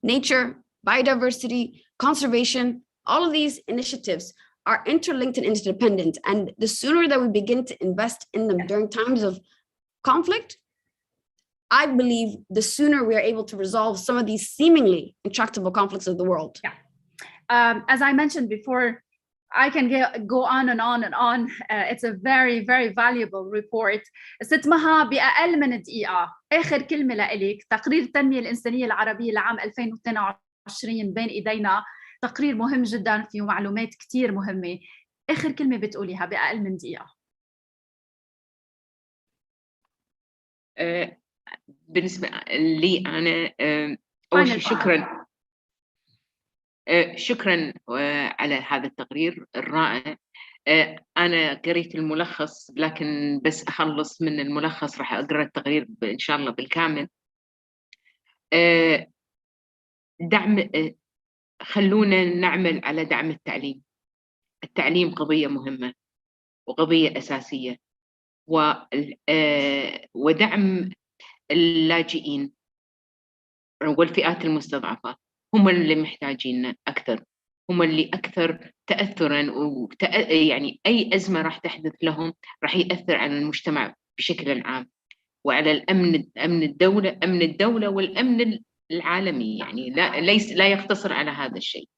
nature, biodiversity, conservation, all of these initiatives are interlinked and interdependent. And the sooner that we begin to invest in them during times of conflict, I believe the sooner we are able to resolve some of these seemingly intractable conflicts of the world. As I mentioned before, I can go on and on and on. It's a very, very valuable report. ست مها بأقل من دقيقة آخر كلمة لإلك. تقرير التنمية الإنسانية العربية لعام 2022 بين إيدينا. تقرير مهم جدا فيه معلومات كتير مهمة. آخر كلمة بتقوليها بأقل من دقيقة. بالنسبة لي أنا أول شيء شكرا على هذا التقرير الرائع. أنا قريت الملخص، لكن بس أخلص من الملخص راح أقرأ التقرير إن شاء الله بالكامل. دعم، خلونا نعمل على دعم التعليم. التعليم قضية مهمة وقضية أساسية، ودعم اللاجئين والفئات المستضعفة هم اللي محتاجين أكثر، هم اللي أكثر تأثراً يعني أي أزمة راح تحدث لهم راح يأثر على المجتمع بشكل عام وعلى أمن الدولة والأمن العالمي، يعني لا يقتصر على هذا الشيء.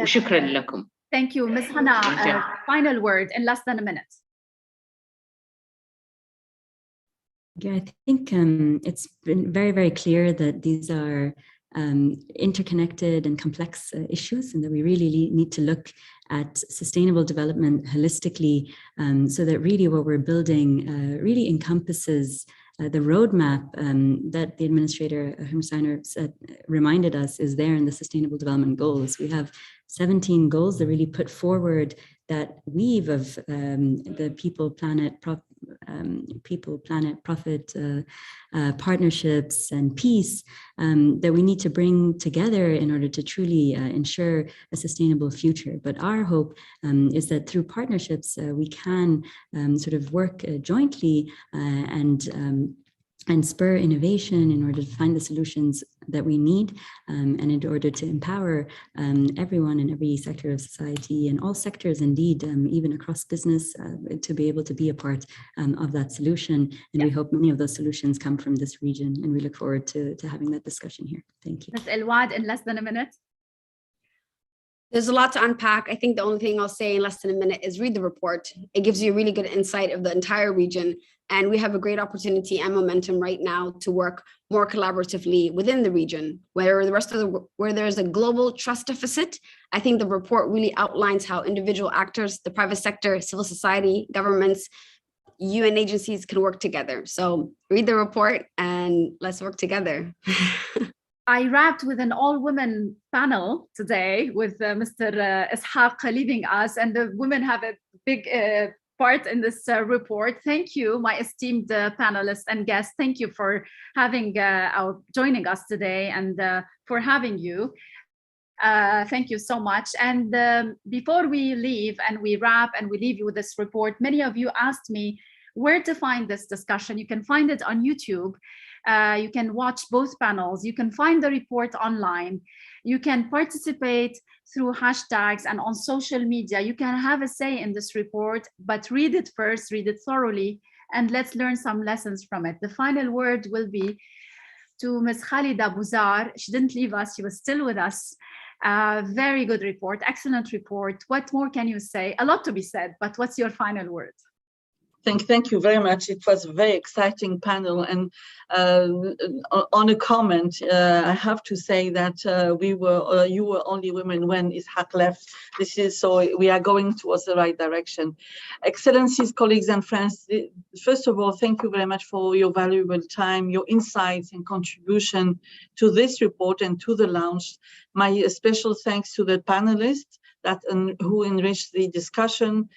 وشكراً لكم. Thank you, Ms. Hannah. Final word in less than a minute. Yeah, I think it's been very, very clear that these are interconnected and complex issues, and that we really need to look at sustainable development holistically, so that really what we're building really encompasses the roadmap that the administrator, Achim Steiner, reminded us is there in the Sustainable Development Goals. We have 17 goals that really put forward that weave of the people, planet, profit, partnerships, and peace that we need to bring together in order to truly ensure a sustainable future. But our hope is that through partnerships, we can sort of work jointly and spur innovation in order to find the solutions that we need, and in order to empower everyone in every sector of society, and all sectors indeed, even across business, to be able to be a part of that solution. And we hope many of those solutions come from this region, and we look forward to having that discussion here. Thank you. Ms. Elwad, in less than a minute. There's a lot to unpack. I think the only thing I'll say in less than a minute is read the report. It gives you a really good insight of the entire region. And we have a great opportunity and momentum right now to work more collaboratively within the region, where there's a global trust deficit. I think the report really outlines how individual actors, the private sector, civil society, governments, UN agencies can work together. So read the report and let's work together. I wrapped with an all-women panel today with Mr. Ishaq leading us, and the women have a big part in this report. Thank you, my esteemed panelists and guests. Thank you for joining us today and for having you. Thank you so much. And before we leave and we wrap and we leave you with this report, many of you asked me where to find this discussion. You can find it on YouTube. You can watch both panels. You can find the report online. You can participate through hashtags and on social media. You can have a say in this report, but read it first, read it thoroughly, and let's learn some lessons from it. The final word will be to Ms. Khalida Bouzar. She didn't leave us, she was still with us. Very good report, excellent report. What more can you say? A lot to be said, but what's your final word? Thank you very much. It was a very exciting panel. And on a comment, I have to say that you were only women when Ishaq left. So we are going towards the right direction. Excellencies, colleagues and friends, first of all, thank you very much for your valuable time, your insights and contribution to this report and to the launch. My special thanks to the panelists who enriched the discussion.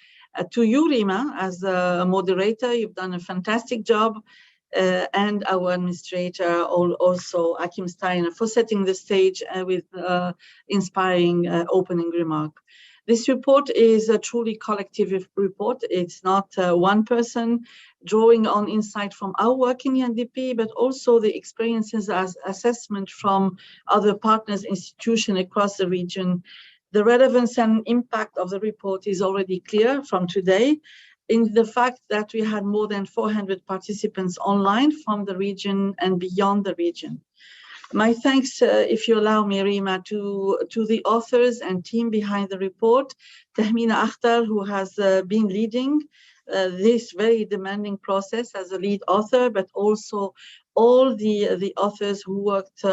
To you, Rima, as a moderator, you've done a fantastic job, and our administrator, also Achim Steiner, for setting the stage with inspiring opening remark. This report is a truly collective report. It's not one person drawing on insight from our work in UNDP, but also the experiences as assessment from other partners, institutions across the region. The relevance and impact of the report is already clear from today in the fact that we had more than 400 participants online from the region and beyond the region. My thanks, if you allow me, Rima, to the authors and team behind the report, Tehmina Akhtar, who has been leading this very demanding process as a lead author, but also all the authors who worked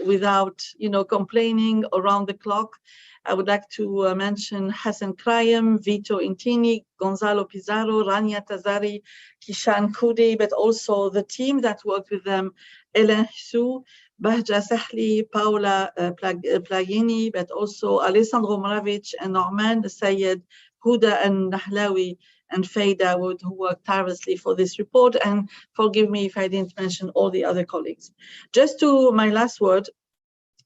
without complaining around the clock. I would like to mention Hassan Krayem, Vito Intini, Gonzalo Pizarro, Rania Tazari, Kishan Kudi, but also the team that worked with them, Ellen Hsu, Bahja Sahli, Paula Plagini, but also Alessandro Mravic and Norman Sayed, Huda and Nahlawi, and Faye Dawood, who worked tirelessly for this report. And forgive me if I didn't mention all the other colleagues. Just to my last word,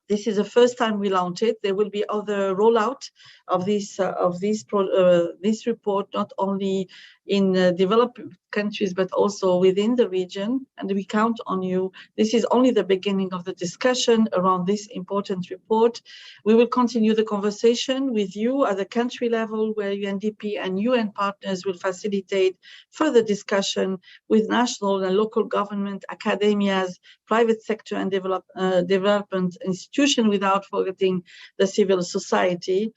this is the first time we launch it. There will be other rollout of this report, not only in developed countries, but also within the region. And we count on you. This is only the beginning of the discussion around this important report. We will continue the conversation with you at the country level, where UNDP and UN partners will facilitate further discussion with national and local government, academias, private sector and development institutions, without forgetting the civil society.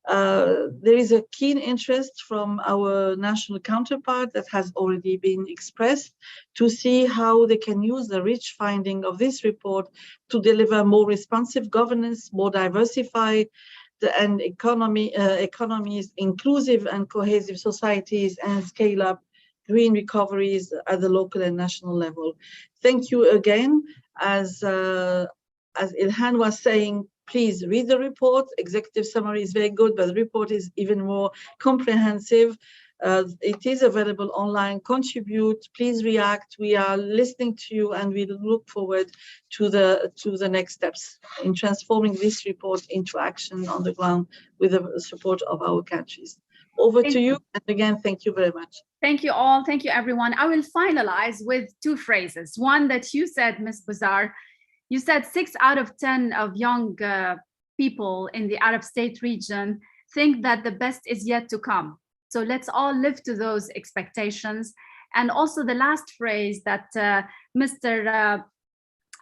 There is a keen interest from our national counterpart that has already been expressed to see how they can use the rich finding of this report to deliver more responsive governance, more diversified and economies, inclusive and cohesive societies, and scale up green recoveries at the local and national level. Thank you again. As Ilhan was saying, please read the report. Executive summary is very good, but the report is even more comprehensive. It is available online. Contribute, please react. We are listening to you, and we look forward to the next steps in transforming this report into action on the ground with the support of our countries. Over to you, and again, thank you very much. Thank you all. Thank you, everyone. I will finalize with two phrases. One that you said, Ms. Bouzar. You said 6 out of 10 of young people in the Arab state region think that the best is yet to come. So let's all live to those expectations. And also the last phrase that Mr.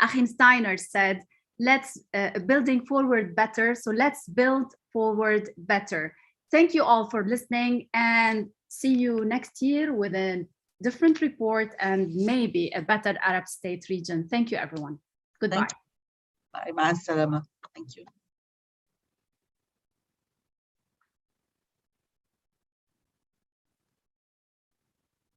Achim Steiner said, let's building forward better. So let's build forward better. Thank you all for listening, and see you next year with a different report and maybe a better Arab state region. Thank you, everyone. Goodbye. Bye. Thank you.